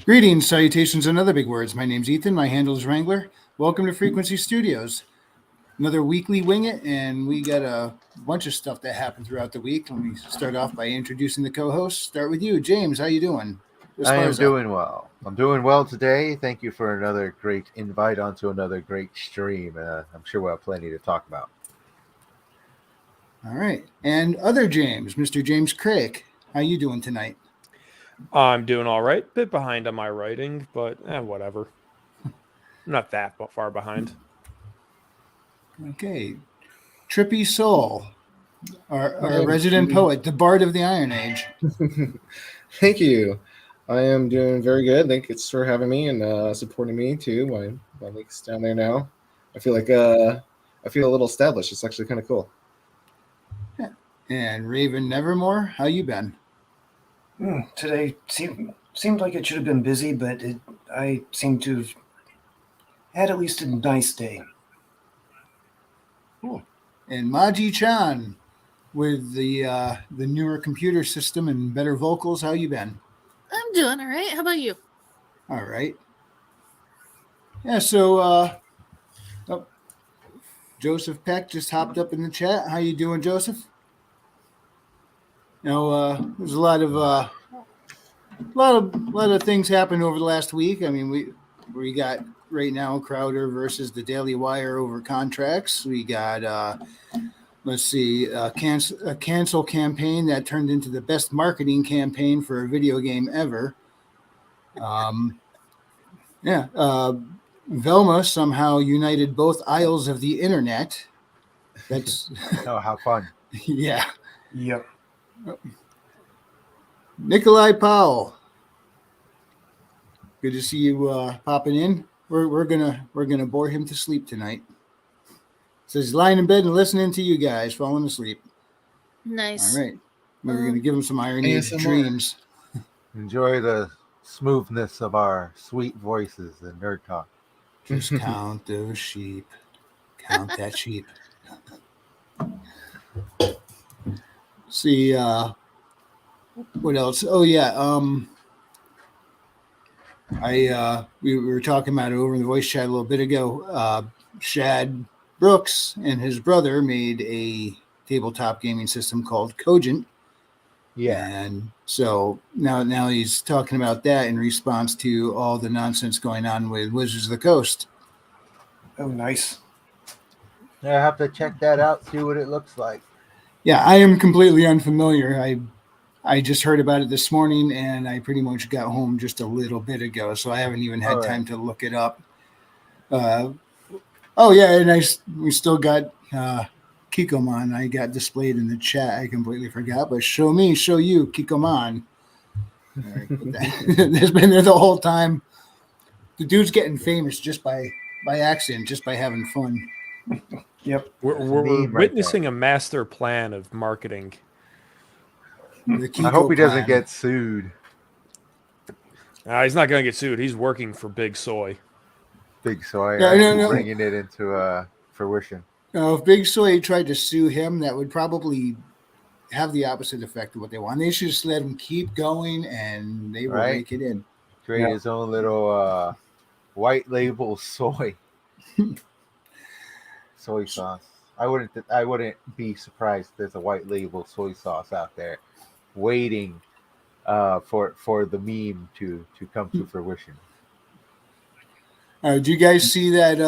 Greetings, salutations, and other big words. My name's Ethan. My handle is Wrangler. Welcome to Frequency Studios. Another weekly Wing It, and we got a bunch of stuff that happened throughout the week. Let me start off by introducing the co-hosts. Start with you, James. How you doing? I am doing well. I'm doing well today. Thank you for another great invite onto another great stream. I'm sure we'll have plenty to talk about. All right. And other James, Mr. James Craig. How you doing tonight? I'm doing all right. Bit behind on my writing, but whatever. I'm not that far behind. Okay. Trippy Soul, our resident poet, the bard of the Iron Age. Thank you. I am doing very good. Thanks for having me and supporting me too. My link's down there now. I feel I feel a little established. It's actually kind of cool. And Raven Nevermore, how you been? Today seemed like it should have been busy, but I seem to have had at least a nice day. Cool. And Maji Chan, with the newer computer system and better vocals, how you been? I'm doing all right. How about you? All right. Yeah, so Joseph Peck just hopped up in the chat. How you doing, Joseph? There's a lot of things happened over the last week. I mean, we got right now Crowder versus the Daily Wire over contracts. We got a cancel campaign that turned into the best marketing campaign for a video game ever. Velma somehow united both aisles of the internet. That's how fun. Yeah. Yep. Nikolai Powell. Good to see you popping in. We're gonna bore him to sleep tonight. Says he's lying in bed and listening to you guys, falling asleep. Nice. All right. We're gonna give him some Iron Age dreams. Enjoy the smoothness of our sweet voices and nerd talk. Just count those sheep. Count that sheep. See, what else? Oh yeah, we were talking about it over in the voice chat a little bit ago. Shad Brooks and his brother made a tabletop gaming system called Cogent. Yeah, and so now he's talking about that in response to all the nonsense going on with Wizards of the Coast. Oh, nice. I have to check that out, see what it looks like. Yeah, I am completely unfamiliar. I just heard about it this morning, and I pretty much got home just a little bit ago, so I haven't even had time to look it up. And we still got Kikomon. I got displayed in the chat. I completely forgot, but show me, show you, Kikomon. There's been there the whole time. The dude's getting famous just by accident, just by having fun. Yep. We're witnessing a master plan of marketing. I hope he doesn't get sued. He's not going to get sued. He's working for Big Soy. Big Soy, bringing it into fruition. If Big Soy tried to sue him, that would probably have the opposite effect of what they want. They should just let him keep going, and they will make it in. Create his own little white label soy sauce. I wouldn't be surprised if there's a white label soy sauce out there waiting for the meme to come to fruition. Do you guys see that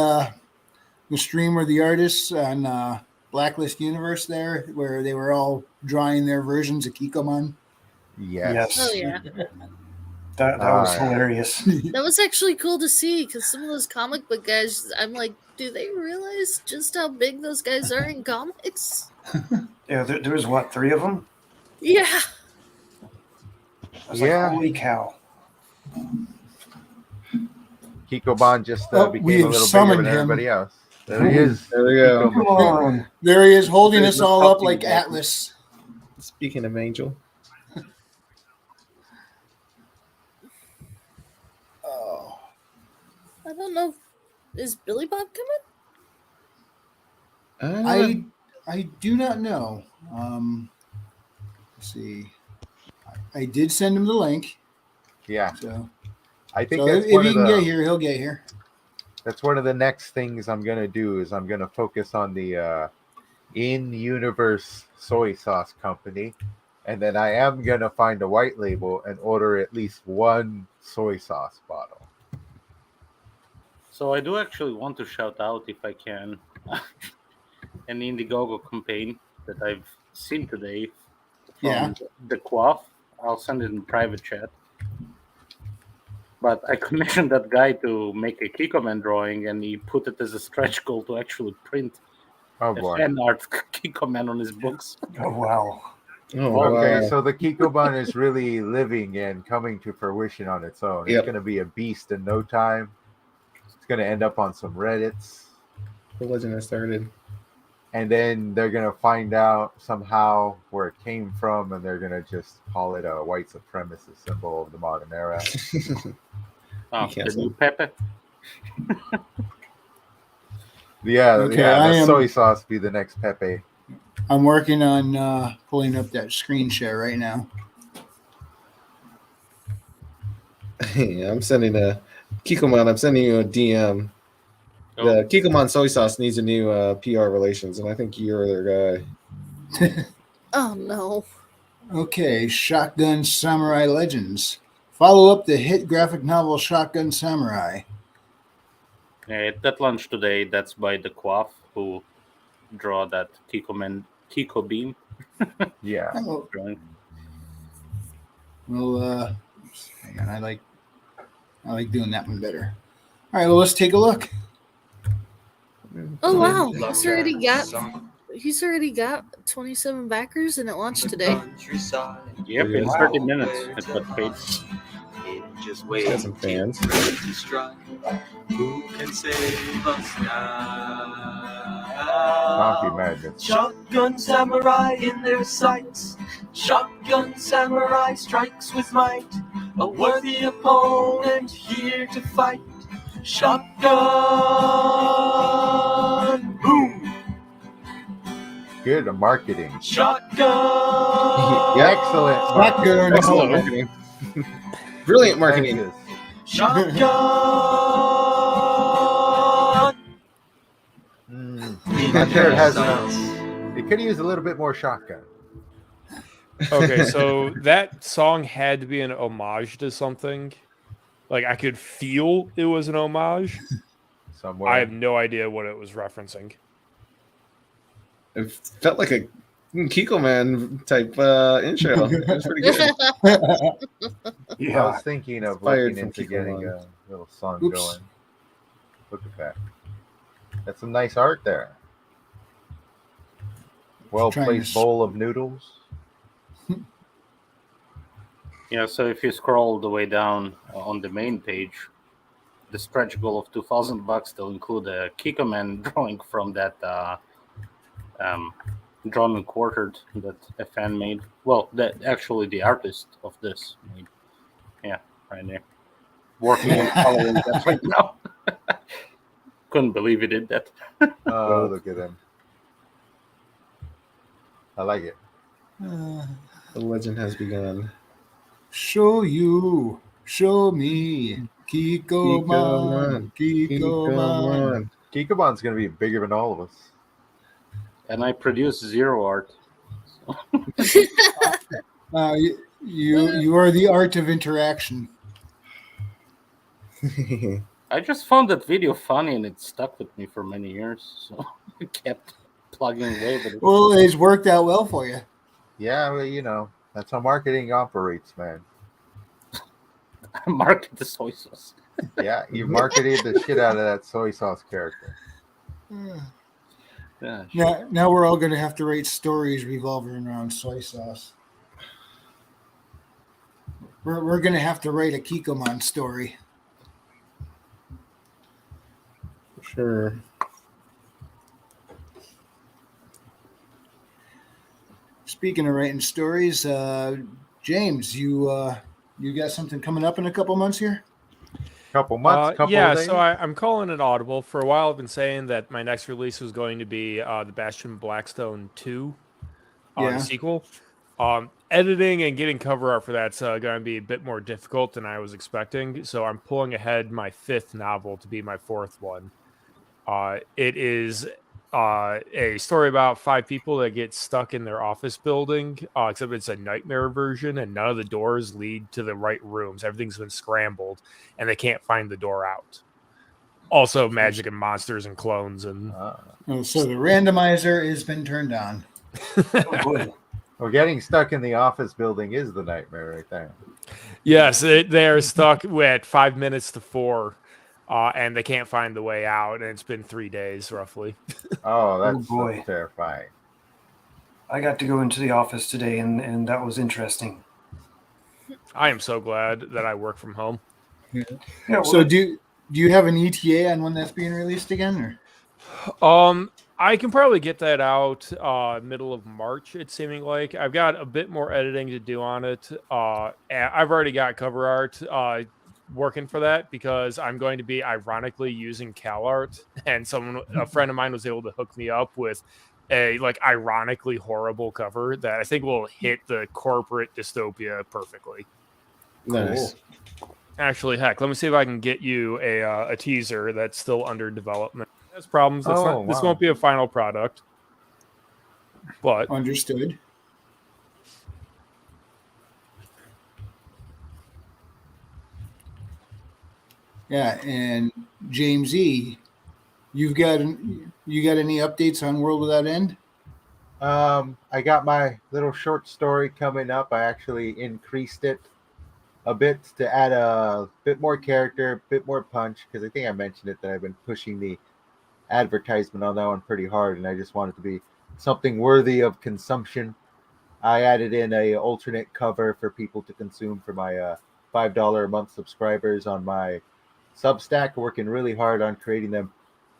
the stream where the artists on Blacklist Universe there, where they were all drawing their versions of Kikomon? Yes. Oh yeah. That was hilarious. That was actually cool to see because some of those comic book guys, I'm like, do they realize just how big those guys are in comics? Yeah, there was what, 3 of them? Yeah. I was like, holy cow. Kikomon just became a little bigger than everybody else. There he is. There we go. Come on. There he is, holding us all up like Atlas. Speaking of Angel. I don't know. Is Billy Bob coming? I do not know. Let's see. I did send him the link. Yeah. So I think So that's if one he of can the get here, he'll get here. that's one of the next things I'm gonna do is I'm gonna focus on the in-universe soy sauce company, and then I am gonna find a white label and order at least one soy sauce bottle. So I do actually want to shout out, if I can, an Indiegogo campaign that I've seen today Yeah. from the Quaff. I'll send it in private chat. But I commissioned that guy to make a Kikoman drawing, and he put it as a stretch goal to actually print Oh a boy. fan art Kikoman on his books. Oh wow. Oh, Okay, wow. so the Kikoban is really living and coming to fruition on its own. Yep. It's going to be a beast in no time. It's going to end up on some Reddits, The legend has started. and then they're going to find out somehow where it came from, and they're going to just call it a white supremacist symbol of the modern era. Oh, You can't the say. new Pepe. Yeah, Okay, yeah. I The am- soy sauce be the next Pepe. I'm working on pulling up that screen share right now. Yeah, I'm sending a Kikoman. I'm sending you a DM. Oh, The Kikoman soy sauce needs a new PR relations, and I think you're their guy. Oh no. Okay, Shotgun Samurai Legends. Follow up the hit graphic novel Shotgun Samurai. yeah, that launched today. That's by the Quaff, who draw that Kiko Beam Yeah. Oh, drawing. well, hang on. I like doing that one better. All right, well, let's take a look. Oh wow. He's already got 27 backers and it launched today. Yep, in Wow. 30 minutes it got paid. Just He's got some fans. Who can save us now? Donkey Madness. Shotgun samurai in their sights. Shotgun samurai strikes with might. A worthy opponent here to fight. Shotgun boom. Good marketing. Shotgun. Excellent. Shotgun. Excellent marketing. Brilliant marketing. Thank you. Shotgun. I'm sure it has enough. It could use a little bit more shotgun. Okay, so that song had to be an homage to something. Like I could feel it was an homage. Somewhere. I have no idea what it was referencing. It felt like a Kikoman type intro. It was pretty good. I Yeah. was thinking of Inspired looking from into getting Kikoman. a little song Oops. going. Look at that. That's some nice art there. Well Trying placed to- bowl of noodles. Yeah, so if you scroll the way down on the main page, the stretch goal of $2,000 will include a Kikoman drawing from that drawn and quartered that a fan made. Well, that actually the artist of this made. Yeah, right there. Working on coloring that right now. Couldn't believe he did that. Oh, look at him. I like it. Uh, The legend has begun. show you, show me, Kikoman, Kikoman. Kikoban's going to be bigger than all of us. And I produce zero art. You are the art of interaction. I just found that video funny and it stuck with me for many years. So I kept plugging away with it. Well, it's worked out well for you. Yeah, well, you know, that's how marketing operates, man. I market the soy sauce. Yeah, you marketed the shit out of that soy sauce character. Yeah, sure. Now we're all going to have to write stories revolving around soy sauce. We're going to have to write a Kikoman story. Sure. Speaking of writing stories, James, you got something coming up in a couple months here? Couple months, couple yeah, of days. so I'm calling it audible. For a while, I've been saying that my next release was going to be the Bastion Blackstone 2 Yeah. sequel. editing and getting cover art for that's going to be a bit more difficult than I was expecting. So I'm pulling ahead my 5th novel to be my 4th one. It is a story about 5 people that get stuck in their office building, except it's a nightmare version, and none of the doors lead to the right rooms. Everything's been scrambled, and they can't find the door out. Also, magic and monsters and clones and. Oh, so the randomizer has been turned on. Oh, boy. Well, getting stuck in the office building is the nightmare right there. Yes, they're stuck at 5 minutes to 4, and they can't find the way out, and it's been 3 days roughly. Oh, that's Oh, boy. so terrifying. I got to go into the office today, and that was interesting. I am so glad that I work from home. Yeah, well, So do you have an ETA on when that's being released again? Or I can probably get that out middle of March. It's seeming like I've got a bit more editing to do on it. I've already got cover art working for that because I'm going to be ironically using CalArt, and a friend of mine was able to hook me up with a ironically horrible cover that I think will hit the corporate dystopia perfectly. Nice. Actually, heck, let me see if I can get you a teaser that's still under development. Has problems. This Oh, this wow. won't be a final product, but understood? Yeah, and James E, you got any updates on World Without End? I got my little short story coming up. I actually increased it a bit to add a bit more character, a bit more punch, because I think I mentioned it that I've been pushing the advertisement on that one pretty hard, and I just want it to be something worthy of consumption. I added in a alternate cover for people to consume for my $5 a month subscribers on my Substack, working really hard on creating them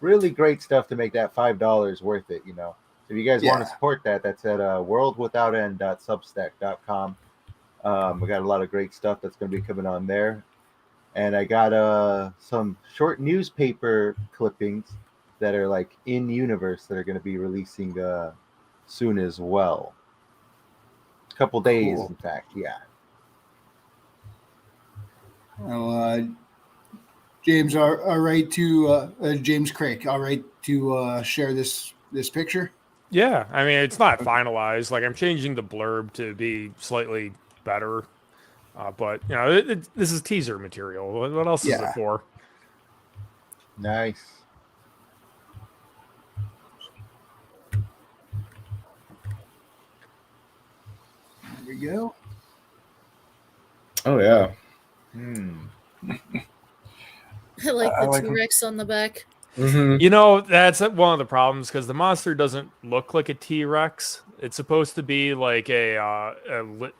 really great stuff to make that $5 worth it, you know. So if you guys want to support that, that's at worldwithoutend.substack.com. We got a lot of great stuff that's going to be coming on there. And I got some short newspaper clippings that are like in universe that are going to be releasing soon as well. A couple days, Cool. in fact, yeah. Well, James, all right to James Craig, all right to share this picture? yeah, I mean it's not finalized. Like I'm changing the blurb to be slightly better, but you know this is teaser material. What else is it Yeah. for? Nice. There we go. Oh yeah. I like I the like T-Rex on the back. Mm-hmm. You know, that's one of the problems because the monster doesn't look like a T-Rex. It's supposed to be like an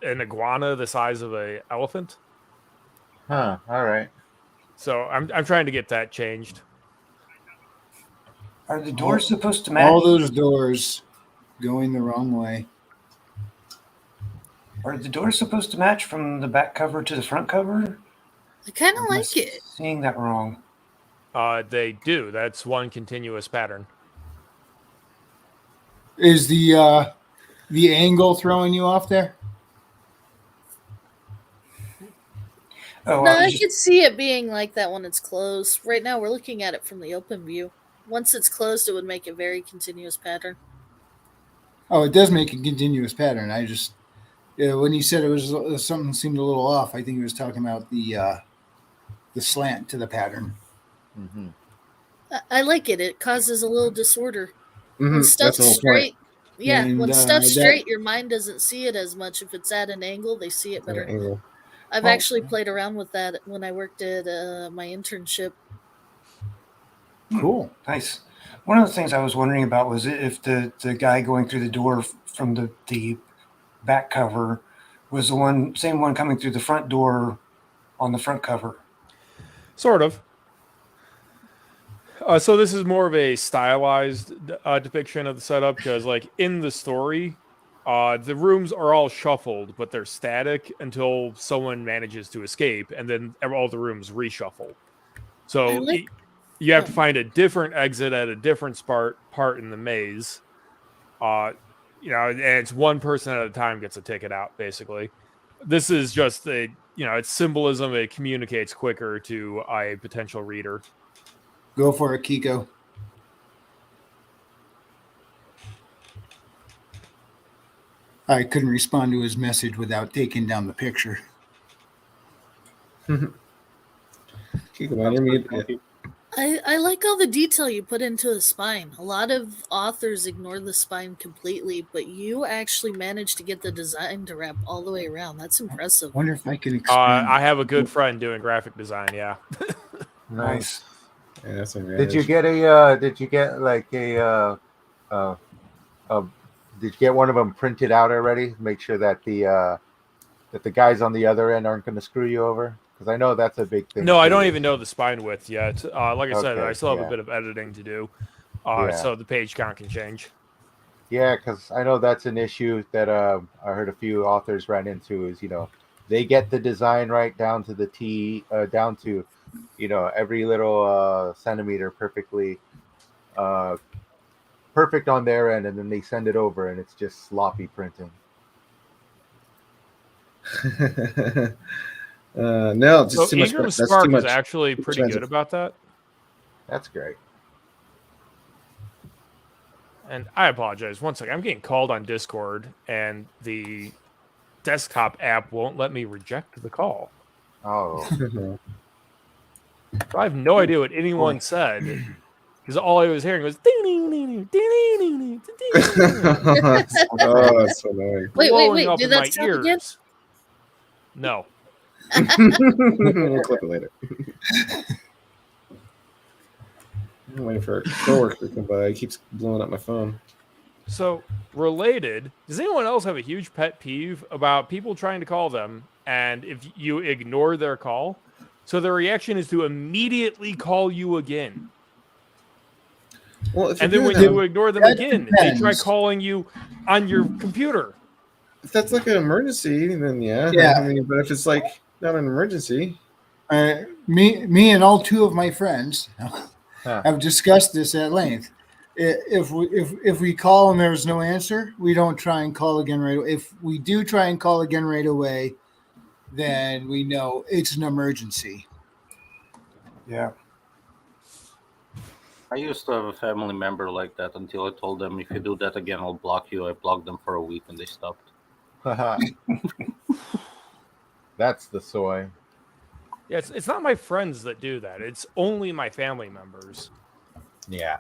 iguana the size of an elephant. Huh. All right. So I'm trying to get that changed. are the doors supposed to match? All those doors going the wrong way. Are the doors supposed to match from the back cover to the front cover? I kind of Am I like it. Seeing that wrong. They do. That's one continuous pattern. Is the angle throwing you off there? Oh, No, I I was just- could see it being like that when it's closed. Right now, we're looking at it from the open view. Once it's closed, it would make a very continuous pattern. Oh, it does make a continuous pattern. I just when he said it was something seemed a little off, I think he was talking about the slant to the pattern. Mm-hmm. I like it. It causes a little disorder. Mm-hmm. When That's stuff's the whole point. straight, yeah. And, when stuff's that- straight, your mind doesn't see it as much. If it's at an angle, they see it better. Angle. I've Well- actually played around with that when I worked at my internship. Cool. Nice. One of the things I was wondering about was if the guy going through the door from the back cover was the same one coming through the front door on the front cover. Sort of. So this is more of a stylized depiction of the setup because, like, in the story, the rooms are all shuffled, but they're static until someone manages to escape, and then all the rooms reshuffle. So I like- you have to find a different exit at a different part in the maze. and it's one person at a time gets a ticket out, basically. This is just it's symbolism. It communicates quicker to a potential reader. Go for it, Kiko. I couldn't respond to his message without taking down the picture. Kiko, man, you're muted. Thank you. I like all the detail you put into the spine. A lot of authors ignore the spine completely, but you actually managed to get the design to wrap all the way around. That's impressive. I wonder if I can expand. I have a good friend doing graphic design. Yeah. Nice. Yeah, that's an Did you advantage. get a? Did you get like a? Did you get one of them printed out already? Make sure that the guys on the other end aren't going to screw you over, because I know that's a big thing. No, I too. don't even know the spine width yet. Like I said, Okay, I still have yeah. a bit of editing to do, Yeah. so the page count can change. Yeah, because I know that's an issue that I heard a few authors ran into. Is they get the design right down to the T, down to every little centimeter perfectly, perfect on their end, and then they send it over, and it's just sloppy printing. No, just So too much. Ingram That's too Spark much. is actually pretty expensive. good about that. That's great. And I apologize. One second. I'm getting called on Discord, and the desktop app won't let me reject the call. Oh, So I have no idea what anyone said, because all I was hearing was Oh, that's so annoying. blowing up Do in that my sound again? ears. No. We'll clip it later. I'm waiting for a coworker to come by. He keeps blowing up my phone. So, related, does anyone else have a huge pet peeve about people trying to call them, and if you ignore their call, so their reaction is to immediately call you again? Well, if And you're then when doing you ignore them that again, they try depends. calling you on your computer. if that's like an emergency, then yeah. Yeah. I mean, but if it's like not an emergency, Me and all two of my friends Huh. have discussed this at length. If we call and there's no answer, we don't try and call again right away. If we do try and call again right away, then we know it's an emergency. Yeah. I used to have a family member like that until I told them, if you do that again, I'll block you. I blocked them for a week and they stopped. that's the soy. Yeah, it's not my friends that do that. It's only my family members. Yeah.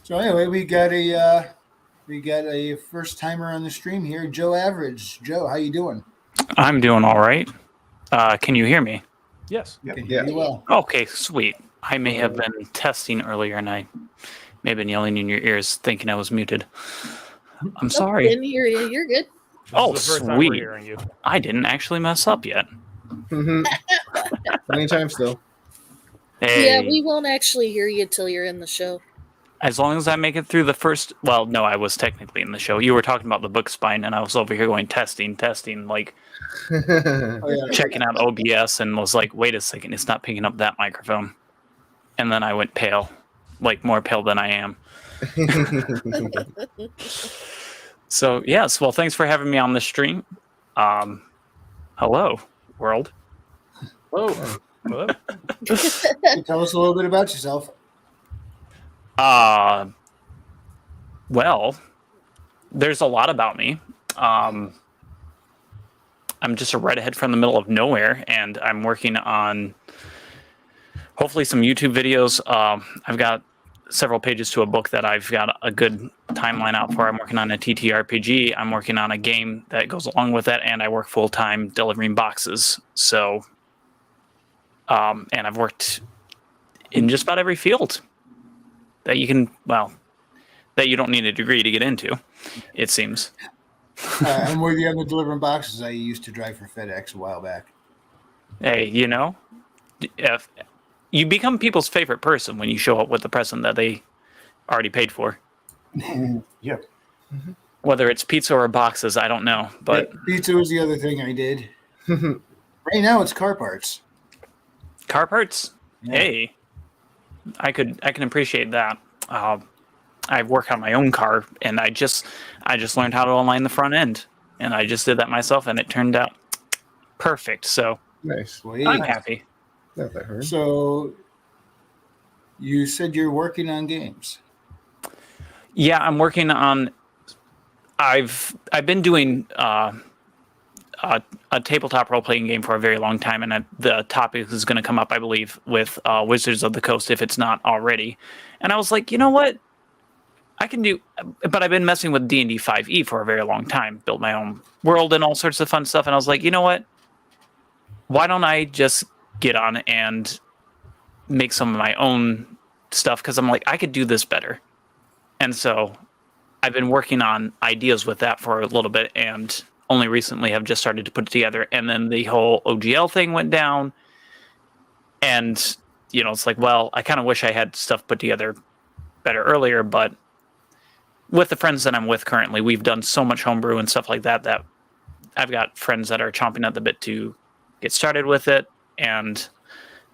So anyway, we got a first timer on the stream here, Joe Average. Joe, how you doing? I'm doing all right. Can you hear me? Yes. Can Yeah. hear you well. Okay, sweet. I may have been testing earlier and I may have been yelling in your ears thinking I was muted. I'm Nope, sorry. didn't hear you. You're good. This Oh, is the first time we're sweet. hearing you. I didn't actually mess up yet. anytime still. Hey, Yeah, we won't actually hear you till you're in the show. as long as I make it through the first. Well, no, I was technically in the show. You were talking about the book spine, and I was over here going testing, like Oh, yeah. checking out OBS, and was like, wait a second, it's not picking up that microphone. And then I went pale, like more pale than I am. So yes, well, thanks for having me on the stream. Hello, world. Oh, Hello? Tell us a little bit about yourself. Well, there's a lot about me. I'm just a redhead from the middle of nowhere, and I'm working on hopefully some YouTube videos. I've got several pages to a book that I've got a good timeline out for. I'm working on a TTRPG. I'm working on a game that goes along with that, and I work full time delivering boxes. So, and I've worked in just about every field that you can, well, that you don't need a degree to get into, it seems. I'm with you on the delivering boxes. I used to drive for FedEx a while back. Hey, you know, if you become people's favorite person when you show up with the present that they already paid for. Yep. Whether it's pizza or boxes, I don't know, but Yeah, pizza was the other thing I did. Right now, it's car parts. car parts. Yeah. Hey, I can appreciate that. I work on my own car, and I just learned how to align the front end, and I just did that myself, and it turned out perfect. So Nice. Sweet. I'm happy. Not that hard. So you said you're working on games. Yeah, I'm working on. I've been doing a tabletop role playing game for a very long time, and the topic is going to come up, I believe, with Wizards of the Coast if it's not already. And I was like, you know what? I can do, but I've been messing with D&D 5e for a very long time, built my own world and all sorts of fun stuff. And I was like, you know what? Why don't I just get on and make some of my own stuff? Because I'm like, I could do this better. And so I've been working on ideas with that for a little bit, and only recently have just started to put it together. And then the whole OGL thing went down. And, you know, it's like, well, I kind of wish I had stuff put together better earlier, but with the friends that I'm with currently, we've done so much homebrew and stuff like that, that I've got friends that are chomping at the bit to get started with it. And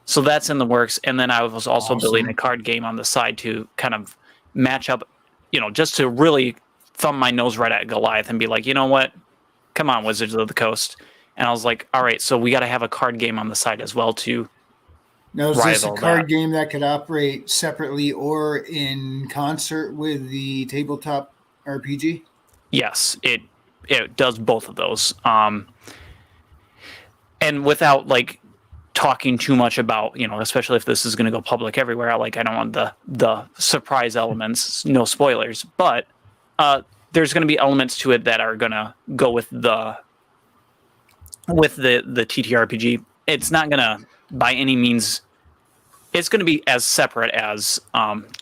so that's in the works. And then I was also building a card game on the side to kind of match up, you know, just to really thumb my nose right at Goliath and be like, you know what? Come on, Wizards of the Coast. And I was like, all right, so we got to have a card game on the side as well to Now, is this a rival card that. game that could operate separately or in concert with the tabletop RPG? Yes, it does both of those. And without like talking too much about, you know, especially if this is going to go public everywhere, I don't want the surprise elements, no spoilers, but there's going to be elements to it that are going to go with the TTRPG. It's not going to by any means, it's going to be as separate as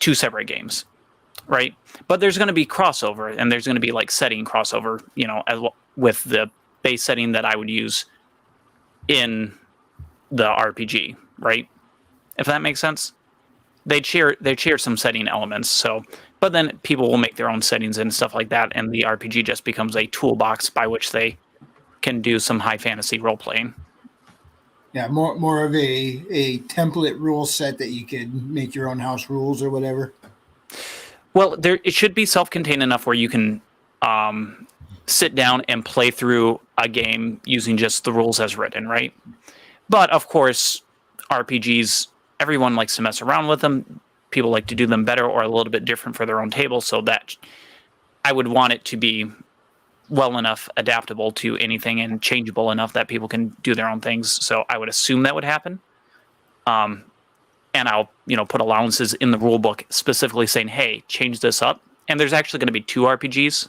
two separate games, right? But there's going to be crossover, and there's going to be like setting crossover, you know, as well, with the base setting that I would use in the RPG, right? If that makes sense. They share some setting elements, so but then people will make their own settings and stuff like that, and the RPG just becomes a toolbox by which they can do some high fantasy role playing. Yeah, more of a template rule set that you could make your own house rules or whatever. Well, it should be self-contained enough where you can sit down and play through a game using just the rules as written, right? But of course, RPGs, everyone likes to mess around with them. People like to do them better or a little bit different for their own table, so that I would want it to be well enough adaptable to anything and changeable enough that people can do their own things. So I would assume that would happen. And I'll, you know, put allowances in the rule book specifically saying, hey, change this up. And there's actually going to be two RPGs.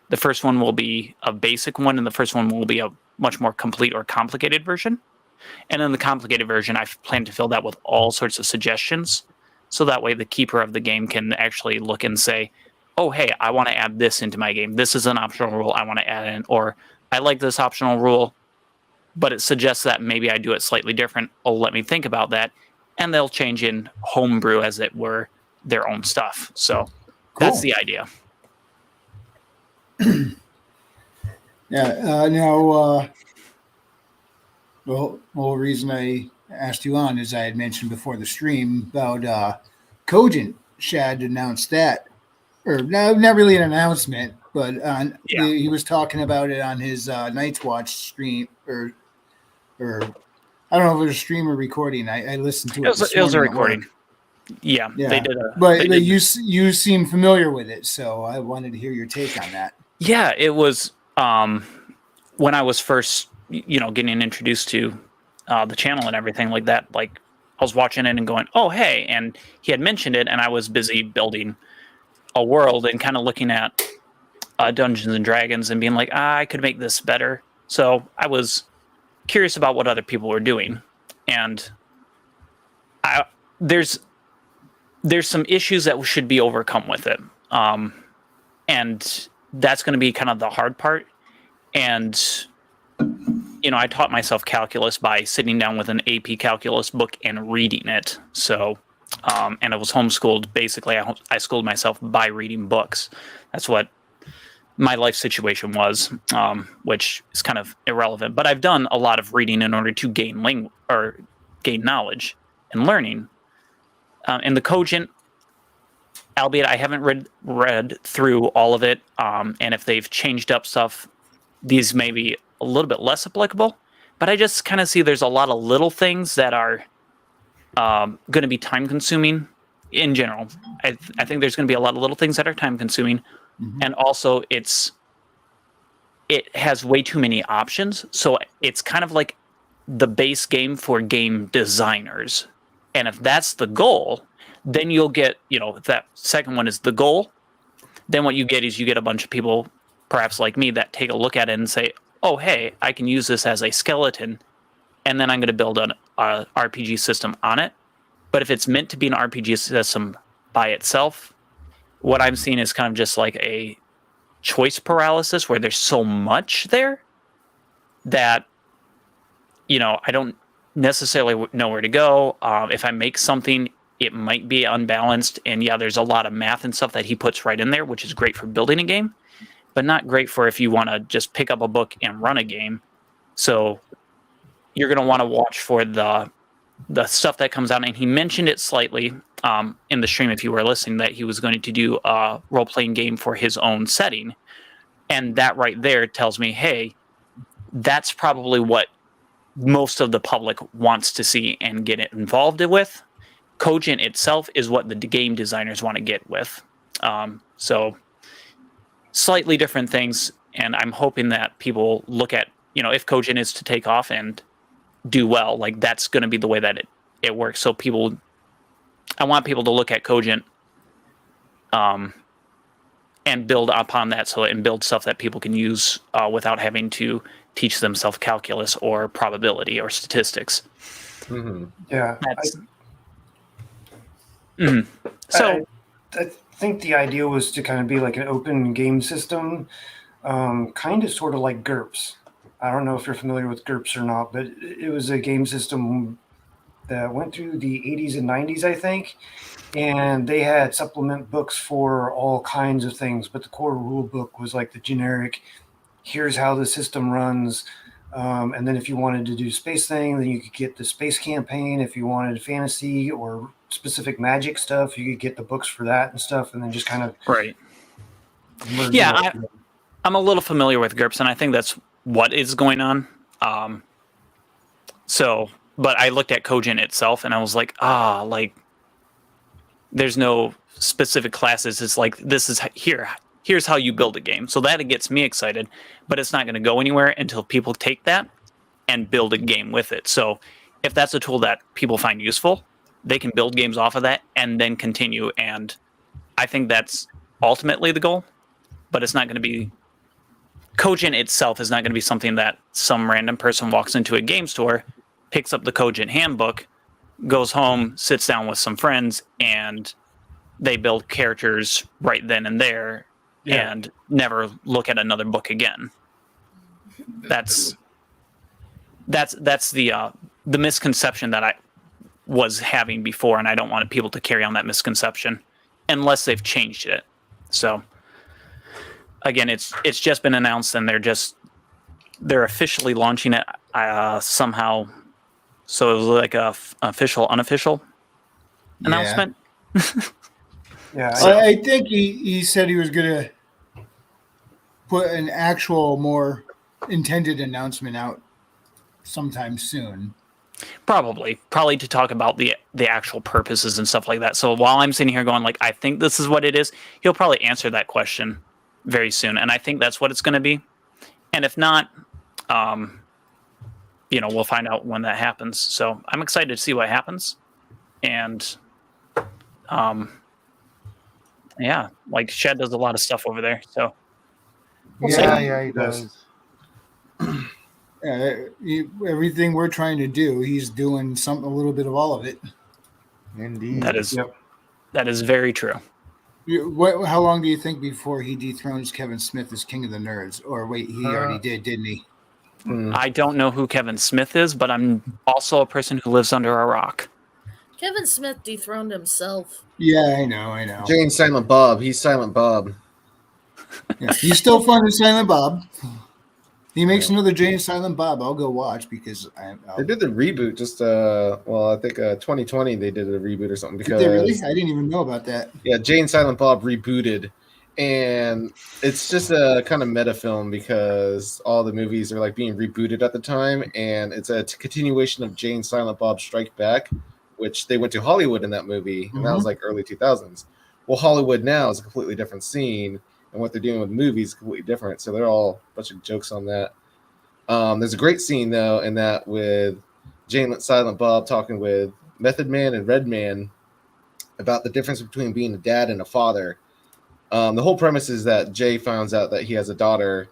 The first one will be a basic one, and the first one will be a much more complete or complicated version. And in the complicated version, I plan to fill that with all sorts of suggestions. So that way the keeper of the game can actually look and say, oh, hey, I want to add this into my game. This is an optional rule I want to add in. Or I like this optional rule, but it suggests that maybe I do it slightly different. Oh, let me think about that. And they'll change in homebrew, as it were, their own stuff. So that's the idea. Yeah. Now, the whole reason I asked you on is I had mentioned before the stream about Cogent. Shad announced that, or no, not really an announcement, but he was talking about it on his Night's Watch stream, or I don't know if it was a stream or recording. I listened to it. It was a recording. Yeah, they did. But you seem familiar with it, so I wanted to hear your take on that. Yeah, it was when I was first, you know, getting introduced to the channel and everything like that. Like, I was watching it and going, "Oh, hey!" And he had mentioned it, and I was busy building a world and kind of looking at Dungeons and Dragons and being like, I could make this better. So I was curious about what other people were doing, and there's some issues that should be overcome with it, and that's going to be kind of the hard part. And you know, I taught myself calculus by sitting down with an AP calculus book and reading it. So, and I was homeschooled. Basically, I schooled myself by reading books. That's what my life situation was, which is kind of irrelevant. But I've done a lot of reading in order to gain knowledge and learning. And the Cogent, albeit I haven't read through all of it. And if they've changed up stuff, these may be a little bit less applicable. But I just kind of see there's a lot of little things that are going to be time consuming in general. I think there's going to be a lot of little things that are time consuming. And also it has way too many options. So it's kind of like the base game for game designers. And if that's the goal, then you'll get, if that second one is the goal, then what you get is you get a bunch of people, perhaps like me, that take a look at it and say, oh, hey, I can use this as a skeleton, and then I'm going to build an RPG system on it. But if it's meant to be an RPG system by itself, what I'm seeing is kind of just like a choice paralysis where there's so much there that, I don't necessarily know where to go. If I make something, it might be unbalanced. And yeah, there's a lot of math and stuff that he puts right in there, which is great for building a game, but not great for if you want to just pick up a book and run a game. So you're going to want to watch for the stuff that comes out. And he mentioned it slightly in the stream, if you were listening, that he was going to do a role-playing game for his own setting. And that right there tells me, hey, that's probably what most of the public wants to see and get it involved with. Cogent itself is what the game designers want to get with. So slightly different things. And I'm hoping that people look at, if Cogent is to take off and do well, like that's going to be the way that it works. So I want people to look at Cogent and build upon that, and build stuff that people can use without having to teach themselves calculus or probability or statistics. Yeah. So I think the idea was to kind of be like an open game system, kind of sort of like GURPS. I don't know if you're familiar with GURPS or not, but it was a game system that went through the 80s and 90s, I think. And they had supplement books for all kinds of things, but the core rule book was like the generic, here's how the system runs. And then if you wanted to do space thing, then you could get the space campaign. If you wanted fantasy or specific magic stuff, you could get the books for that and stuff, and then just kind of right. Yeah, I'm a little familiar with GURPS, and I think that's what is going on. But I looked at Cogent itself, and I was like, there's no specific classes. It's like, this is here's how you build a game. So that it gets me excited, but it's not going to go anywhere until people take that and build a game with it. So if that's a tool that people find useful, they can build games off of that and then continue. And I think that's ultimately the goal, but it's not going to be, Cogent itself is not going to be something that some random person walks into a game store, picks up the Cogent handbook, goes home, sits down with some friends, and they build characters right then and there and never look at another book again. That's the misconception that I was having before, and I don't want people to carry on that misconception unless they've changed it. So again, it's just been announced, and they're officially launching it somehow. So it was like a official, unofficial announcement. Yeah, I think he said he was going to put an actual, more intended announcement out sometime soon. Probably to talk about the actual purposes and stuff like that. So while I'm sitting here going like, I think this is what it is, he'll probably answer that question very soon. And I think that's what it's going to be. And if not, we'll find out when that happens. So I'm excited to see what happens. And, like Shed does a lot of stuff over there. So he does. Everything we're trying to do, he's doing a little bit of all of it. Indeed. That is very true. How long do you think before he dethrones Kevin Smith as King of the Nerds? Or wait, he already did, didn't he? I don't know who Kevin Smith is, but I'm also a person who lives under a rock. Kevin Smith dethroned himself. Yeah, I know. Jane's Silent Bob. He's Silent Bob. Yeah, he's still fun as Silent Bob. He makes another Jay and Silent Bob. I'll go watch because They did the reboot just I think 2020 they did a reboot or something Did because they really? I didn't even know about that. yeah, Jay and Silent Bob rebooted, and it's just a kind of meta film because all the movies are like being rebooted at the time, and it's a continuation of Jay and Silent Bob Strike Back, which they went to Hollywood in that movie, and that was like early 2000s. Well, Hollywood now is a completely different scene, and what they're doing with movies is completely different. So they're all a bunch of jokes on that. There's a great scene though in that with Jay and Silent Bob talking with Method Man and Redman about the difference between being a dad and a father. The whole premise is that Jay finds out that he has a daughter,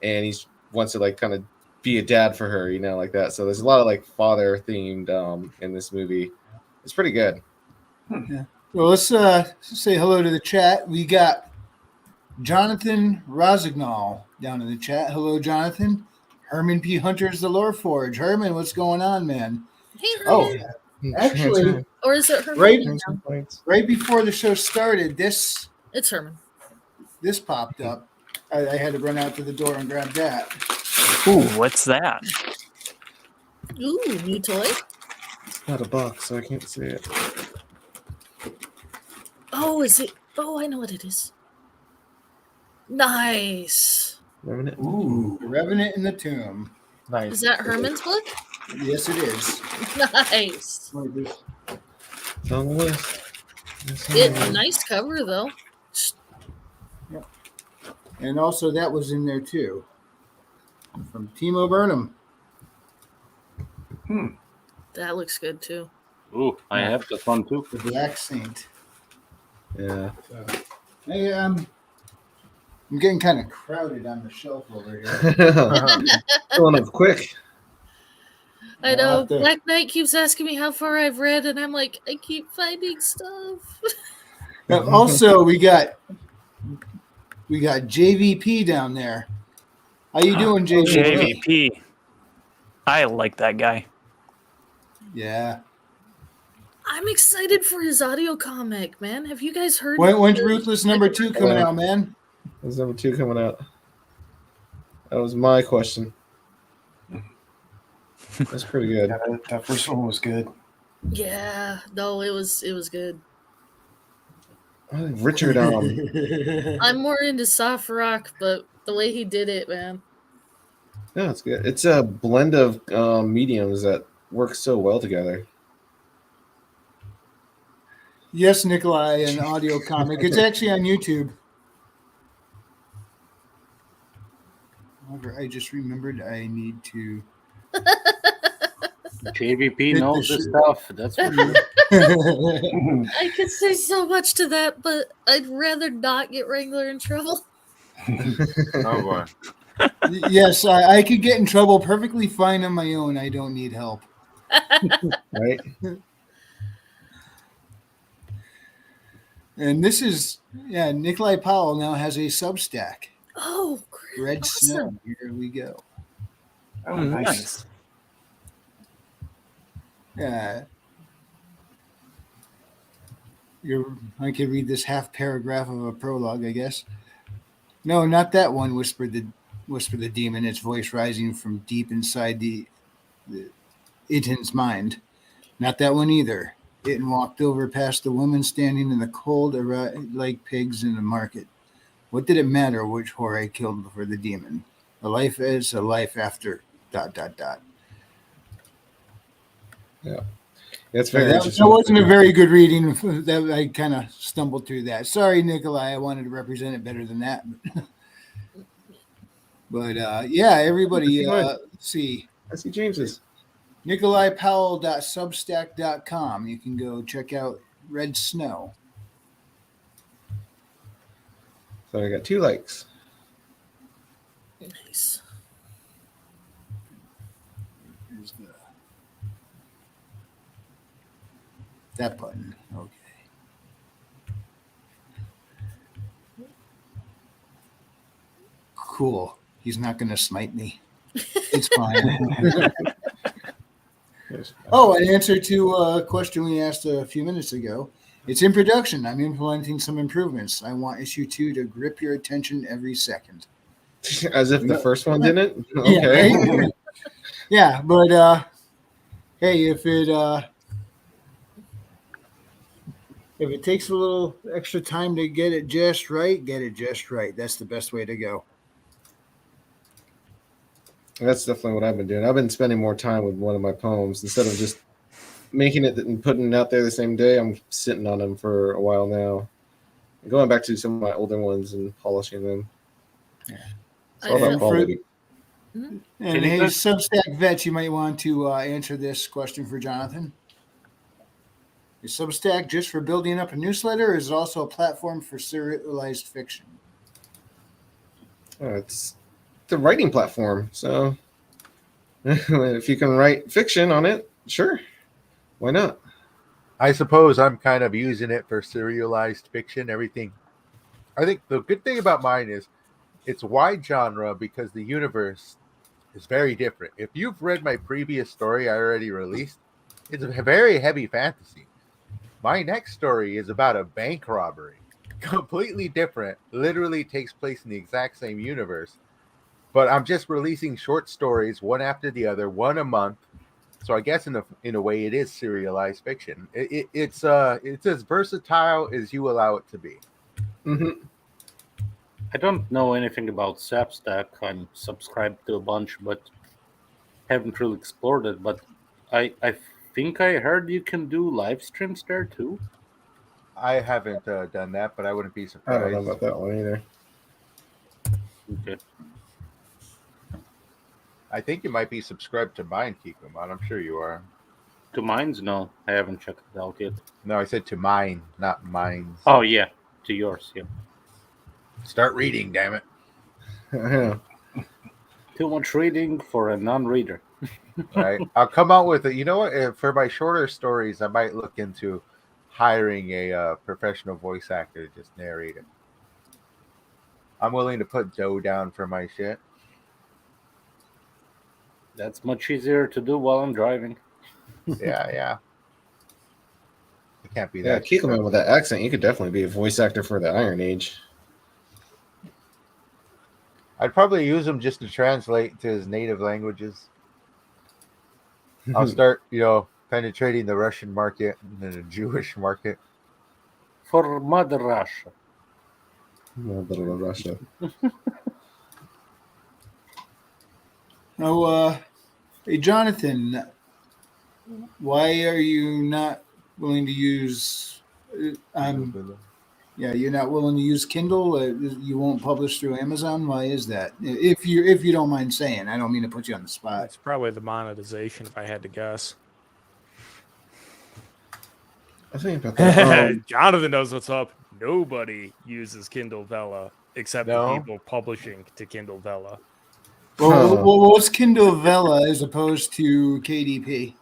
and he wants to like kind of be a dad for her, like that. So there's a lot of like father themed in this movie. It's pretty good. Yeah. Well, let's say hello to the chat. We got Jonathan Rosignol down in the chat. Hello, Jonathan. Herman P. Hunter's the Lore Forge. Herman, what's going on, man? Hey, Oh, Herman. actually, Or is it Herman? right before the show started, this It's Herman. popped up. I had to run out to the door and grab that. Ooh, what's that? Ooh, new toy. It's not a box, so I can't see it. Oh, is it? Oh, I know what it is. Nice. Revenant? Ooh. The Revenant in the Tomb. Nice. Is that Herman's book? Yes, it is. Nice. It's on the list. Nice cover though. And also, that was in there too. From Timo Burnham. That looks good too. Ooh, I have this one too. The Black Saint. Yeah. Hey, I'm getting kind of crowded on the shelf over here. Going up quick. I know. Out there. Black Knight keeps asking me how far I've read, and I'm like, I keep finding stuff. Also, we got JVP down there. How you doing, JVP? JVP. I like that guy. Yeah. I'm excited for his audio comic, man. Have you guys heard? When's Ruthless #2 coming out, man? There's #2 coming out. That was my question. That's pretty good. Yeah, that first one was good. Yeah, no, it was good. I think Richard, I'm more into soft rock, but the way he did it, man. yeah, it's good. It's a blend of mediums that work so well together. Yes, Nikolai, an audio comic. It's actually on YouTube. However, I just remembered I need to. JVP knows this stuff. That's for sure. I could say so much to that, but I'd rather not get Wrangler in trouble. Oh boy. Yes, I could get in trouble perfectly fine on my own. I don't need help. Right? And this is, Nikolai Powell now has a Substack. Oh, great. Red Awesome. Snow. Here we go. Oh, nice. Yeah. I could read this half paragraph of a prologue, I guess. No, not that one, whispered the demon, its voice rising from deep inside the Itin's mind. Not that one either. Itin walked over past the woman standing in the cold like pigs in the market. What did it matter which whore I killed for the demon? A life is a life after ... Yeah. That's very That interesting. wasn't a very good reading. That I kind of stumbled through that. Sorry, Nikolai. I wanted to represent it better than that. But everybody, let's see. I see James's. NikolaiPowell.substack.com. You can go check out Red Snow. So I got 2 likes. Nice. Here's that button. Okay. Cool. He's not going to smite me. It's fine. Oh, an answer to a question we asked a few minutes ago. It's in production. I'm implementing some improvements. I want issue 2 to grip your attention every second. As if the first one didn't. Yeah, Okay. right? Yeah, but hey, if it takes a little extra time to get it just right, get it just right. That's the best way to go. That's definitely what I've been doing. I've been spending more time with one of my poems instead of just making it and putting it out there the same day. I'm sitting on them for a while now, going back to some of my older ones and polishing them. It's all I about feel- quality. And Can you hey, guys- Substack vets, you might want to answer this question for Jonathan. Is Substack just for building up a newsletter, or is it also a platform for serialized fiction? It's the writing platform. So if you can write fiction on it, sure. Why not? I suppose I'm kind of using it for serialized fiction. Everything. I think the good thing about mine is it's wide genre because the universe is very different. If you've read my previous story I already released, it's a very heavy fantasy. My next story is about a bank robbery. Completely different. Literally takes place in the exact same universe. But I'm just releasing short stories one after the other, one a month. So I guess in a way it is serialized fiction. It's as versatile as you allow it to be. Mm-hmm. I don't know anything about Substack. I'm subscribed to a bunch, but haven't really explored it. But I think I heard you can do live streams there too. I haven't done that, but I wouldn't be I surprised. don't know about that one either. Okay. I think you might be subscribed to mine, Kikumon. I'm sure you are. To mines? No, I haven't checked it out yet. No, I said to mine, not mines. Oh yeah, to yours. Yeah. Start reading, damn it. Yeah. Too much reading for a non-reader. Right. I'll come out with it. You know what? For my shorter stories, I might look into hiring a professional voice actor to just narrate it. I'm willing to put dough down for my shit. That's much easier to do while I'm driving. Yeah. It can't be Yeah, that. Kikoman with that accent, you could definitely be a voice actor for the Iron Age. I'd probably use him just to translate to his native languages. I'll start, penetrating the Russian market and then the Jewish market. For Mother Russia. Mother of Russia. Oh, hey, Jonathan, why are you not willing to use? You're not willing to use Kindle. You won't publish through Amazon. Why is that? If you don't mind saying, I don't mean to put you on the spot. It's probably the monetization, if I had to guess. I think about that. Jonathan knows what's up. Nobody uses Kindle Vella except the No? people publishing to Kindle Vella. Well, what's Kindle Vella as opposed to KDP?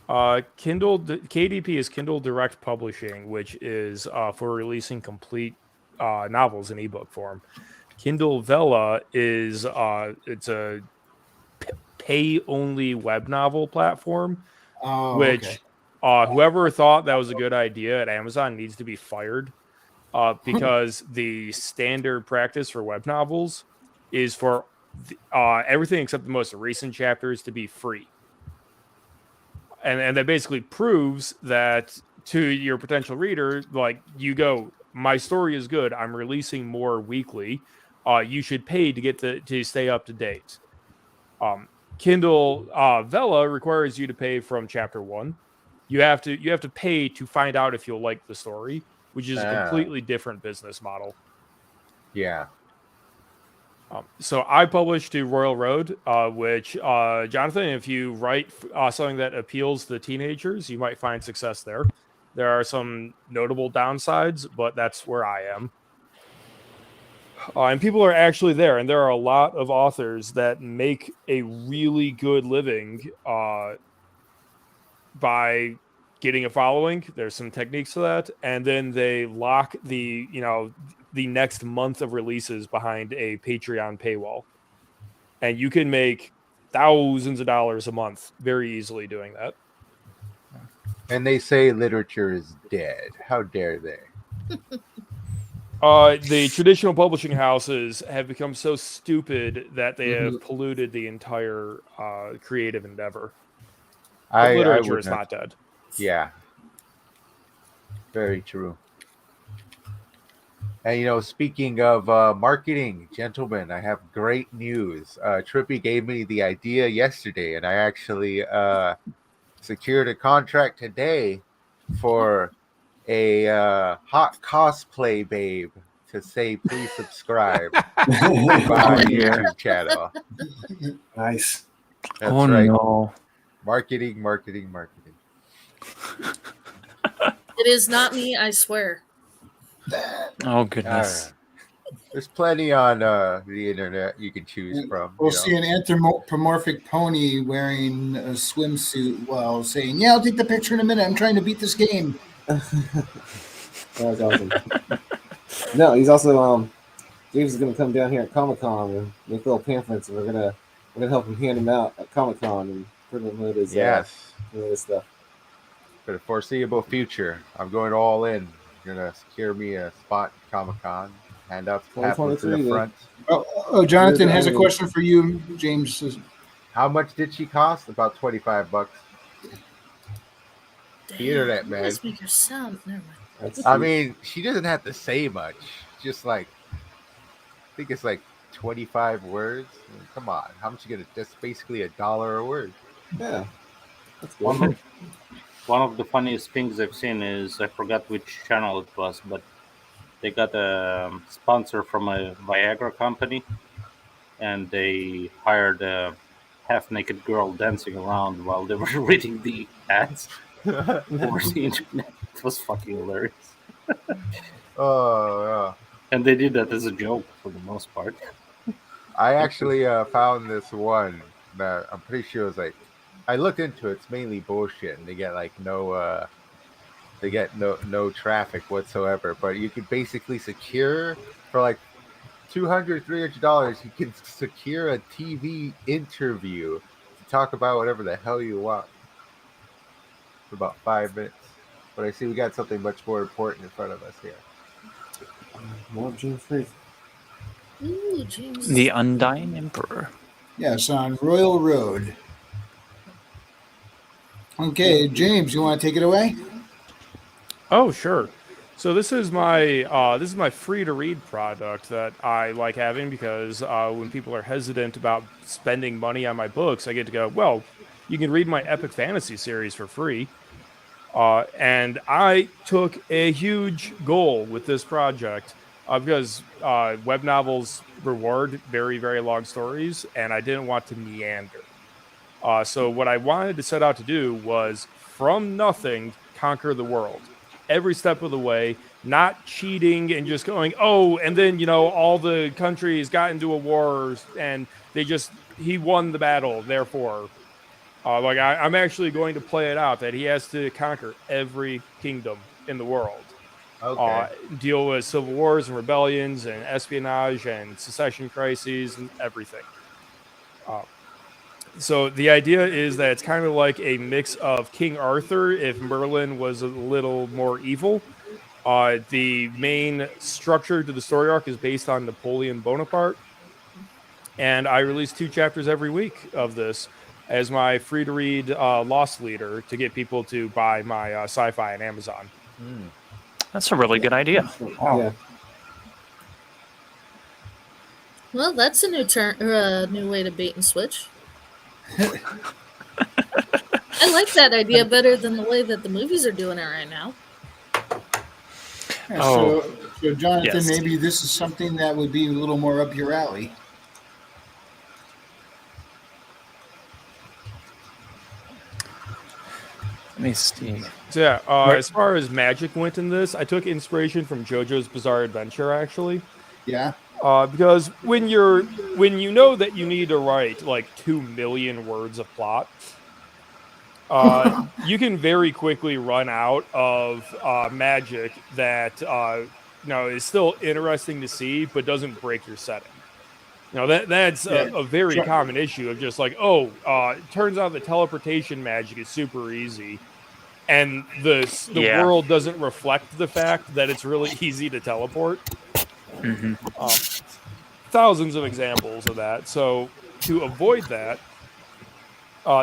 KDP is Kindle Direct Publishing, which is for releasing complete novels in ebook form. Kindle Vella is it's a pay only web novel platform, which whoever thought that was a good idea at Amazon needs to be fired because the standard practice for web novels is for everything except the most recent chapters to be free. And that basically proves that to your potential reader, like you go, my story is good. I'm releasing more weekly. You should pay to get to stay up to date. Kindle Vella requires you to pay from chapter 1. You have to pay to find out if you'll like the story, which is a completely different business model. Yeah. So I published to Royal Road, which, Jonathan, if you write something that appeals to teenagers, you might find success there. There are some notable downsides, but that's where I am. And people are actually there, and there are a lot of authors that make a really good living by getting a following. There's some techniques to that, and then they lock the next month of releases behind a Patreon paywall, and you can make thousands of dollars a month very easily doing that. And they say literature is dead. How dare they? The traditional publishing houses have become so stupid that they have polluted the entire creative endeavor. But I literature would is not dead. Yeah. Very true. And speaking of marketing, gentlemen, I have great news. Trippy gave me the idea yesterday, and I actually secured a contract today for a hot cosplay babe to say please subscribe to my YouTube channel. Nice. That's oh right. no. Marketing. It is not me, I swear. Oh goodness. There's plenty on the internet you can choose from. We'll see an anthropomorphic pony wearing a swimsuit while saying, "Yeah, I'll take the picture in a minute. I'm trying to beat this game." That's awesome. No, he's also James is gonna come down here at Comic-Con and make little pamphlets, and we're gonna help him hand them out at Comic-Con and promote his promote his stuff. For the foreseeable future, I'm going all in. I'm gonna secure me a spot at Comic-Con. Hand up pamphlets in the front. Oh, Jonathan has a question for you, James. How much did she cost? About $25. Damn, The internet, you man. guys make your sound. Never mind. I mean, she doesn't have to say much. Just like, I think it's like 25 words. I mean, come on, how much you gonna? That's basically $1 a word. Yeah, that's good. One of the funniest things I've seen is, I forgot which channel it was, but they got a sponsor from a Viagra company, and they hired a half-naked girl dancing around while they were reading the ads over the internet. It was fucking hilarious. Oh, yeah. And they did that as a joke for the most part. I actually found this one that I'm pretty sure is like, I looked into it. It's mainly bullshit, and they get like no traffic whatsoever. But you could basically secure for like $200-$300. You can secure a TV interview to talk about whatever the hell you want for about 5 minutes. But I see we got something much more important in front of us here. More James Fraser. Ooh, James. The Undying Emperor. Yes, on Royal Road. Okay, James, you want to take it away? Oh, sure. So this is my free to read product that I like having because when people are hesitant about spending money on my books, I get to go, well, you can read my epic fantasy series for free. And I took a huge goal with this project because web novels reward very, very long stories, and I didn't want to meander. So what I wanted to set out to do was, from nothing, conquer the world. Every step of the way, not cheating and just going, oh, and then, all the countries got into a war and he won the battle, therefore. I'm actually going to play it out that he has to conquer every kingdom in the world. Okay. Deal with civil wars and rebellions and espionage and secession crises and everything. So the idea is that it's kind of like a mix of King Arthur if Merlin was a little more evil. The main structure to the story arc is based on Napoleon Bonaparte. And I release 2 chapters every week of this as my free-to-read loss leader to get people to buy my sci-fi on Amazon. That's a really good idea. Yeah. Well, that's a new way to bait and switch. I like that idea better than the way that the movies are doing it right now. Yeah, Oh, so Jonathan, yes. maybe this is something that would be a little more up your alley. Let me see. So yeah, as far as magic went in this, I took inspiration from JoJo's Bizarre Adventure, actually. Yeah. Because when you know that you need to write like 2 million words of plot, you can very quickly run out of magic that is still interesting to see, but doesn't break your setting. That's a very common issue of just like, it turns out the teleportation magic is super easy, and the world doesn't reflect the fact that it's really easy to teleport. Thousands of examples of that. So to avoid that,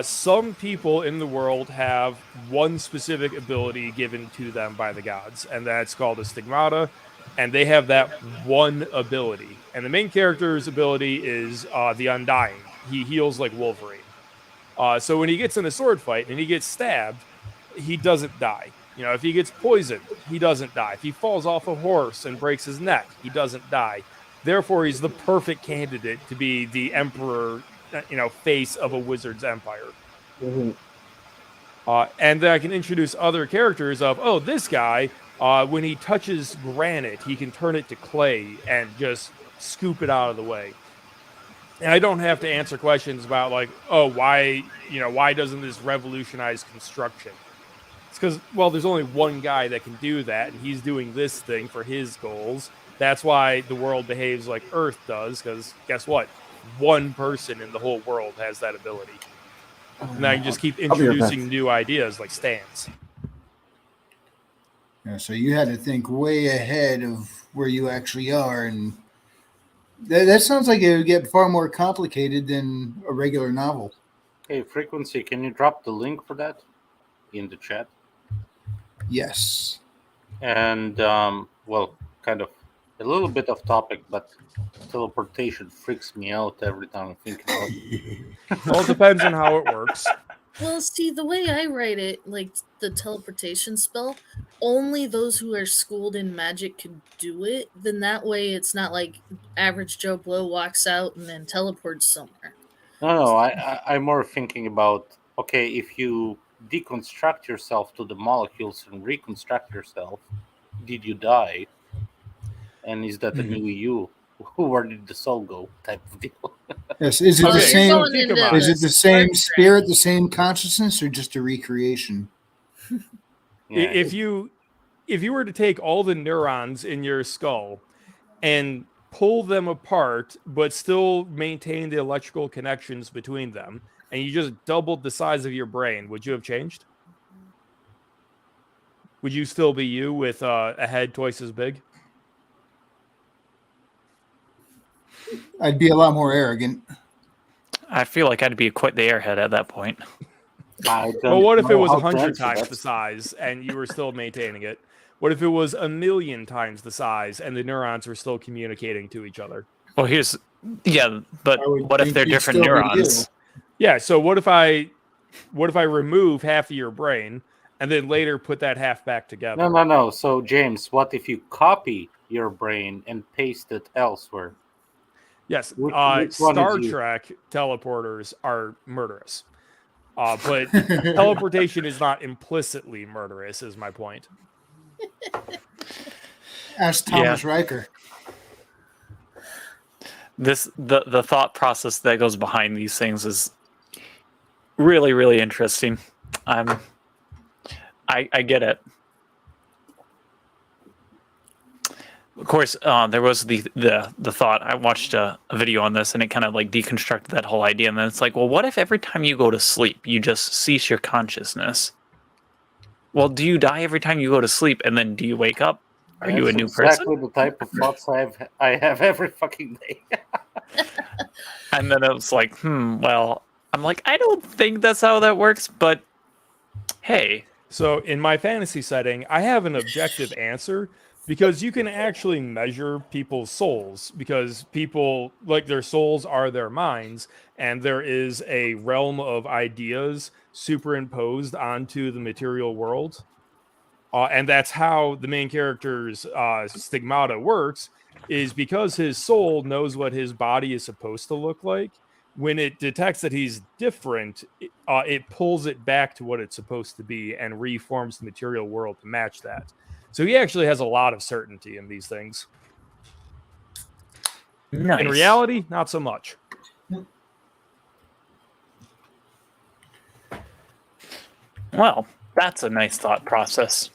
some people in the world have one specific ability given to them by the gods, and that's called a stigmata, and they have that one ability. And the main character's ability is the Undying. He heals like Wolverine. So when he gets in a sword fight and he gets stabbed, he doesn't die. You know, if he gets poisoned, he doesn't die. If he falls off a horse and breaks his neck, he doesn't die. Therefore, he's the perfect candidate to be the emperor, face of a wizard's empire. And then I can introduce other characters of, this guy, when he touches granite, he can turn it to clay and just scoop it out of the way. And I don't have to answer questions about why doesn't this revolutionize construction? It's because, there's only one guy that can do that, and he's doing this thing for his goals. That's why the world behaves like Earth does, because guess what? One person in the whole world has that ability. And I can just keep introducing new ideas like stands. Yeah, so you had to think way ahead of where you actually are, and that sounds like it would get far more complicated than a regular novel. Hey, Frequency, can you drop the link for that in the chat? Yes. And, kind of a little bit off topic, but teleportation freaks me out every time I think about it. Well, it depends on how it works. Well, see, the way I write it, like the teleportation spell, only those who are schooled in magic can do it. Then that way it's not like average Joe Blow walks out and then teleports somewhere. No, I'm more thinking about, okay, if you deconstruct yourself to the molecules and reconstruct yourself, did you die? And is that a new you? Where did the soul go? Type of deal. Yes. Is it Okay, the same? Going into Is it the same Star Trek. spirit, the same consciousness, or just a recreation? Yeah. If you were to take all the neurons in your skull and pull them apart, but still maintain the electrical connections between them, and you just doubled the size of your brain, would you have changed? Would you still be you with a head twice as big? I'd be a lot more arrogant. I feel like I'd be quite the airhead at that point. Well, what if it was 100 times the size and you were still maintaining it? What if it was 1,000,000 times the size and the neurons were still communicating to each other? Well, but I would what if think they're you'd different still be neurons? Yeah, so what if I remove half of your brain and then later put that half back together? No. So, James, what if you copy your brain and paste it elsewhere? Yes, Which one Star is you? Trek teleporters are murderous. But teleportation is not implicitly murderous, is my point. Ask Thomas Riker. The thought process that goes behind these things is really, really interesting. I get it. Of course, there was the thought. I watched a video on this, and it kind of like deconstructed that whole idea. And then it's like, well, what if every time you go to sleep, you just cease your consciousness? Well, do you die every time you go to sleep, and then do you wake up? Are you a new person? Exactly the type of thoughts I have every fucking day. And then it was like, well, I'm like, I don't think that's how that works, but hey. So in my fantasy setting, I have an objective answer because you can actually measure people's souls because people, like their souls are their minds, and there is a realm of ideas superimposed onto the material world. And that's how the main character's stigmata works, is because his soul knows what his body is supposed to look like. When it detects that he's different, it pulls it back to what it's supposed to be and reforms the material world to match that. So he actually has a lot of certainty in these things. Nice. In reality, not so much. Well, that's a nice thought process.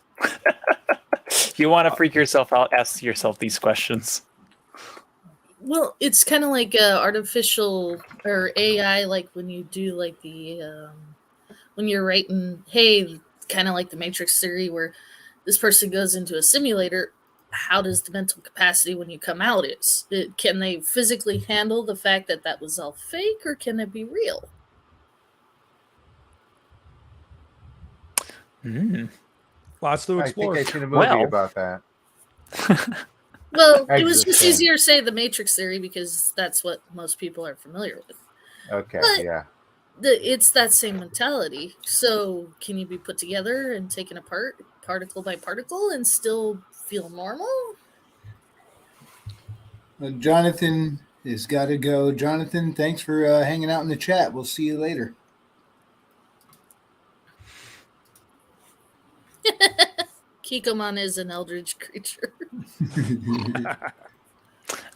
You want to freak yourself out, ask yourself these questions. Well, it's kind of like artificial or AI, like when you do like the when you're writing, hey, kind of like the Matrix theory where this person goes into a simulator. how does the mental capacity when you come out can they physically handle the fact that that was all fake, or can it be real? Lots to I explore. think I seen a movie Well. about that. Well, it I was just understand. easier to say the Matrix theory because that's what most people are familiar with. Okay, But- yeah. It's that same mentality. So can you be put together and taken apart particle by particle and still feel normal? Jonathan has got to go. Jonathan, thanks for hanging out in the chat. We'll see you later. Kikomon is an eldritch creature.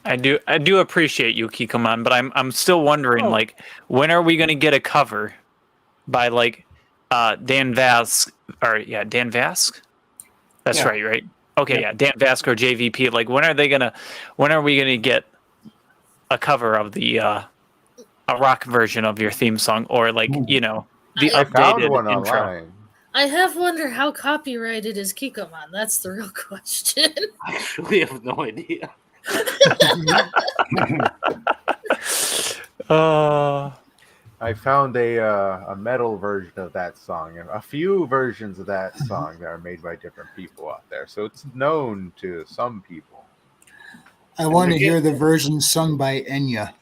I do appreciate you, Kikoman, but I'm still wondering, like, when are we going to get a cover by like Dan Vask Dan Vask? That's Yeah. right? Okay, yeah, Dan Vask or JVP. Like, when are we gonna get a cover of the a rock version of your theme song, or like the I found updated one intro? online. I have wondered how copyrighted is Kikomon. That's the real question. I actually have no idea. I found a metal version of that song and a few versions of that song that are made by different people out there. So it's known to some people. I want to hear the version sung by Enya.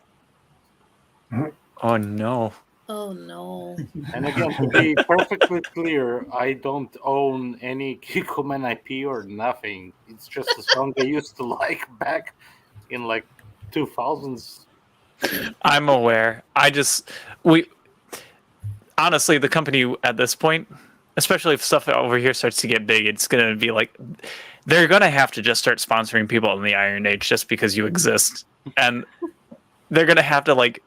Oh no. Oh no. And again, to be perfectly clear, I don't own any Kikoman IP or nothing. It's just a song I used to like back in like 2000s. I'm aware. Honestly, the company at this point, especially if stuff over here starts to get big, it's going to be like, they're going to have to just start sponsoring people in the Iron Age just because you exist. And they're going to have to like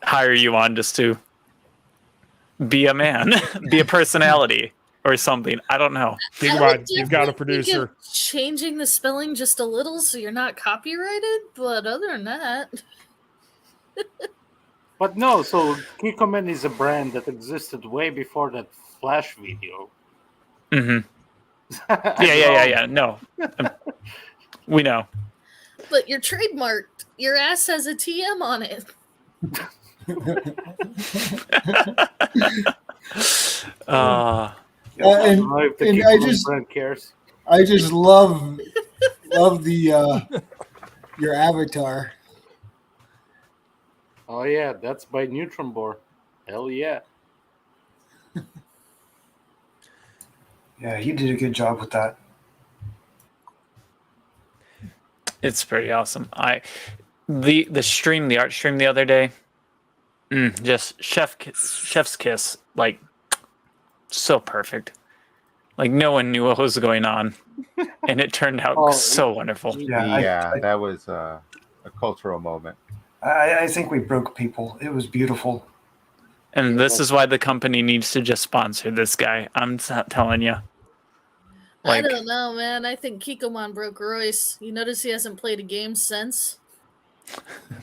hire you on just to be a man, be a personality or something. I don't know. Think I about would it. You've got a definitely think of producer. changing the spelling just a little so you're not copyrighted, but other than that, But no, so Kikoman is a brand that existed way before that Flash video. Mm-hmm. Yeah. No. We know. but you're trademarked. Your ass has a TM on it. Uh, I don't and know if the and Kikoman brand cares. I just love the your avatar. Oh yeah, that's by Neutron Bore. Hell yeah. Yeah, you did a good job with that. it's pretty awesome. The art stream the other day, just chef's kiss, like so perfect. Like no one knew what was going on, and it turned out so wonderful. Yeah, That was a cultural moment. I think we broke people. It was beautiful. And this is why the company needs to just sponsor this guy. I'm telling you. Like, I don't know, man. I think Kikomon broke Royce. You notice he hasn't played a game since.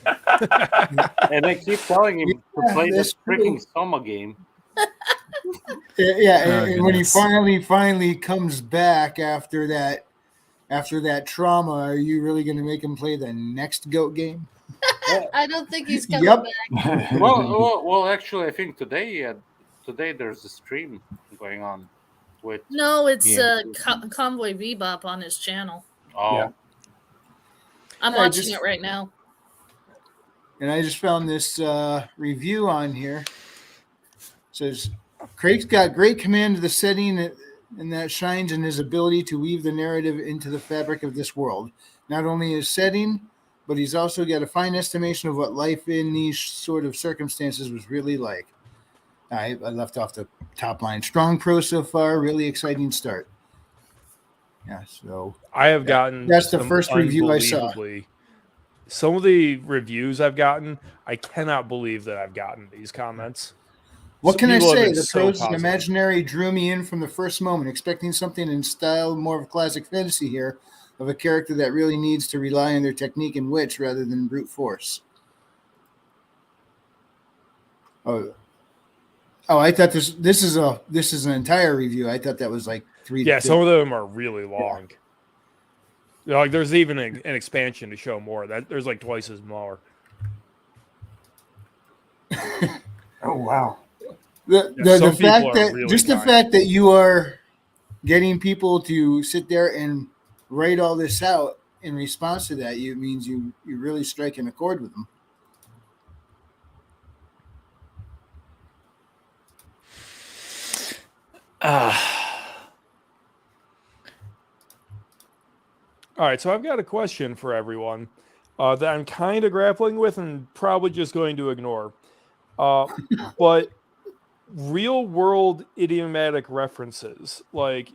And I keep telling him to play that's this freaking Soma game. Yeah, Oh, and when he goodness. finally comes back after that trauma, are you really going to make him play the next GOAT game? I don't think he's coming Yep. back. Well, actually, I think today there's a stream going on with. No, it's Yeah. Convoy Bebop on his channel. Oh, Yeah. I'm I watching just- it right now. And I just found this review on here. It says Craig's got great command of the setting, and that shines in his ability to weave the narrative into the fabric of this world. Not only his setting, but he's also got a fine estimation of what life in these sort of circumstances was really like. I left off the top line. Strong pro so far, really exciting start. Yeah, so I have gotten That's the some first review I saw. unbelievably- Some of the reviews I've gotten, I cannot believe that I've gotten these comments. what Some can I people have say? been The so pros and positive. imaginary drew me in from the first moment, expecting something in style more of classic fantasy here, of a character that really needs to rely on their technique and wits rather than brute force. Oh, I thought this is an entire review. I thought that was like 3 Yeah, to some of them are really long. You know, like there's even an expansion to show more. That there's like twice as more. Oh wow. The some the people fact are that really just the kind. fact that you are getting people to sit there and write all this out in response to that, you means you really striking a chord with them. All right, so I've got a question for everyone that I'm kind of grappling with and probably just going to ignore. But real world idiomatic references, like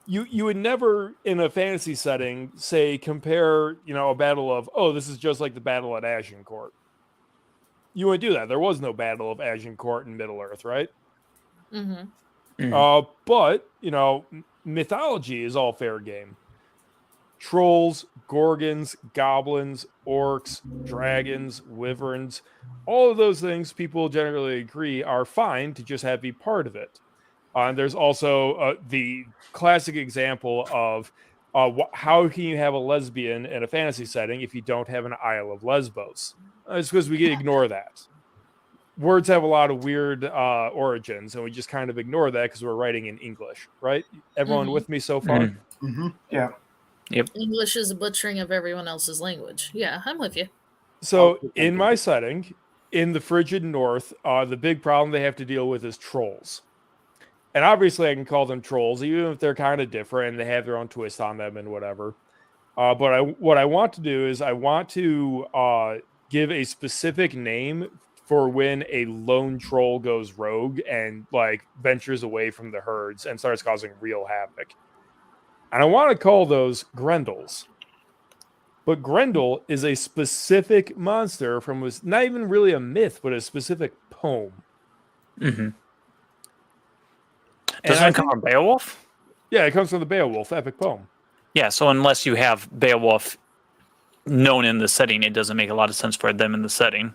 you would never in a fantasy setting say compare, you know, a battle of, oh, this is just like the battle at Agincourt. You wouldn't do that. There was no battle of Agincourt in Middle Earth, right? Mm-hmm. But you know, mythology is all fair game. Trolls, gorgons, goblins, orcs, dragons, wyverns, all of those things people generally agree are fine to just have be part of it. And there's also the classic example of how can you have a lesbian in a fantasy setting if you don't have an Isle of Lesbos? It's because we ignore that. Words have a lot of weird origins, and we just kind of ignore that because we're writing in English, right? Everyone Mhm. with me so far? Mm-hmm. Yeah. English is a butchering of everyone else's language. Yeah, I'm with you. So in my setting, in the frigid north, the big problem they have to deal with is trolls. And obviously I can call them trolls, even if they're kind of different and they have their own twist on them and whatever. But what I want to do is I want to give a specific name for when a lone troll goes rogue and like ventures away from the herds and starts causing real havoc. And I want to call those Grendels. But Grendel is a specific monster from not even really a myth, but a specific poem. Mm-hmm. And Doesn't it come from Beowulf? Yeah, it comes from the Beowulf epic poem. Yeah, so unless you have Beowulf known in the setting, it doesn't make a lot of sense for them in the setting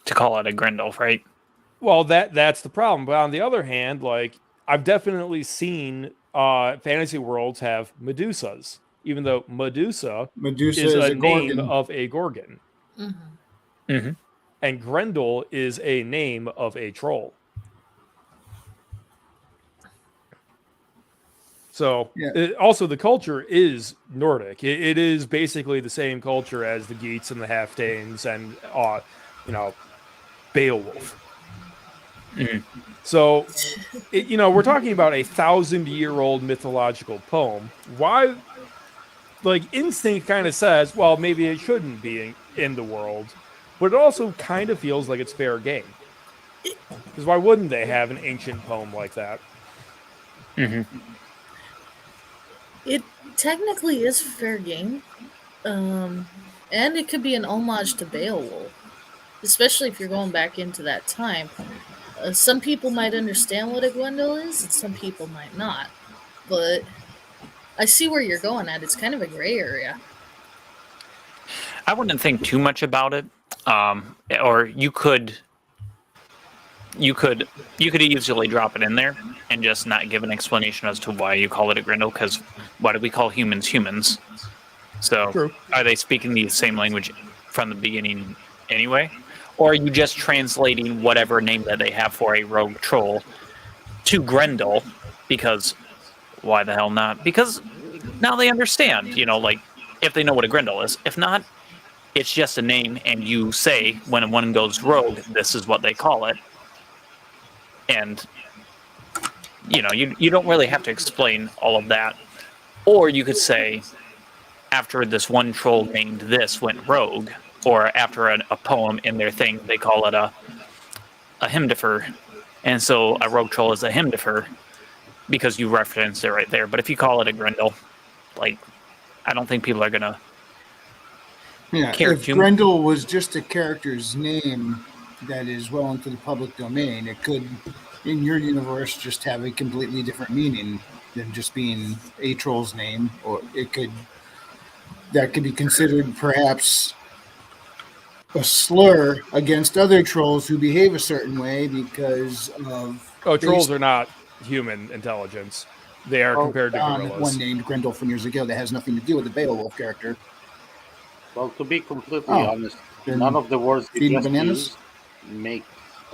to call it a Grendel, right? Well, that's the problem. But on the other hand, like I've definitely seen fantasy worlds have Medusas, even though Medusa is a name gorgon. of a gorgon. Mm-hmm. Mm-hmm. And Grendel is a name of a troll. So also the culture is Nordic. It is basically the same culture as the Geats and the Halfdanes and you know, Beowulf. Mm-hmm. So, you know, we're talking about a 1,000-year-old mythological poem. Why? Like instinct kind of says, well, maybe it shouldn't be in the world, but it also kind of feels like it's fair game. Because why wouldn't they have an ancient poem like that? Mm-hmm. It technically is fair game. And it could be an homage to Beowulf. Especially if you're going back into that time. Some people might understand what a Grendel is, and some people might not. But I see where you're going at. It's kind of a gray area. I wouldn't think too much about it. Or you could easily drop it in there and just not give an explanation as to why you call it a Grendel, because why do we call humans humans? So True. Are they speaking the same language from the beginning anyway? Or are you just translating whatever name that they have for a rogue troll to Grendel? Because why the hell not? Because now they understand, you know, like if they know what a Grendel is. If not, it's just a name, and you say when one goes rogue, this is what they call it. And, you know, you don't really have to explain all of that. Or you could say, after this one troll named this went rogue, or after a poem in their thing, they call it a hymnifer. And so a rogue troll is a hymnifer because you referenced it right there. But if you call it a Grendel, like, I don't think people are going to care if too Grendel was just a character's name that is well into the public domain, it could, in your universe, just have a completely different meaning than just being a troll's name, or that could be considered perhaps a slur against other trolls who behave a certain way because of trolls are not human intelligence. They are compared to One gorillas. named Grendel from years ago that has nothing to do with the Beowulf character. Well, to be completely Oh, honest, then none of the words you feeding just bananas? used make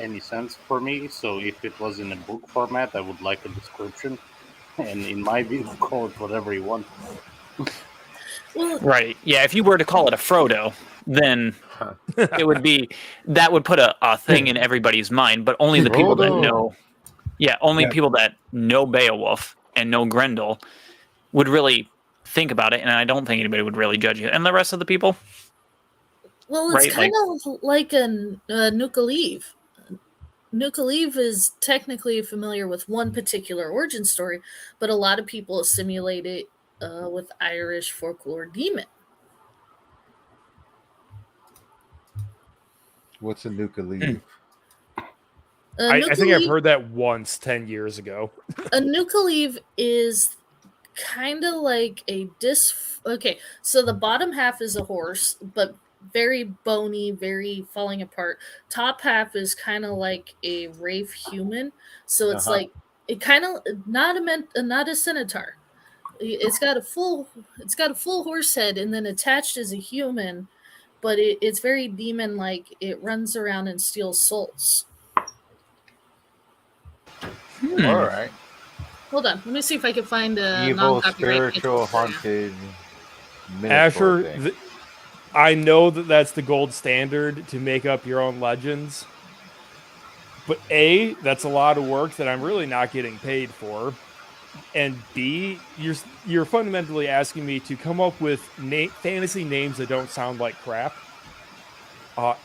any sense for me. So if it was in a book format, I would like a description. And in my view, call it whatever you want. Well, Right. Yeah. If you were to call it a Frodo, then it would be that would put a thing in everybody's mind, but only the people that Frodo. know. Yeah, only Yeah. people that know Beowulf and know Grendel would really think about it, and I don't think anybody would really judge you. And the rest of the people, well, it's Right, kind of like a Nuka-Leaf. Nuka-Leaf is technically familiar with one particular origin story, but a lot of people assimilate it with Irish folklore demon. What's a Nuka-Leaf? I think I've Nuka-Leaf- heard that once 10 years ago. a Nuka-Leaf is kind of like a Okay, so the bottom half is a horse, but very bony, very falling apart. Top half is kind of like a Wraith human, so it's Uh-huh. like it kind of not a centaur. It's got a full horse head, and then attached is a human, but it's very demon like. It runs around and steals souls. All right. Hold on, let me see if I can find a Evil, non-copyright spiritual, picture for you. haunted. Minotaur Asher, thing. I know that that's the gold standard to make up your own legends. But A, that's a lot of work that I'm really not getting paid for. And B, you're fundamentally asking me to come up with fantasy names that don't sound like crap.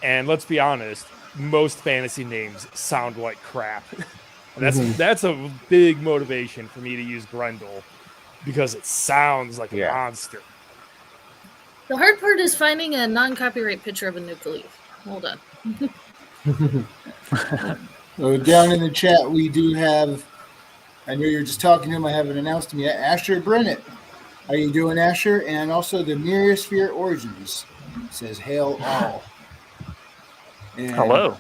And let's be honest, most fantasy names sound like crap. And that's a big motivation for me to use Grendel, because it sounds like a Yeah. monster. The hard part is finding a non-copyright picture of a Nuka-Leaf. Hold on. So down in the chat, we do have, I know you're just talking to him, I haven't announced him yet, Asher Brennett. How you doing, Asher? And also the Miriosphere Origins says, hail all. And, hello.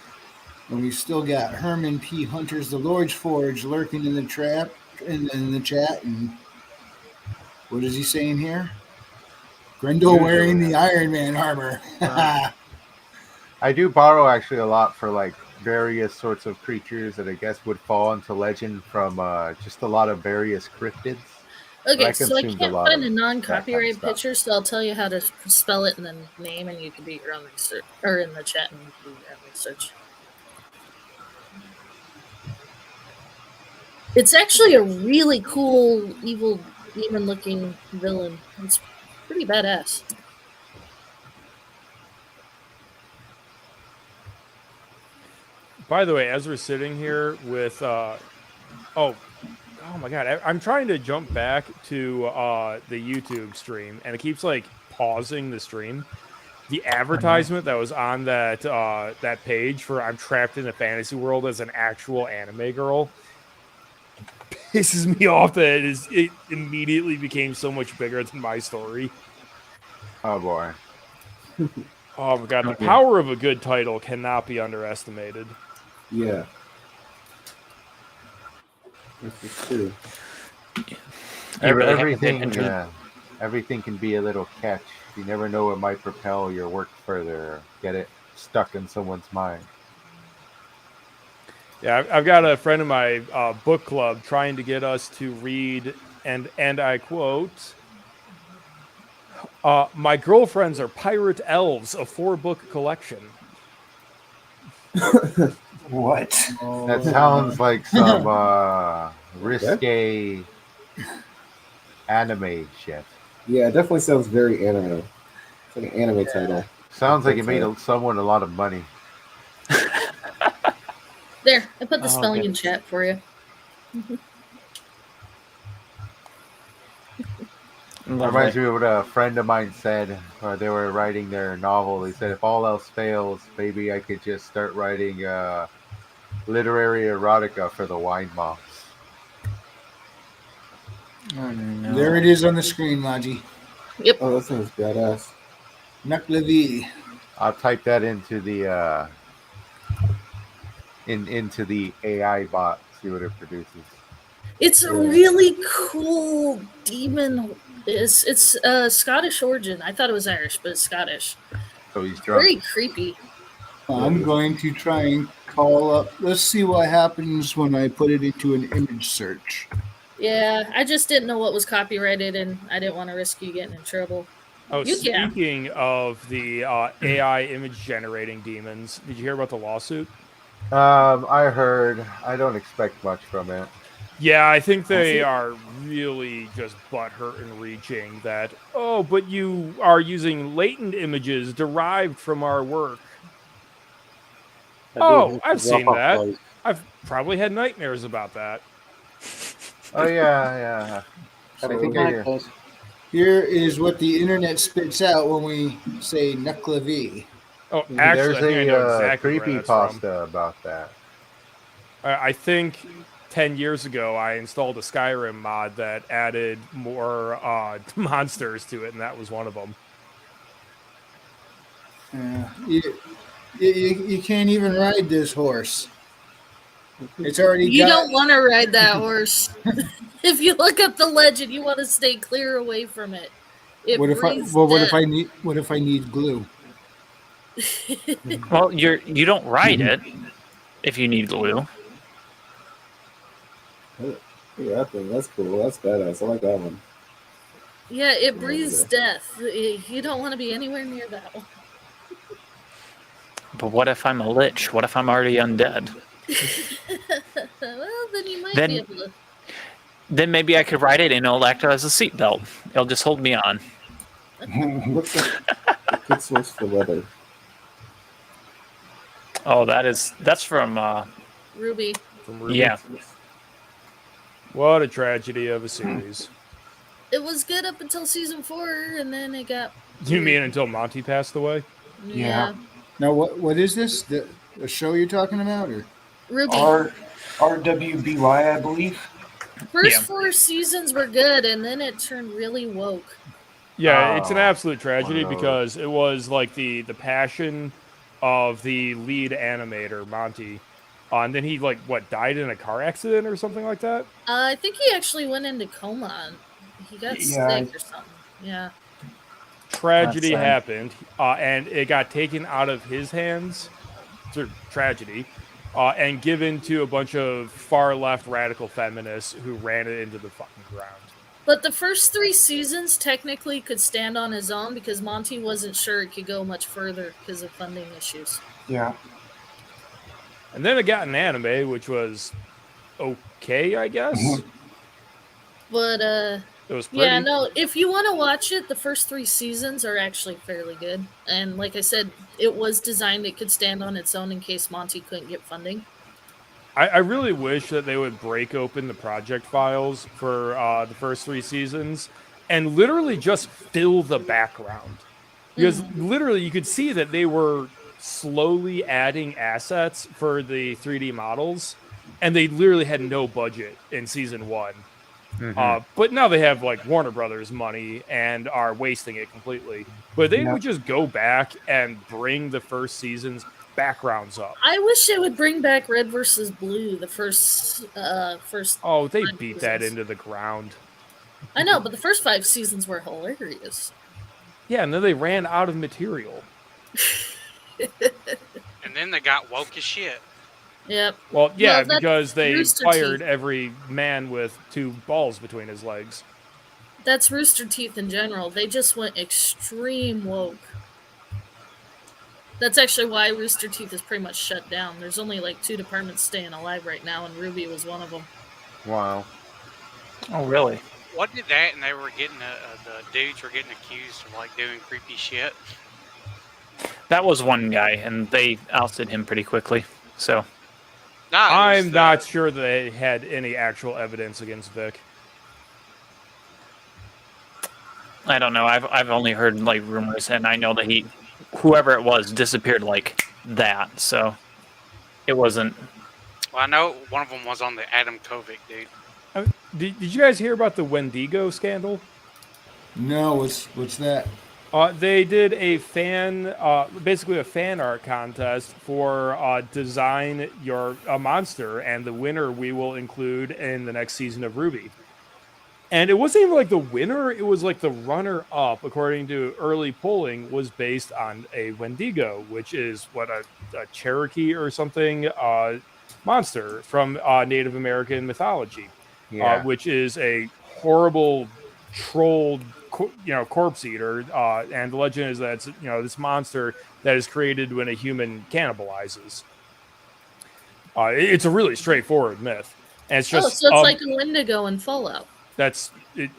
And we still got Herman P. Hunter's The Lord's Forge lurking in the trap, in the chat. And what is he saying here? Grendel wearing the Iron Man armor. I do borrow actually a lot for like various sorts of creatures that I guess would fall into legend from just a lot of various cryptids. Okay, I so I consumed a can't lot find a of non-copyright that kind of picture, so I'll tell you how to spell it and then name, and you can do your own research, or in the chat, and you can do your own research. It's actually a really cool, evil, demon-looking villain. It's pretty badass. By the way, as we're sitting here with, oh my god, I'm trying to jump back to the YouTube stream, and it keeps like pausing the stream. The advertisement that was on that that page for "I'm trapped in a fantasy world as an actual anime girl" pisses me off that it immediately became so much bigger than my story. Oh boy. Oh my god, the power of a good title cannot be underestimated. Yeah. That's true. You really have to pay Everything, attention. everything can be a little catch. You never know what might propel your work further, or get it stuck in someone's mind. Yeah, I've got a friend of my book club trying to get us to read, and I quote, "My girlfriends are pirate elves, a 4-book collection." What? That sounds like some risque anime shit. Yeah, it definitely sounds very anime. It's like an anime title. Sounds like it made someone a lot of money. There, I put the Oh, spelling okay. in chat for you. Reminds me of what a friend of mine said, or they were writing their novel. He said, if all else fails, maybe I could just start writing literary erotica for the wine moms. Oh, no. There it is on the screen, Maji. Oh, that sounds badass. Nuklavi. I'll type that into the into the AI bot, see what it produces. It's a really cool demon. It's Scottish origin. I thought it was Irish, but it's Scottish. So he's drunk. Very creepy. I'm going to try and call up. Let's see what happens when I put it into an image search. Yeah, I just didn't know what was copyrighted, and I didn't want to risk you getting in trouble. Oh, You can. speaking of the AI image generating demons, did you hear about the lawsuit? I heard. I don't expect much from it. Yeah, I think they are really just butthurt and reaching that, oh, but you are using latent images derived from our work. I do Oh, hate I've the seen drop-off that. place. I've probably had nightmares about that. Oh yeah. Have I a think good I night, hear. guys. Here is what the internet spits out when we say Nuclev. Oh, There's actually, I think I know a exactly where creepy that's from. pasta about that. I think 10 years ago I installed a Skyrim mod that added more monsters to it, and that was one of them. You can't even ride this horse. It's already You got. don't want to ride that horse. If you look up the legend, you want to stay clear away from it. It What if I? breathes Well, what if death. I need? What if I need glue? Well, you don't ride it if you need glue. Look at that thing. That's cool. That's badass. I like that one. Yeah, it breathes death. You don't want to be anywhere near that one. But what if I'm a lich? What if I'm already undead? Well, then you might Then- be able to. Then maybe I could ride it and it'll act as a seatbelt. It'll just hold me on. Looks like a good source for leather. Oh, that's from Ruby. From Ruby. yeah. What a tragedy of a series. It was good up until season 4, and then it got. You mean until Monty passed away? Yeah. Now, what is this? The show you're talking about, or? Ruby. RWBY, I believe. First Yeah. 4 seasons were good, and then it turned really woke. Yeah, it's an Oh, absolute tragedy wow. because it was like the passion of the lead animator, Monty. And then he, died in a car accident or something like that? I think he actually went into coma. He got Yeah. sick or something. Yeah. Tragedy That's sad. happened, and it got taken out of his hands. It's a tragedy. And given to a bunch of far-left radical feminists who ran it into the fucking ground. But the first 3 seasons technically could stand on his own because Monty wasn't sure it could go much further because of funding issues. Yeah. And then it got an anime, which was okay, I guess. But It was pretty. yeah, no, if you want to watch it, the first 3 seasons are actually fairly good. And like I said, it was designed it could stand on its own in case Monty couldn't get funding. I really wish that they would break open the project files for the first 3 seasons and literally just fill the background. Because literally you could see that they were slowly adding assets for the 3D models, and they literally had no budget in season 1. But now they have Warner Brothers money and are wasting it completely. But they would just go back and bring the first season's backgrounds up. I wish they would bring back Red versus Blue, the first. Oh, they 5 beat that seasons. into the ground. I know, but the first 5 seasons were hilarious. Yeah, and then they ran out of material. And then they got woke as shit. Yep. Well, yeah, Well, that's because they Rooster fired Teeth. every man with 2 balls between his legs. That's Rooster Teeth in general. They just went extreme woke. That's actually why Rooster Teeth is pretty much shut down. There's only 2 departments staying alive right now, and Ruby was one of them. Wow. Oh, really? What did that? And they were getting the dudes were getting accused of doing creepy shit. That was one guy, and they ousted him pretty quickly. So No, it was I'm not sure they had any actual evidence against Vic. I don't know. I've only heard rumors, and I know that whoever it was, disappeared like that. So it wasn't. Well, I know one of them was on the Adam Kovic dude. Did you guys hear about the Wendigo scandal? No, what's that? They did a basically a fan art contest for design your monster, and the winner we will include in the next season of RWBY. And it wasn't even like the winner; it was like the runner-up, according to early polling, was based on a Wendigo, which is what a Cherokee or something monster from Native American mythology, which is a horrible troll, corpse eater. And the legend is that it's this monster that is created when a human cannibalizes. It's a really straightforward myth, and it's just so it's like a Wendigo in Fallout. That's it.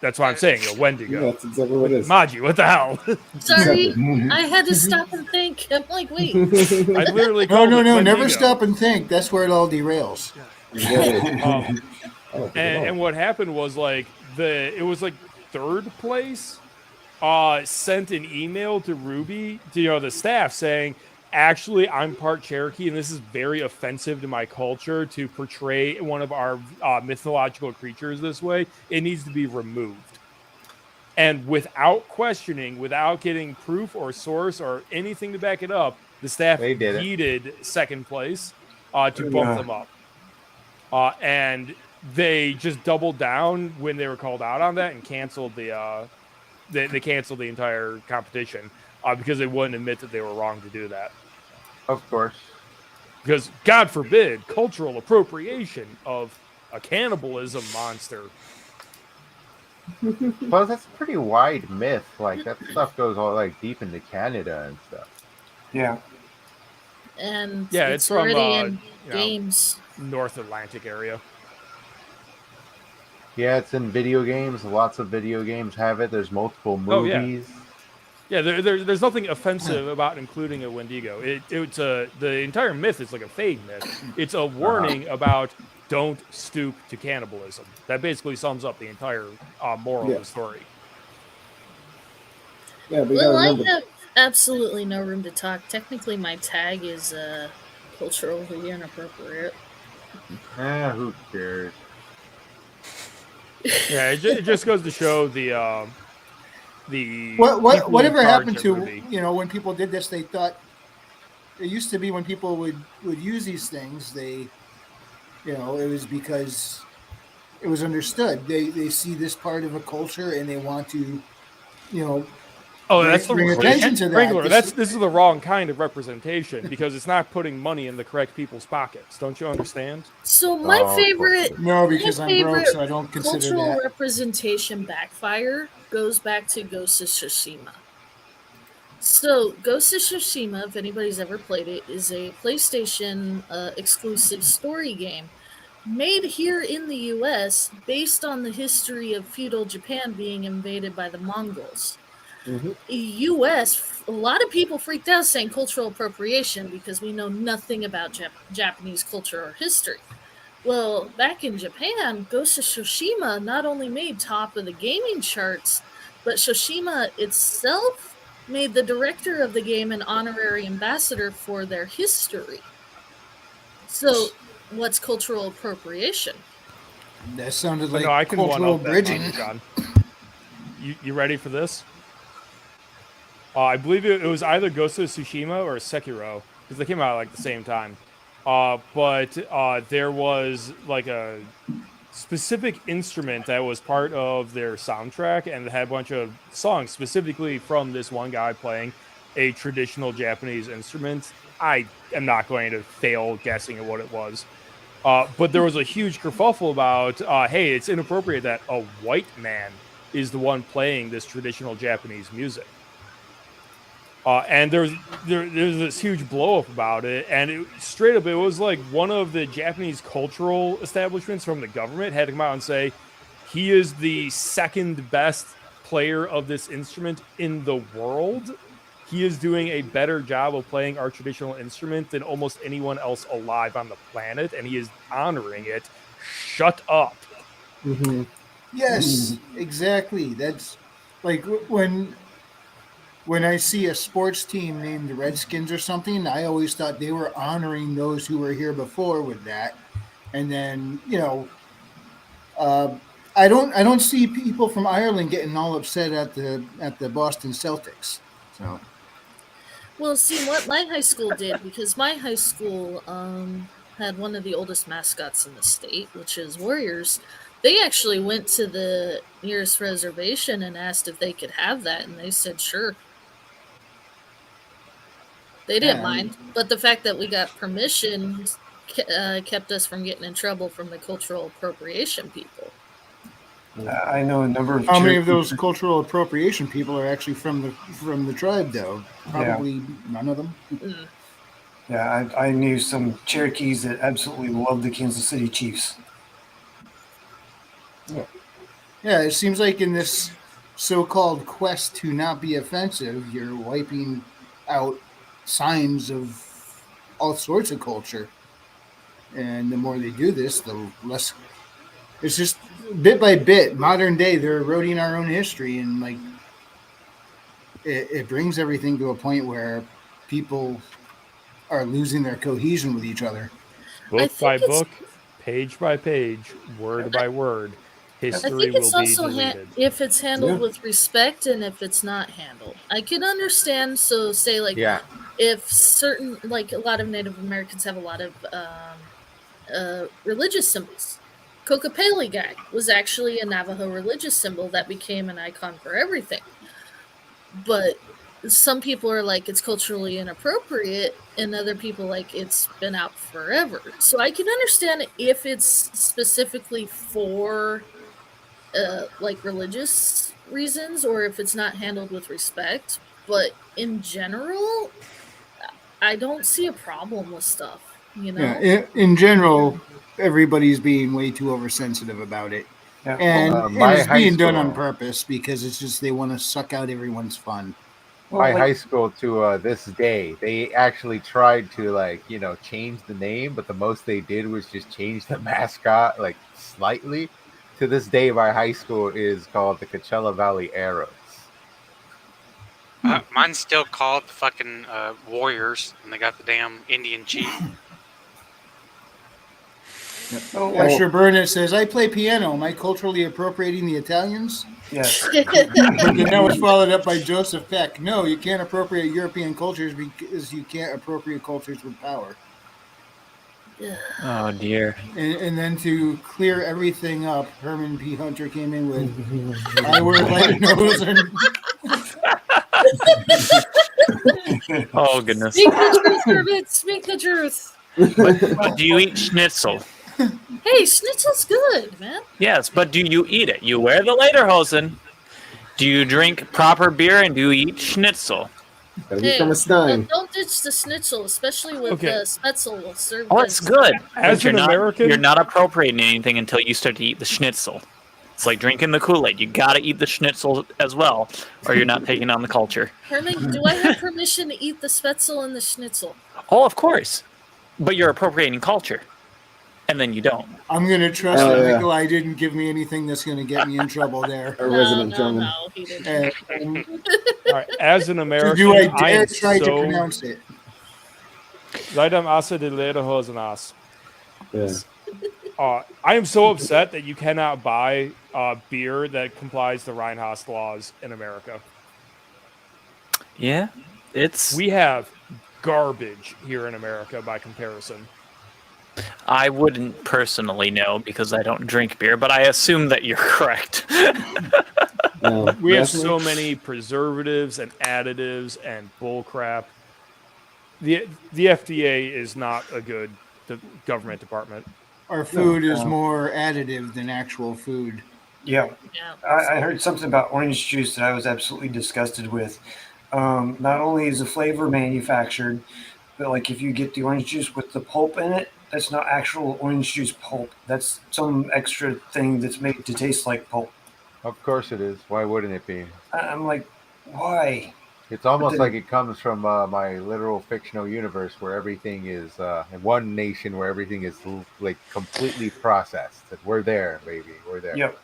That's what I'm saying. A Wendigo. Yeah, that's exactly what it is. Maji, what the hell? Sorry, I had to stop and think. I'm like, wait. I literally No, called it never Wendigo. stop and think. That's where it all derails. And what happened was it was like third place sent an email to RWBY, to the staff, saying, actually, I'm part Cherokee, and this is very offensive to my culture to portray one of our mythological creatures this way. It needs to be removed. And without questioning, without getting proof or source or anything to back it up, the staff needed second place to bump them up. And they just doubled down when they were called out on that and canceled they canceled the entire competition because they wouldn't admit that they were wrong to do that. Of course. Because, God forbid, cultural appropriation of a cannibalism monster. Well, that's a pretty wide myth. Like, that stuff goes all deep into Canada and stuff. Yeah. And it's from already in games. North Atlantic area. Yeah, it's in video games. Lots of video games have it. There's multiple movies. Yeah, there's nothing offensive about including a Wendigo. It's the entire myth is like a fake myth. It's a warning about don't stoop to cannibalism. That basically sums up the entire moral of the story. Yeah, but Well, I have absolutely no room to talk. Technically, my tag is culturally inappropriate. Who cares? Yeah, it just goes to show the whatever happened to when people did this, they thought it used to be when people would use these things, they it was because it was understood. They see this part of a culture and they want to that's bring attention to that. Wrangler, this is the wrong kind of representation because it's not putting money in the correct people's pockets. Don't you understand? So my favorite because I'm broke, so I don't consider cultural that. representation backfire goes back to Ghost of Tsushima. So Ghost of Tsushima, if anybody's ever played it, is a PlayStation exclusive story game made here in the US based on the history of feudal Japan being invaded by the Mongols. US, a lot of people freaked out saying cultural appropriation because we know nothing about Japanese culture or history. Well, back in Japan, Ghost of Tsushima not only made top of the gaming charts, but Tsushima itself made the director of the game an honorary ambassador for their history. So, what's cultural appropriation? That sounded like I can cultural one-up that, bridging. John. You ready for this? I believe it was either Ghost of Tsushima or Sekiro because they came out at the same time. But there was a specific instrument that was part of their soundtrack and had a bunch of songs specifically from this one guy playing a traditional Japanese instrument. I am not going to fail guessing at what it was. But there was a huge kerfuffle about, hey, it's inappropriate that a white man is the one playing this traditional Japanese music. And there's this huge blow up about it, and it was like one of the Japanese cultural establishments from the government had to come out and say he is the second best player of this instrument in the world. He is doing a better job of playing our traditional instrument than almost anyone else alive on the planet, and he is honoring it. Shut up. Yes, exactly. That's like when I see a sports team named the Redskins or something, I always thought they were honoring those who were here before with that. And then, I don't see people from Ireland getting all upset at the Boston Celtics. So Well, see what my high school did, because my high school had one of the oldest mascots in the state, which is Warriors. They actually went to the nearest reservation and asked if they could have that, and they said sure. They didn't Yeah. mind, but the fact that we got permission kept us from getting in trouble from the cultural appropriation people. I know a number of. how many of Cherokees- those cultural appropriation people are actually from the tribe, though? Probably none of them. Mm. Yeah, I knew some Cherokees that absolutely loved the Kansas City Chiefs. Yeah, it seems like in this so-called quest to not be offensive, you're wiping out signs of all sorts of culture. And the more they do this, the less. It's just bit by bit, modern day, they're eroding our own history, and like it brings everything to a point where people are losing their cohesion with each other. Book think by it's- book, page by page, word by word, I history think it's will be also deleted. if it's handled Yeah. with respect and if it's not handled. I can understand. So say like Yeah. if certain like a lot of Native Americans have a lot of religious symbols. Kokopelli guy was actually a Navajo religious symbol that became an icon for everything. But some people are like it's culturally inappropriate, and other people like it's been out forever. So I can understand if it's specifically for like religious reasons or if it's not handled with respect. But in general, I don't see a problem with stuff. You know, Yeah, in general, everybody's being way too oversensitive about it. Yeah. And, my it's high being done on school- purpose because it's just they want to suck out everyone's fun. My like- high school to this day, they actually tried to change the name, but the most they did was just change the mascot like slightly. To this day, my high school is called the Coachella Valley Arrows. Mine's still called the fucking Warriors, and they got the damn Indian chief. Oh, like- Asher Burnett says, I play piano. Am I culturally appropriating the Italians? yes. And then that was followed up by Joseph Peck. No, you can't appropriate European cultures because you can't appropriate cultures with power. Oh dear. And then to clear everything up, Herman P. Hunter came in with, I wear light nose and Oh goodness. speak the truth, Herbert. Speak the truth. But do you eat schnitzel? Hey, schnitzel's good, man. Yes, but do you eat it? You wear the lederhosen. Do you drink proper beer and do you eat schnitzel? Gotta be from a Stein. Don't ditch the schnitzel, especially with Okay. the spetzel served. Oh, it's good. As But you're an not, American- you're not appropriating anything until you start to eat the schnitzel. It's like drinking the Kool-Aid. You gotta eat the schnitzel as well, or you're not taking on the culture. Herman, do I have permission to eat the spetzel and the schnitzel? Oh, of course. But you're appropriating culture. And then you don't. I'm going to trust Oh, that yeah. Nikolai didn't give me anything that's going to get me in trouble there. Our resident German. No, he didn't. And All right, as an American, do I I dare am try to so pronounce it? Seitdem Asse de Lederhosen ass. Yeah. I am so upset that you cannot buy beer that complies to Reinhast laws in America. Yeah. It's We have garbage here in America by comparison. I wouldn't personally know because I don't drink beer, but I assume that you're correct. No, We have definitely. so many preservatives and additives and bullcrap. The FDA is not a good government department. Our food is more additive than actual food. Yeah. Yeah. I heard something about orange juice that I was absolutely disgusted with. Not only is the flavor manufactured, but like if you get the orange juice with the pulp in it, that's not actual orange juice pulp. That's some extra thing that's made to taste like pulp. Of course it is. Why wouldn't it be? I'm like, why? It's almost then- like it comes from my literal fictional universe where everything is in one nation where everything is like completely processed. That we're there, baby. We're there. Yep.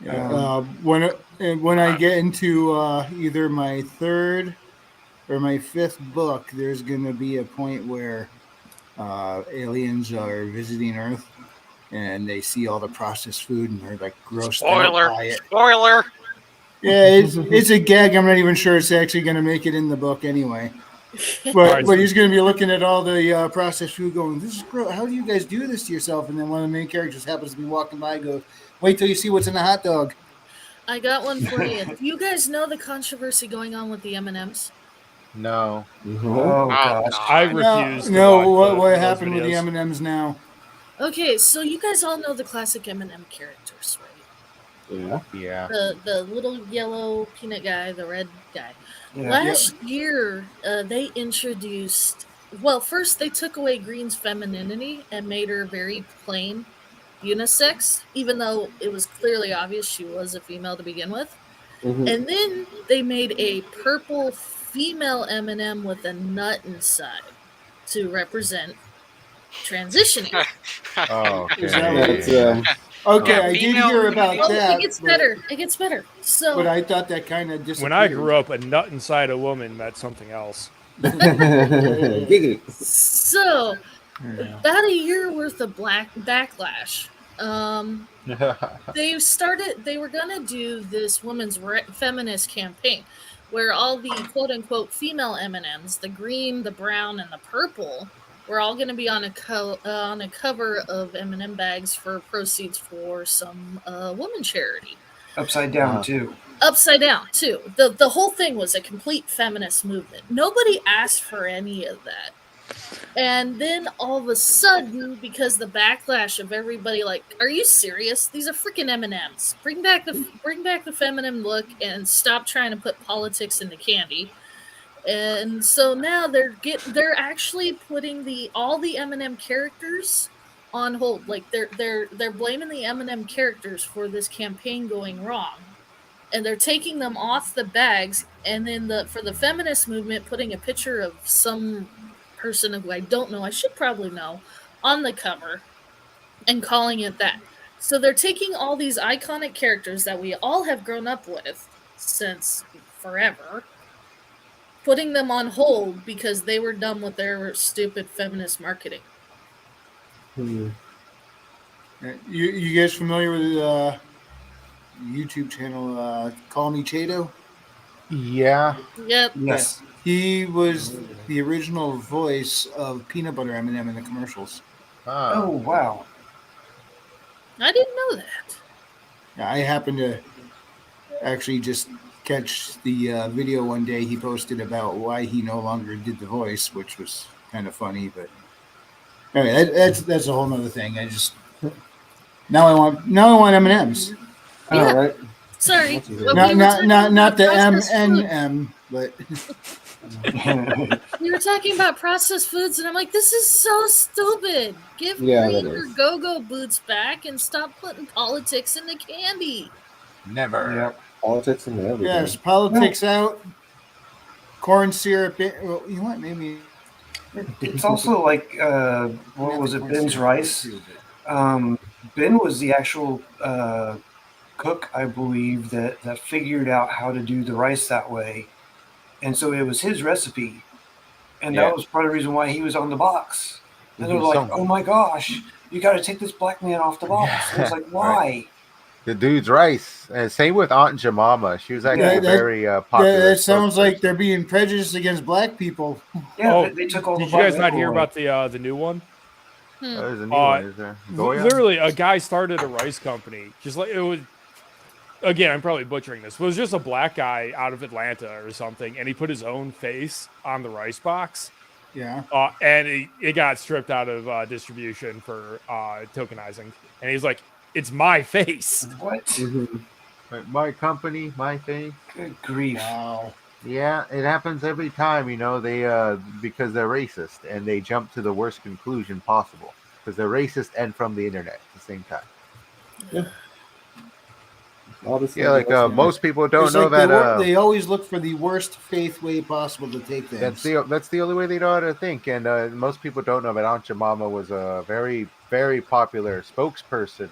Yeah. When I get into either my third or my fifth book, there's going to be a point where aliens are visiting Earth, and they see all the processed food, and they're like grossed Spoiler. out by it. Spoiler. Yeah, it's a gag. I'm not even sure it's actually going to make it in the book anyway. But, Alright, but he's going to be looking at all the processed food going, this is gross. How do you guys do this to yourself? And then one of the main characters happens to be walking by and goes, wait till you see what's in the hot dog. I got one for you. Do you guys know the controversy going on with the M&Ms? No. Oh, gosh. I refuse. to No, watch what those happened with the videos. M&Ms now? Okay, so you guys all know the classic M&M characters, right? Yeah. Yeah. The little yellow peanut guy, the red guy. Yeah. Last year, they introduced. Well, first they took away Green's femininity and made her very plain, unisex, even though it was clearly obvious she was a female to begin with. Mhm. And then they made a purple female M&M with a nut inside to represent transitioning. Oh, Is that okay. That's Okay, Yeah, I did female hear about nudity. that. It gets but- better. It gets better. So But I thought that kind of disappeared. When I grew up, a nut inside a woman meant something else. Giggity. So, about a year worth of backlash. They were gonna do this women's feminist campaign, where all the quote unquote female M&Ms, the green, the brown, and the purple, were all gonna be on a cover of M&M bags for proceeds for some woman charity. Upside down, too. Upside down too. The whole thing was a complete feminist movement. Nobody asked for any of that. And then all of a sudden, because the backlash of everybody like, are you serious? These are freaking M&Ms. Bring back the feminine look and stop trying to put politics into candy. And so now they're actually putting all the M&M characters on hold. Like they're blaming the M&M characters for this campaign going wrong. And they're taking them off the bags, and then for the feminist movement, putting a picture of some person who I don't know, I should probably know, on the cover, and calling it that. So they're taking all these iconic characters that we all have grown up with since forever, putting them on hold because they were done with their stupid feminist marketing. Hmm. You guys familiar with YouTube channel Call Me Chato? Yeah. Yep. Yes. He was the original voice of Peanut Butter M&M in the commercials. Huh. Oh, wow. I didn't know that. I happened to actually just catch the video one day he posted about why he no longer did the voice, which was kind of funny. But anyway, that's a whole nother thing. I just now I want M&Ms. Yeah. All right. Sorry. Not- but we were talking Not about the processed food. M&M, but We were talking about processed foods, and I'm like, this is so stupid. Give Yeah, Green that your is. go-go boots back and stop putting politics into candy. Never. Yep. Politics and everything. yes, politics out. Corn syrup. Well, you know what? Maybe It's also like, what was it, Ben's Rice? Ben was the actual cook, I believe, that figured out how to do the rice that way. And so it was his recipe. And Yeah. that was part of the reason why he was on the box. And they're Mhm. like, Some- oh my gosh, you got to take this black man off the box. And it's like, why? The dude's rice. And same with Aunt Jemima. She was actually Yeah, a that- very popular. that sounds like spokesperson. they're being prejudiced against black people. Yeah, Oh, they took all the Did you guys black not hear people about the new one? Hmm. Oh, there's a new Uh, one, is there? Goya? Literally, a guy started a rice company. Just like it was. Again, I'm probably butchering this. But it was just a black guy out of Atlanta or something, and he put his own face on the rice box, Yeah. and it got stripped out of distribution for tokenizing. And he's like, "It's my face." What? Mhm. My company, my thing. Good grief. Wow. Yeah, it happens every time, they because they're racist and they jump to the worst conclusion possible because they're racist and from the internet at the same time. All this Yeah, like most people don't It's know like that they always look for the worst faith way possible to take things. that's the only way they know how to think, and most people don't know that Aunt Jemima was a very, very popular spokesperson,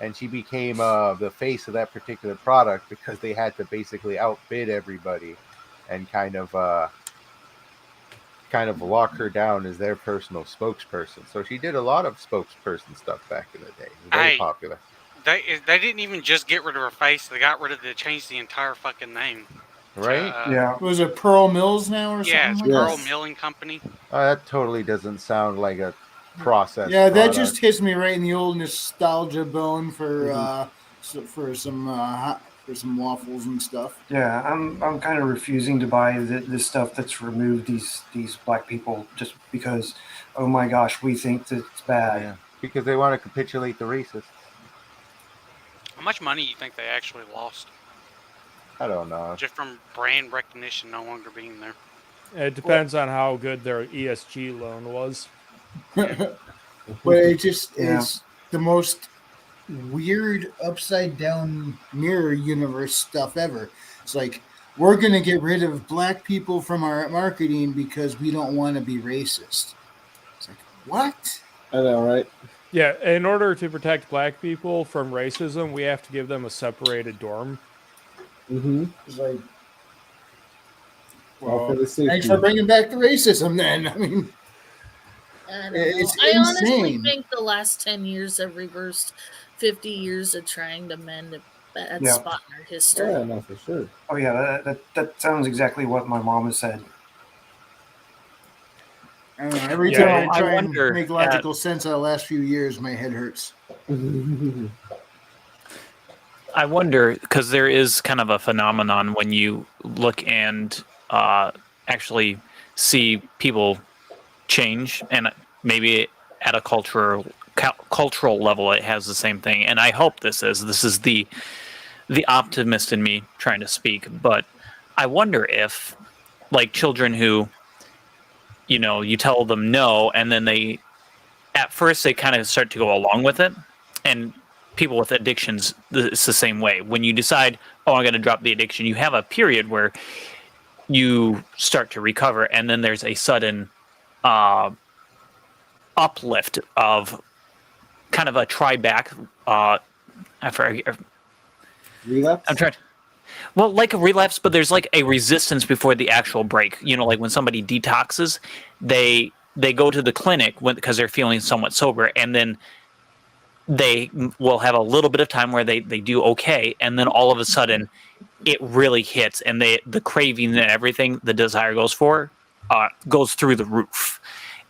and she became the face of that particular product because they had to basically outbid everybody and kind of kind of lock her down as their personal spokesperson. So she did a lot of spokesperson stuff back in the day. Very Hey. popular. They didn't even just get rid of her face. They got rid of changed the entire fucking name. Right? Yeah. Was it Pearl Mills now or Yeah, it's something? like Pearl Yes. Milling Company. That totally doesn't sound like a process. Yeah, that product. just hits me right in the old nostalgia bone for for some waffles and stuff. Yeah, I'm kind of refusing to buy this stuff that's removed these black people just because, oh my gosh, we think that it's bad. Yeah, because they want to capitulate the racists. How much money do you think they actually lost I don't know. just from brand recognition no longer being there? It depends on how good their ESG loan was. But it just Yeah. is the most weird upside down mirror universe stuff ever. It's like we're gonna get rid of black people from our marketing because we don't want to be racist. It's like what? I know, right? Yeah, in order to protect black people from racism, we have to give them a separated dorm. Mm-hmm. It's like All for well, the safety. thanks for bringing back the racism. Then I mean, I don't It's know. I honestly insane. think the last 10 years have reversed 50 years of trying to mend a bad Yeah. spot in our history. Yeah, no, for sure. Oh yeah, that sounds exactly what my mom has said. I don't know. Every Yeah, time I I try wonder and make logical sense of the last few years, my head hurts. I wonder because there is kind of a phenomenon when you look and actually see people change, and maybe at a cultural level, it has the same thing. And I hope this is the optimist in me trying to speak. But I wonder if, like children who, you tell them no, and then at first they kind of start to go along with it, and people with addictions, it's the same way. When you decide, oh, I'm going to drop the addiction, you have a period where you start to recover, and then there's a sudden uplift of kind of a try back. I forget. Relapse? I'm trying. Well, like a relapse, but there's like a resistance before the actual break. Like when somebody detoxes, they go to the clinic because they're feeling somewhat sober, and then they will have a little bit of time where they do okay, and then all of a sudden it really hits, and the craving and everything the desire goes through the roof.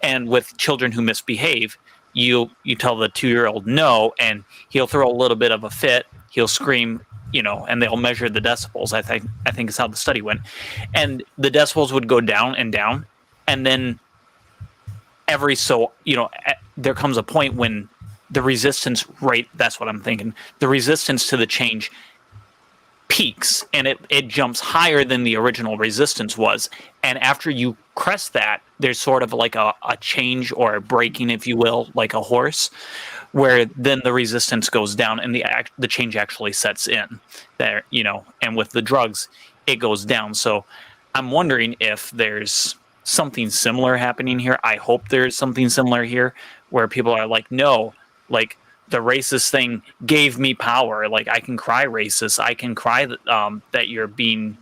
And with children who misbehave, you tell the 2-year-old no, and he'll throw a little bit of a fit, he'll scream, and they'll measure the decibels. I think is how the study went, and the decibels would go down and down, and then there comes a point when the resistance rate, that's what I'm thinking, the resistance to the change peaks, and it jumps higher than the original resistance was. And after you crest that, there's sort of like a change or a breaking, if you will, like a horse, where then the resistance goes down and the change actually sets in there, and with the drugs, it goes down. So I'm wondering if there's something similar happening here. I hope there's something similar here where people are like, no, like the racist thing gave me power. Like I can cry racist. I can cry that you're being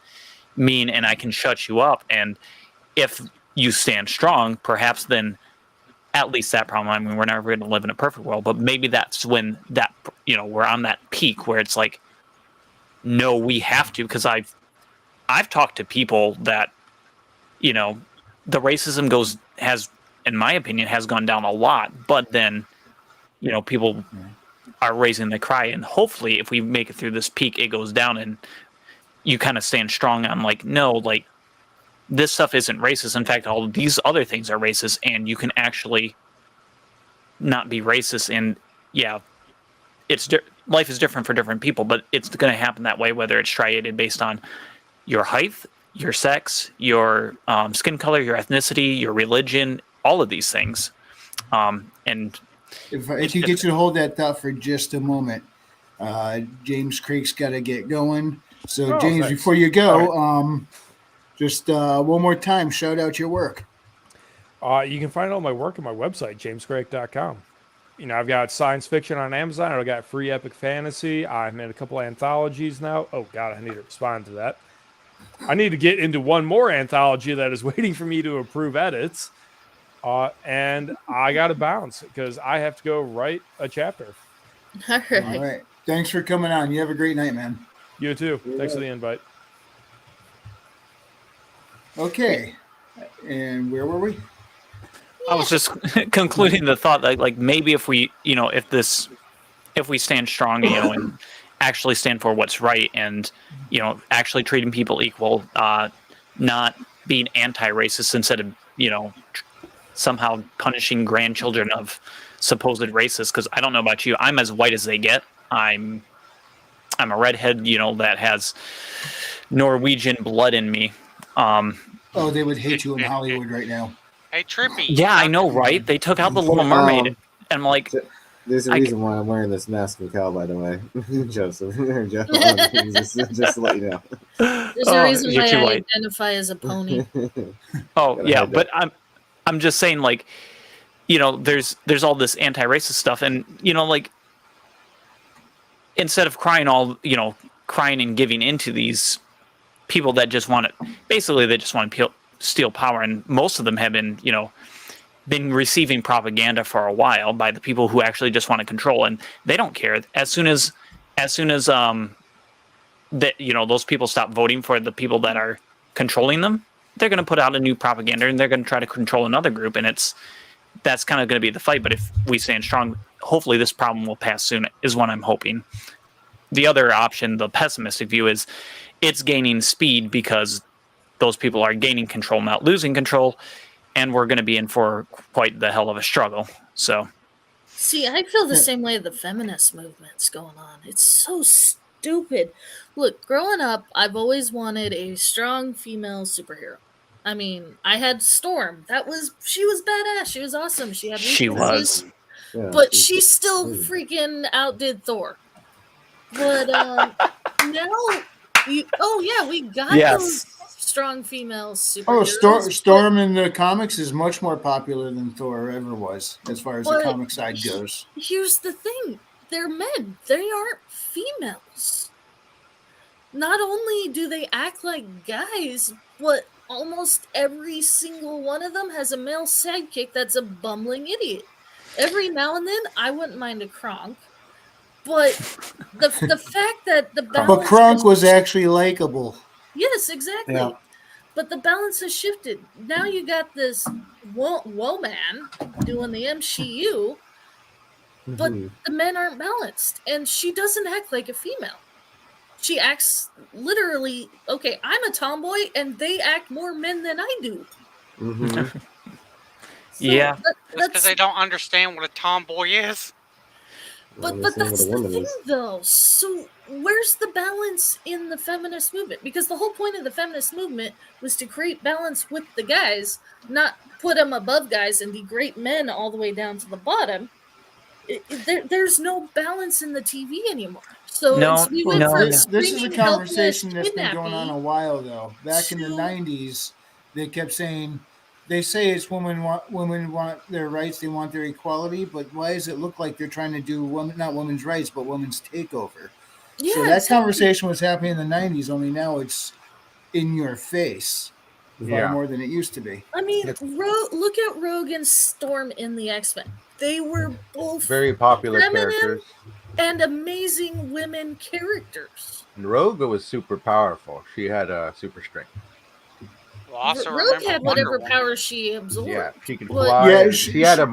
mean, and I can shut you up. And if you stand strong, perhaps then at least that problem. I mean, we're never going to live in a perfect world, but maybe that's when we're on that peak where it's like, no, we have to. Because I've talked to people that, the racism has, in my opinion, has gone down a lot, but then, people are raising the cry, and hopefully if we make it through this peak, it goes down and you kind of stand strong on like, no, like this stuff isn't racist. In fact, all of these other things are racist, and you can actually not be racist. And yeah, life is different for different people, but it's going to happen that way, whether it's striated based on your height, your sex, your skin color, your ethnicity, your religion, all of these things. And if you get you to hold that thought for just a moment, James Craig's got to get going. So, James, thanks. before you go, just one more time, shout out your work. You can find all my work on my website, jamescraig.com. I've got science fiction on Amazon. I've got free epic fantasy. I'm in a couple anthologies now. Oh, God, I need to respond to that. I need to get into one more anthology that is waiting for me to approve edits. And I got to bounce because I have to go write a chapter. All right. All right. Thanks for coming on. You have a great night, man. You too. Thanks for the invite. Okay. And where were we? I was just concluding the thought that, like, maybe if we, if we stand strong, and actually stand for what's right, and actually treating people equal, not being anti-racist instead of somehow punishing grandchildren of supposed racists. Because I don't know about you, I'm as white as they get. I'm a redhead, that has Norwegian blood in me. Oh, they would hate you in Hollywood right now. Hey, Trippy. Yeah, I know, right? They took out the Little Mermaid, and I'm like, There's a reason why I'm wearing this mask and cowl, by the way, Joseph. just to let you know. There's a reason you're why too I white. identify as a pony. Oh Gotta yeah, hide but I'm just saying, like, there's all this anti-racist stuff, and like, instead of crying and giving into these people that just want to, basically they just want to steal power, and most of them have been been receiving propaganda for a while by the people who actually just want to control, and they don't care. As soon as that those people stop voting for the people that are controlling them, they're going to put out a new propaganda, and they're going to try to control another group, and that's kind of going to be the fight. But if we stand strong, hopefully this problem will pass soon, is what I'm hoping. The other option, the pessimistic view, is it's gaining speed because those people are gaining control, not losing control, and we're going to be in for quite the hell of a struggle. So, See, I feel the same way the feminist movement's going on. It's so stupid. Look, growing up, I've always wanted a strong female superhero. I mean, I had Storm. She was badass. She was awesome. She had she weaknesses, was. Yeah, but she still freaking outdid Thor. But now, we got Yes. those strong female superheroes. Oh, Storm in the comics is much more popular than Thor ever was, as far as the But comic side goes. Here's the thing. They're men. They aren't females. Not only do they act like guys, but almost every single one of them has a male sidekick that's a bumbling idiot. Every now and then, I wouldn't mind a Kronk. But the fact that the balance... But Kronk has was shifted- actually likable. Yes, exactly. Yeah. But the balance has shifted. Now you got this woman doing the MCU, but the men aren't balanced. And she doesn't act like a female. She acts literally, okay, I'm a tomboy, and they act more men than I do. Mm-hmm. So Yeah. That's because they don't understand what a tomboy is. But that's the thing, though. So where's the balance in the feminist movement? Because the whole point of the feminist movement was to create balance with the guys, not put them above guys and degrade men all the way down to the bottom. There's no balance in the TV anymore. So No, we went no. from This is a screaming conversation helpless, that's been going on a kidnapping. while, though. Back in the to- 90s, they kept saying, they say it's women want their rights, they want their equality, but why does it look like they're trying to do not women's rights, but women's takeover? Yeah, So that exactly. conversation was happening in the 90s, only now it's in your face far Yeah. more than it used to be. I mean, look at Rogue and Storm in the X-Men. They were both Very popular feminine characters. and amazing women characters. And Roga was super powerful. She had super strength. Well, also Rogue remember had Wonder whatever Woman. power she absorbed. Yeah, she could But- fly. Yeah, she had a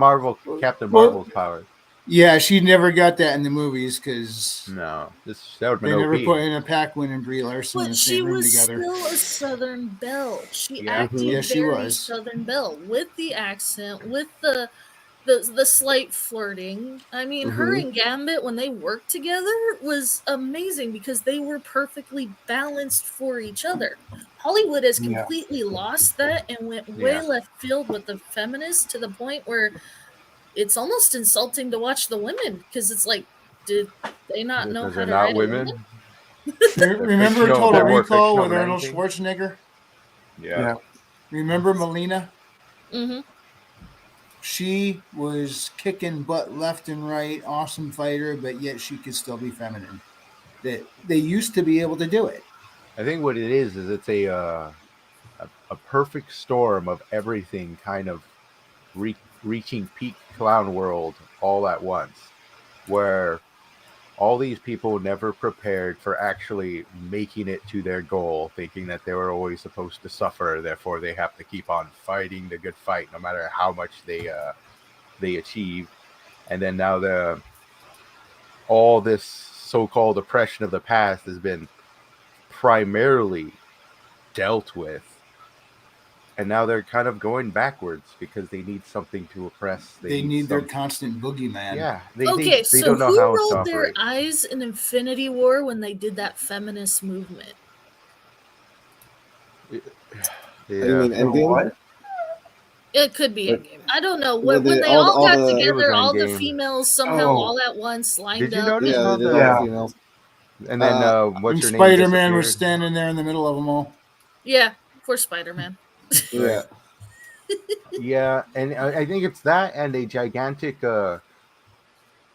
Captain well- Marvel's power. Yeah, she never got that in the movies because No, that would have they been never OP. put in a Paquin and Brie Larson in But the she same room was together. still a Southern belle. She Yeah. acted Yes, she very was. Southern belle with the accent, with the slight flirting. I mean, her and Gambit, when they worked together, was amazing because they were perfectly balanced for each other. Hollywood has Yeah. completely lost that and went way Yeah. left field with the feminists to the point where it's almost insulting to watch the women because it's like, did they not know Because how they're to not write a women. woman? Remember fictional- Total they're more Recall with fictional than Arnold anything. Schwarzenegger? Yeah. Remember Melina? Mm-hmm. She was kicking butt left and right, awesome fighter, but yet she could still be feminine. That they used to be able to do it. I think what it is it's a perfect storm of everything kind of reaching peak clown world all at once, where all these people never prepared for actually making it to their goal, thinking that they were always supposed to suffer, therefore they have to keep on fighting the good fight no matter how much they achieve. And then now all this so-called oppression of the past has been primarily dealt with, and now they're kind of going backwards because they need something to oppress. They need their constant boogeyman. Yeah. Okay, they so don't know who how to rolled their operate. eyes in Infinity War when they did that feminist movement? You Yeah. mean Endgame? What? It could be But- Endgame. I don't know. Well, When the- they all all the- got all the- It was together, all the Endgame. females somehow Oh. all at once lined Did you up. notice Yeah, how they did Yeah. all the females. and then And what's your name? Spider-Man was disappeared? standing there in the middle of them all. Yeah, poor Spider-Man. Yeah. Yeah, and I think it's that and a gigantic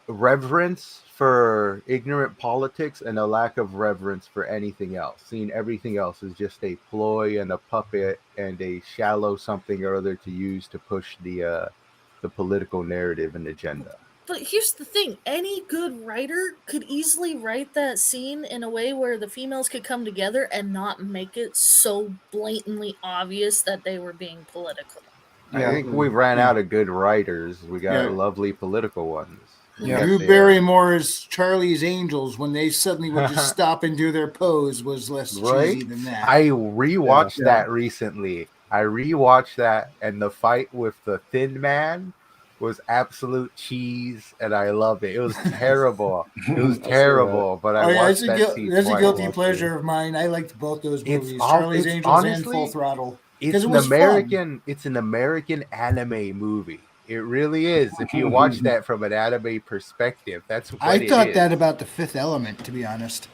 reverence for ignorant politics and a lack of reverence for anything else. Seeing everything else as just a ploy and a puppet and a shallow something or other to use to push the political narrative and agenda. But here's the thing, any good writer could easily write that scene in a way where the females could come together and not make it so blatantly obvious that they were being political. I think we ran out of good writers. We got Yeah. lovely political ones. Yeah. Drew They, Barrymore's Charlie's Angels, when they suddenly would just stop and do their pose, was less Right? cheesy than that. I rewatched Yeah. that recently. I rewatched that, and the fight with the Thin Man was absolute cheese, and I loved it. It was terrible. It was terrible, but I Oh, yeah, watched that that's scene a twice. guilty pleasure of mine. I liked both those It's movies, all- Charlie's it's Angels and honestly- Full Throttle. It's 'Cause it an was fun. American. It's an American anime movie. It really is. If you watch that from an anime perspective, that's what I it thought is. that about The Fifth Element, to be honest.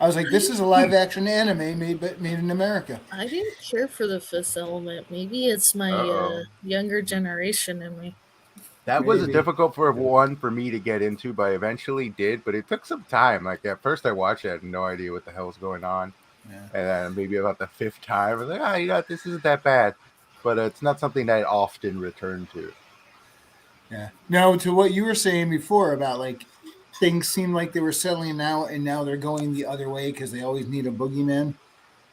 I was like, this is a live action anime made in America. I didn't care for the Fifth Element. Maybe it's my Uh-oh. younger generation in me. That was Maybe. difficult for me to get into, but I eventually did. But it took some time. Like at first, I watched it, I had no idea what the hell was going on, Yeah. and then maybe about the fifth time, I was like, you know, this isn't that bad. But it's not something that I often return to. Yeah. Now, to what you were saying before about like things seem like they were settling out and now they're going the other way because they always need a boogeyman.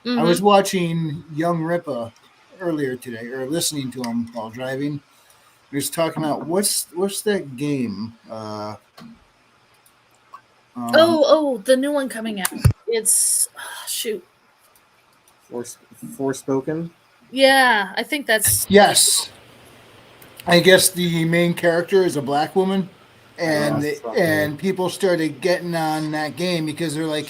Mm-hmm. I was watching Young Ripa earlier today, or listening to him while driving. He was talking about what's that game? The new one coming out. It's shoot. Forspoken. Yeah, I think that's Yes. I guess the main character is a black woman, and Yes, and people started getting on that game because they're like,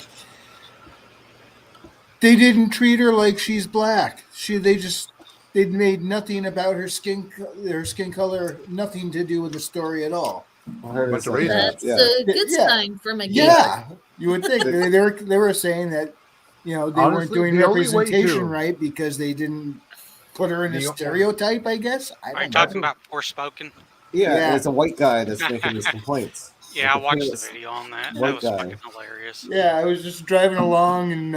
they didn't treat her like she's black. They made nothing about her skin color, nothing to do with the story at all. I heard Bunch it's of like that. that's Yeah. a good Yeah. sign from a game. Yeah, you would think they were saying that, you know, they weren't Honestly, doing the only way representation to- right because they didn't put her in a The- stereotype. I guess. I Are you don't know. talking about Forspoken? Yeah, Yeah. it's a white guy that's making these complaints. Yeah, I Like, watched the penis. video on that. White That was guy. fucking hilarious. Yeah, I was just driving along and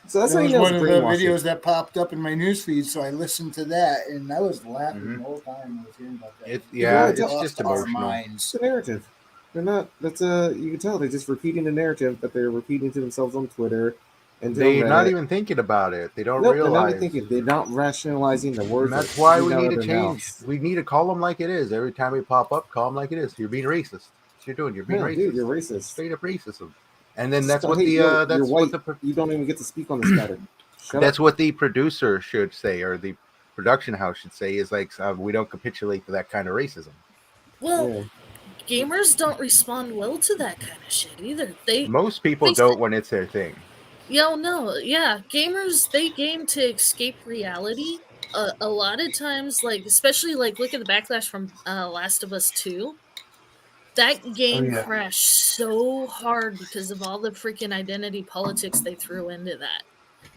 So that's that how was you know one it's of the brainwashing. videos that popped up in my newsfeed, so I listened to that and I was laughing Mhm. the whole time I was hearing about that. It's We yeah, really it's lost just our emotional. minds. It's the narrative. They're not. That's you can tell they're just repeating the narrative that they're repeating to themselves on Twitter and to They're not Reddit. even thinking about it. They don't Nope, they're not realize. even thinking. They're not rationalizing the words. And that's that why shoot we out need of to their change. mouths. We need to call them like it is. Every time we pop up, call them like it is. You're being racist. That's what you're doing. You're being Yeah, racist. dude, you're racist. Straight up racism. And then Just that's don't what hate- the you're that's white. what the You don't even get to speak on this matter. Shut that's up. what the producer should say, or the production house should say, is like we don't capitulate to that kind of racism. Well, Yeah. gamers don't respond well to that kind of shit either. Most people They don't say- when it's their thing. Gamers, they game to escape reality. A lot of times, like especially like look at the backlash from Last of Us 2. That game yeah. crashed so hard because of all the freaking identity politics they threw into that.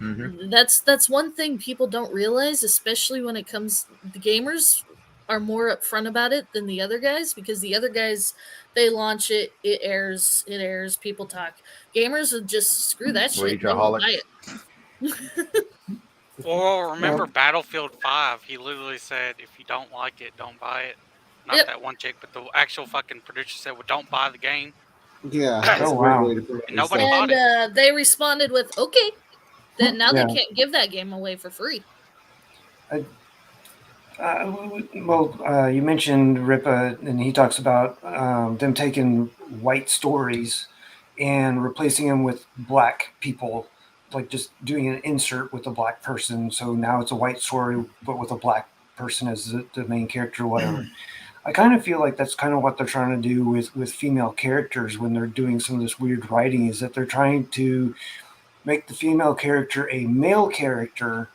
Mm-hmm. That's one thing people don't realize, especially when it comes the gamers. are more upfront about it than the other guys, because the other guys, they launch it, it airs, people talk. Gamers would just screw that shit. They won't buy it. Well, remember Well- Battlefield 5? He literally said, if you don't like it, don't buy it. Not Yep. that one chick, but the actual fucking producer said, well, don't buy the game. Yeah, that's Oh, a great wow. way to promote And nobody yourself. bought And they responded with, okay. Then now Yeah. they can't give that game away for free. You mentioned Ripa, and he talks about them taking white stories and replacing them with black people, like just doing an insert with a black person. So now it's a white story, but with a black person as the main character, or whatever. I kind of feel like that's kind of what they're trying to do with female characters when they're doing some of this weird writing, is that they're trying to make the female character a male character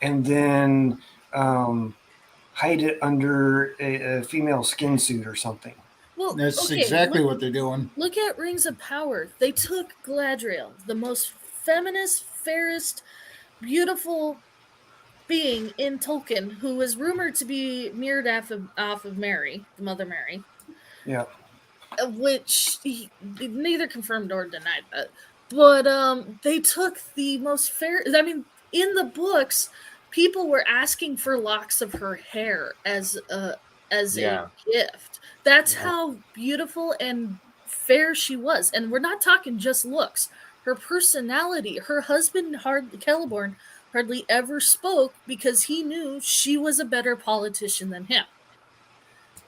and then hide it under a female skin suit or something. Well, That's okay, exactly look, what they're doing. look at Rings of Power. They took Galadriel, the most feminist, fairest, beautiful being in Tolkien, who was rumored to be mirrored off of Mary, the Mother Mary, Yeah. which neither confirmed or denied that. But they took the most fair. I mean, in the books, people were asking for locks of her hair as a gift. That's how beautiful and fair she was. And we're not talking just looks. Her personality, her husband, Celeborn, hardly ever spoke because he knew she was a better politician than him.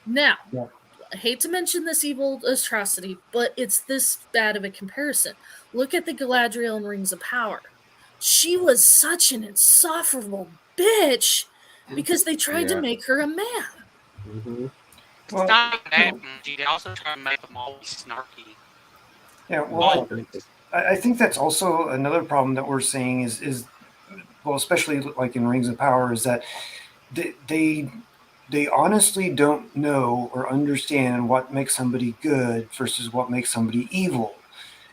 Now, Yeah. I hate to mention this evil atrocity, but it's this bad of a comparison. Look at the Galadriel in Rings of Power. She was such an insufferable bitch because they tried to Yeah. make her a man. Mhm. It's not that, they also try to make them always snarky. Yeah, well, Oh. I think that's also another problem that we're seeing is well, especially like in Rings of Power, is that they honestly don't know or understand what makes somebody good versus what makes somebody evil,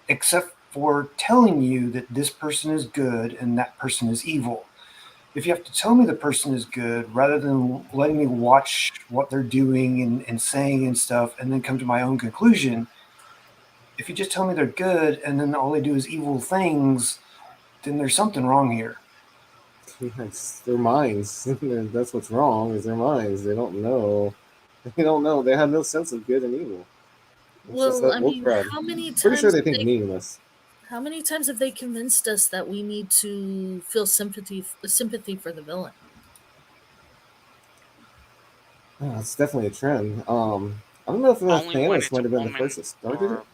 except for telling you that this person is good and that person is evil. If you have to tell me the person is good rather than letting me watch what they're doing and saying and stuff and then come to my own conclusion, if you just tell me they're good and then all they do is evil things, then there's something wrong here. It's their minds. That's what's wrong. Is their minds. They don't know. They don't know. They have no sense of good and evil. It's just Well, that I wolf mean, crowd. how many times Pretty sure they have think meaningless. how many times have they convinced us that we need to feel sympathy for the villain? Oh, it's definitely a trend. I don't know if Only when Thanos it's might a have been the woman first that started it. or,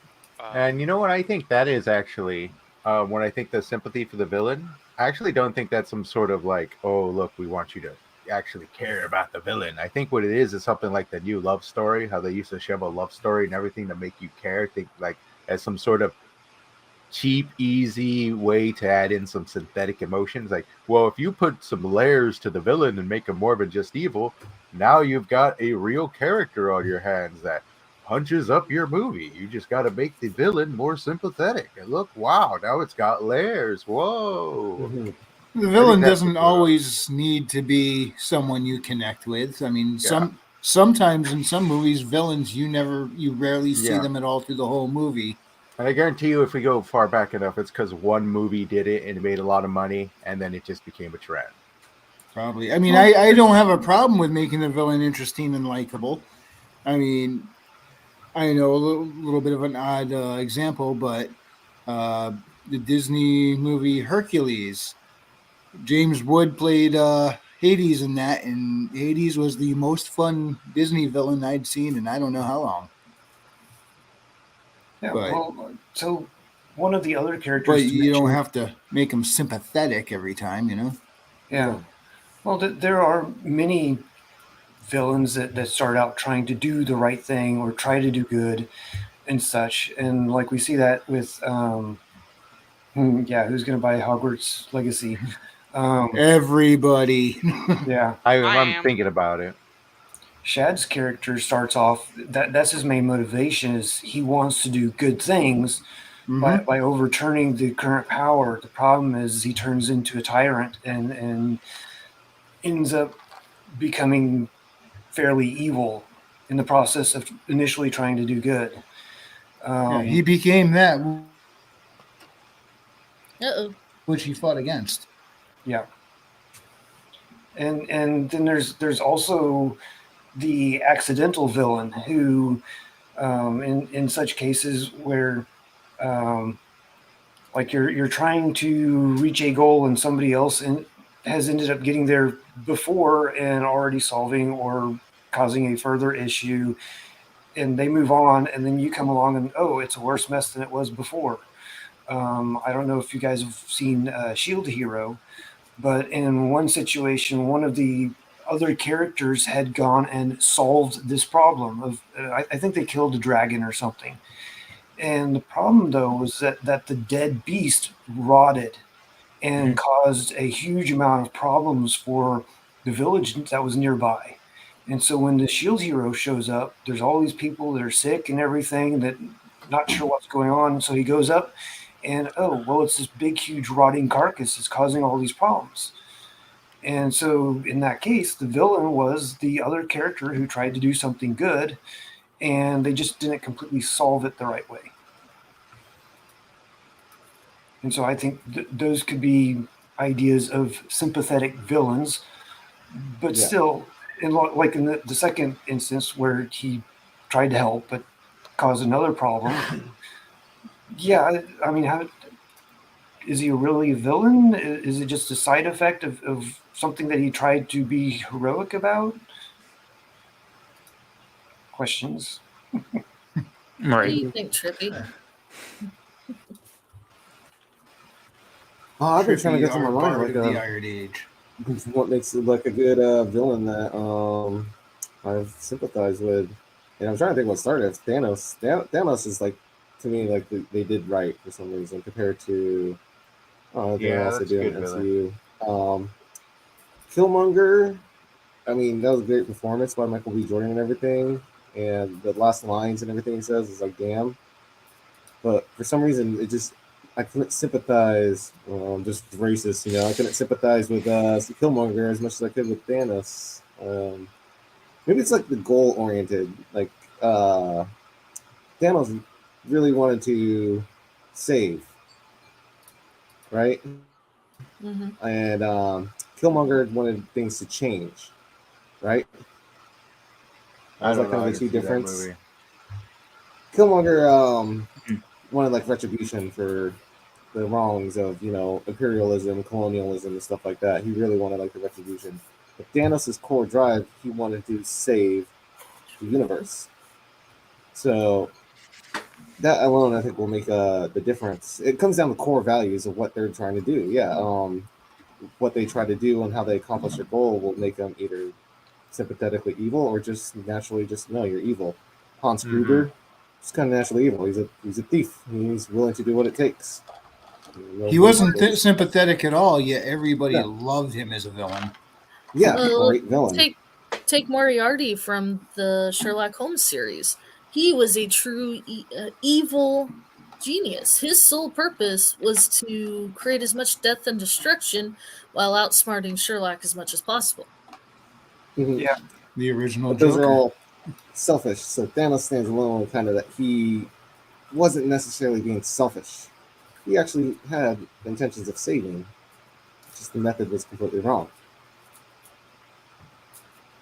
And you know what? I think that is actually when I think the sympathy for the villain. I actually don't think that's some sort of like, oh, look, we want you to actually care about the villain. I think what it is something like the new love story, how they used to shove a love story and everything to make you care. Think like as some sort of cheap, easy way to add in some synthetic emotions. Like, well, if you put some layers to the villain and make him more than just evil, now you've got a real character on your hands that punches up your movie. You just got to make the villain more sympathetic. And look, wow, now it's got layers. Whoa. Mhm. The villain that's doesn't what we're always need to be someone you connect with. I mean, sometimes in some movies, villains you rarely see Yeah. them at all through the whole movie. And I guarantee you, if we go far back enough, it's because one movie did it and it made a lot of money, and then it just became a trend. Probably. I mean, I don't have a problem with making the villain interesting and likable. I mean, I know a little bit of an odd example, but the Disney movie Hercules, James Wood played Hades in that, and Hades was the most fun Disney villain I'd seen in I don't know how long. Yeah, But- well, so one of the other characters. But to you don't mention- have to make them sympathetic every time, you know? Yeah. Well, there are many villains that start out trying to do the right thing or try to do good and such. And like we see that with, who's going to buy Hogwarts Legacy? Everybody. Yeah. I I'm am. thinking about it. Shad's character starts off, that's his main motivation is he wants to do good things Mhm. by overturning the current power. The problem is he turns into a tyrant and ends up becoming fairly evil in the process of initially trying to do good. Yeah, he became that Uh-oh. which he fought against. Yeah. And then there's also the accidental villain who, in such cases where, like you're trying to reach a goal and somebody else has ended up getting there before and already solving or causing a further issue, and they move on, and then you come along and it's a worse mess than it was before. I don't know if you guys have seen Shield Hero, but in one situation, one of the other characters had gone and solved this problem of I think they killed a dragon or something. And the problem, though, was that the dead beast rotted and caused a huge amount of problems for the village that was nearby. And so when the Shield Hero shows up, there's all these people that are sick and everything that not sure what's going on. So he goes up and, it's this big, huge rotting carcass that's causing all these problems. And so in that case, the villain was the other character who tried to do something good, and they just didn't completely solve it the right way. And so I think those could be ideas of sympathetic villains, but still, like in the second instance where he tried to help but caused another problem. Yeah, I mean, is he really a villain? Is it just a side effect of something that he tried to be heroic about? Questions. What do Right. you think, Trippy? Oh, I've been trying to get Trippy, to my our mind bard like of the Iron Age. what makes it like a good villain that I've sympathized with, and I'm trying to think what started. It's Thanos. Thanos is like, to me, like they did right for some reason compared to everything else they that's do a in good MCU. Killmonger, I mean, that was a great performance by Michael B. Jordan and everything, and the last lines and everything he says is like, damn. But for some reason, I couldn't sympathize, just racist, I couldn't sympathize with Killmonger as much as I could with Thanos. Maybe it's like the goal-oriented. Like, Thanos really wanted to save, right? Mm-hmm. And Killmonger wanted things to change, right? I don't like know. kind I of the two didn't see that difference. movie. Killmonger wanted like retribution for the wrongs of imperialism, colonialism, and stuff like that. He really wanted like the retribution. But Thanos' core drive, he wanted to save the universe. So that alone, I think, will make the difference. It comes down to core values of what they're trying to do. Yeah, what they try to do and how they accomplish their goal will make them either sympathetically evil or just naturally no, you're evil. Hans Gruber, just kind of naturally evil. He's a thief. He's willing to do what it takes. He wasn't sympathetic at all, yet everybody No. loved him as a villain. Yeah, Well, great villain. Take Moriarty from the Sherlock Holmes series. He was a true evil genius. His sole purpose was to create as much death and destruction while outsmarting Sherlock as much as possible. Mhm. Yeah. The original But those Joker. are all selfish. So Thanos stands alone, kind of that he wasn't necessarily being selfish. He actually had intentions of saving. Just the method was completely wrong.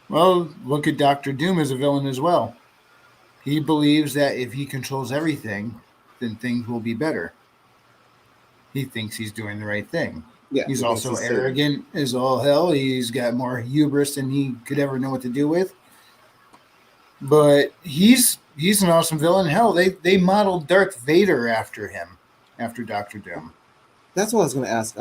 Well, look at Doctor Doom as a villain as well. He believes that if he controls everything, then things will be better. He thinks he's doing the right thing. Yeah, He's he thinks also he's saving. arrogant as all hell. He's got more hubris than he could ever know what to do with. But he's an awesome villain. Hell, they modeled Darth Vader after him, after Doctor Doom. That's what I was going to ask.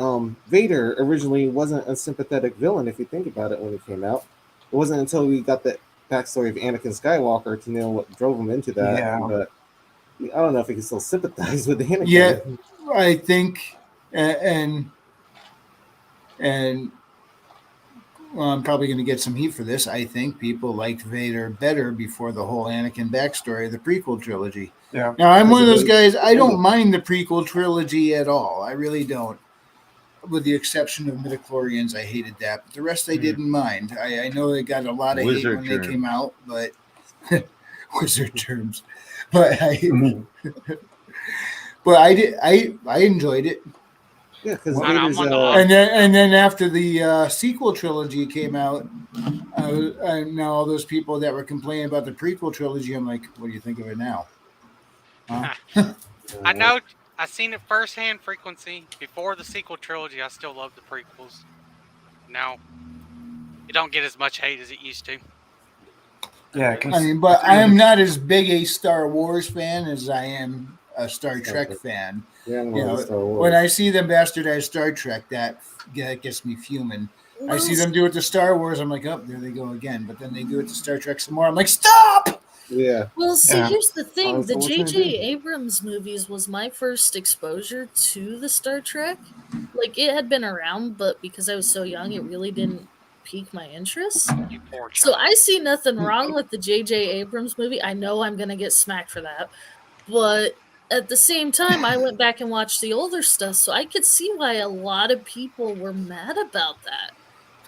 Vader originally wasn't a sympathetic villain, if you think about it, when he came out. It wasn't until we got that backstory of Anakin Skywalker to know what drove him into that. Yeah. But I don't know if he can still sympathize with Anakin. Yeah, I think, and well, I'm probably going to get some heat for this. I think people liked Vader better before the whole Anakin backstory of the prequel trilogy. Yeah. Now, I'm one of those guys, I don't mind the prequel trilogy at all. I really don't. with the exception of midichlorians, I hated that. But the rest I didn't mind. I know they got a lot of Wizard hate when germs. they came out, but wizard germs. But I enjoyed it. Yeah, because I'm on the And then after the sequel trilogy came out, and now all those people that were complaining about the prequel trilogy, I'm like, what do you think of it now? Huh? I know. I seen it firsthand. Frequency before the sequel trilogy. I still love the prequels. Now, it don't get as much hate as it used to. Yeah, I mean, but I am not as big a Star Wars fan as I am a Star Trek fan. Yeah, I'm You know, Star Wars. when I see them bastardize Star Trek, that gets me fuming. I see them do it to Star Wars, I'm like, oh, there they go again. But then they do it to Star Trek some more. I'm like, stop! Yeah. Well, see, here's the thing: the So what can I J.J. do? Abrams movies was my first exposure to the Star Trek. Like, it had been around, but because I was so young, it really didn't pique my interest. You poor So child. I see nothing wrong with the J.J. Abrams movie. I know I'm gonna get smacked for that, but at the same time, I went back and watched the older stuff, so I could see why a lot of people were mad about that.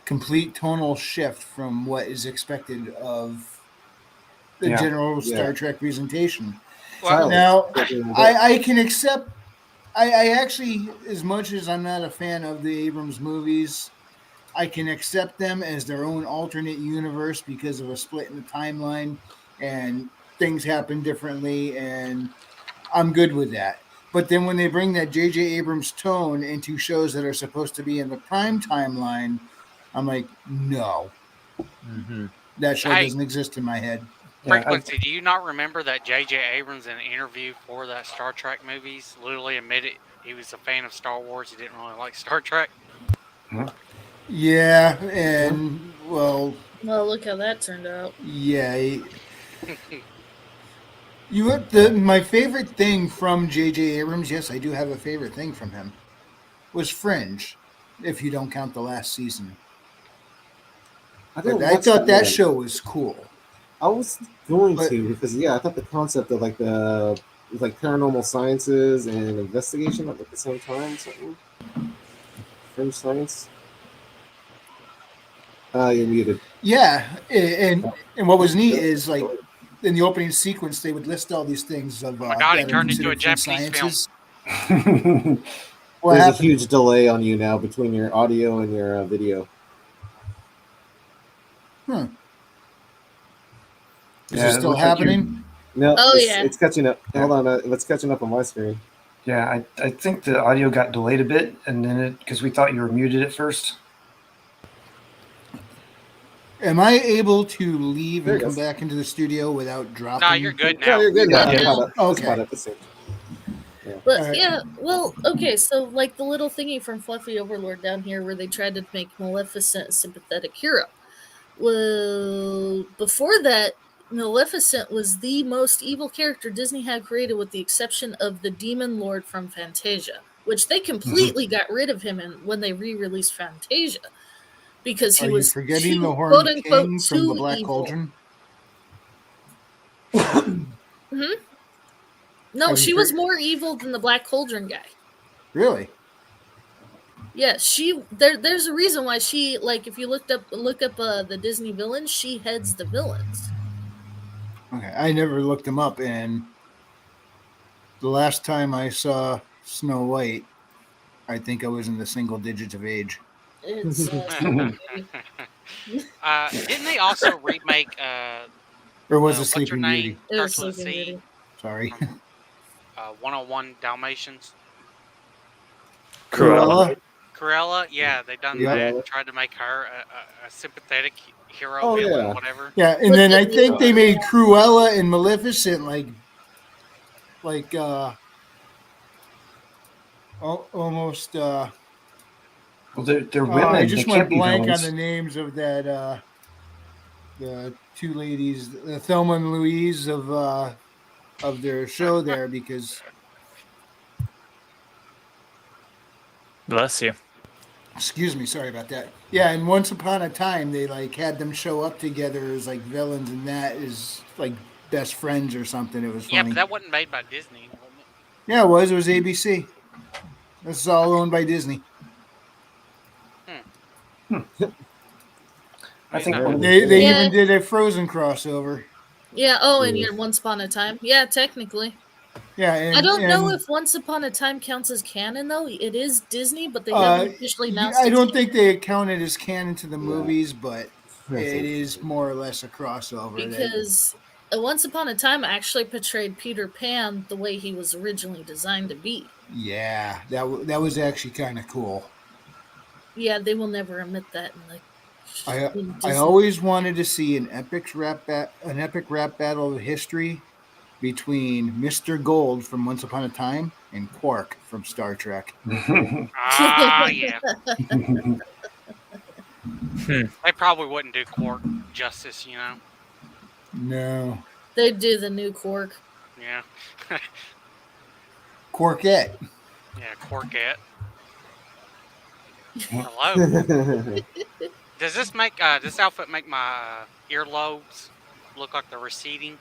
Complete tonal shift from what is expected of the Yeah. general Star Yeah. Trek presentation. Well, Now, Silence. I can accept. I actually, as much as I'm not a fan of the Abrams movies, I can accept them as their own alternate universe because of a split in the timeline and things happen differently, and I'm good with that. But then when they bring that J.J. Abrams tone into shows that are supposed to be in the prime timeline, I'm like, no, Mm-hmm. that show Hey. doesn't exist in my head. Frequency, do you not remember that J.J. Abrams in an interview for that Star Trek movies literally admitted he was a fan of Star Wars? He didn't really like Star Trek. Yeah, and well, Well, look how that turned out. yeah. My favorite thing from J.J. Abrams, yes, I do have a favorite thing from him, was Fringe, if you don't count the last season. I But didn't I watch thought that one. show was cool. I was going But- to because I thought the concept of like the paranormal sciences and investigation at the same time, something. Fringe science. You're muted. Yeah, and what was neat is like in the opening sequence they would list all these things of my God, he that are turned into a considered free Japanese sciences. What There's happened? a huge delay on you now between your audio and your video. Is Yeah, it it still looks like happening? No, Oh, it's, yeah. it's catching up. Yeah. Hold on, it's catching up on my screen. Yeah, I think the audio got delayed a bit, and then because we thought you were muted at first. Am I able to leave There and it come goes. back into the studio without dropping? Nah, you're good No, now. you're good. You're now. good I now. caught up. It's Okay. caught up. It's- But Alright. yeah, well, okay, so like the little thingy from Fluffy Overlord down here where they tried to make Maleficent a sympathetic hero. Well, before that, Maleficent was the most evil character Disney had created with the exception of the Demon Lord from Fantasia, which they completely got rid of him when they re-released Fantasia because he Are you was forgetting too, the Horned quote unquote King from too the Black evil. Cauldron? No, Have you she was for- more evil than the Black Cauldron guy. Really? Yeah, there's a reason why she, like, if you look up the Disney villains, she heads the villains. Okay, I never looked them up, and the last time I saw Snow White, I think I was in the single digits of age. It's Didn't they also remake Or was it what's her Sleeping name? Beauty? It was Starts with a Sleeping C. Beauty. Sorry. 101 Dalmatians. Cruella. Cruella, yeah, they done Yeah. that. Tried to make her a sympathetic hero, Oh, villain, yeah. whatever. Yeah, and then I think they made Cruella and Maleficent almost. Well, they're Oh, women. I They just can't went be blank villains. on the names of that. The two ladies, Thelma and Louise of their show there, because Bless you. excuse me, sorry about that. Yeah, and Once Upon a Time they like had them show up together as like villains, and that is like best friends or something. It was funny. Yeah, but that wasn't made by Disney, wasn't it? Yeah, it was. It was ABC. This is all owned by Disney. I think Yeah. one of the- They Yeah. even did a Frozen crossover. Yeah. Oh, and Yeah. your Once Upon a Time. Yeah, technically. Yeah, and I don't know and, if Once Upon a Time counts as canon though. It is Disney, but they haven't officially announced. I it's don't canon. think they count it as canon to the Yeah. movies, but That's it it. is more or less a crossover. that- Because Once Upon a Time actually portrayed Peter Pan the way he was originally designed to be. yeah, that was actually kind of cool. Yeah, they will never admit that in the. in I Disney. always wanted to see an epic rap battle of history between Mr. Gold from Once Upon a Time and Quark from Star Trek. Ah, yeah. They probably wouldn't do Quark justice, you know. No, They do the new Quark. Yeah. Quarkette. Yeah, Quarkette. Hello. Does this make this outfit make my earlobes look like they're receding?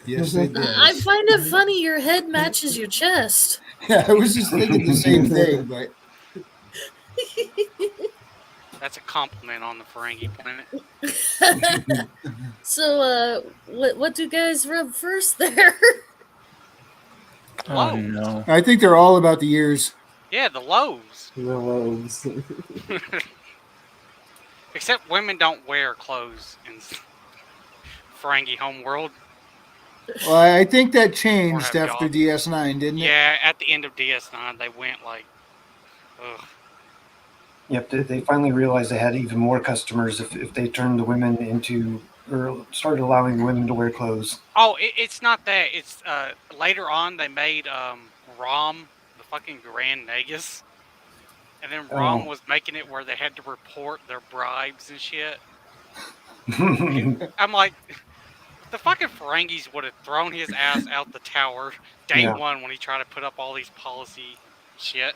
Yes, it I does. find it funny your head matches your chest. Yeah, I was just thinking the same thing, but That's a compliment on the Ferengi planet. So, what do you guys rub first there? Oh Low. no. I think they're all about the ears. Yeah, the lows. The lobes. Except women don't wear clothes in Ferengi homeworld. Well, I think that changed have after y'all. DS9, didn't it? Yeah, at the end of DS9, they went like, ugh. Yep, they finally realized they had even more customers if they turned the women into, or started allowing women to wear clothes. Oh, it's not that. It's later on they made Rom the fucking Grand Nagus, and then Rom Oh. was making it where they had to report their bribes and shit. I'm like, the fucking Ferengis would have thrown his ass out the tower day Yeah. one when he tried to put up all these policy shit.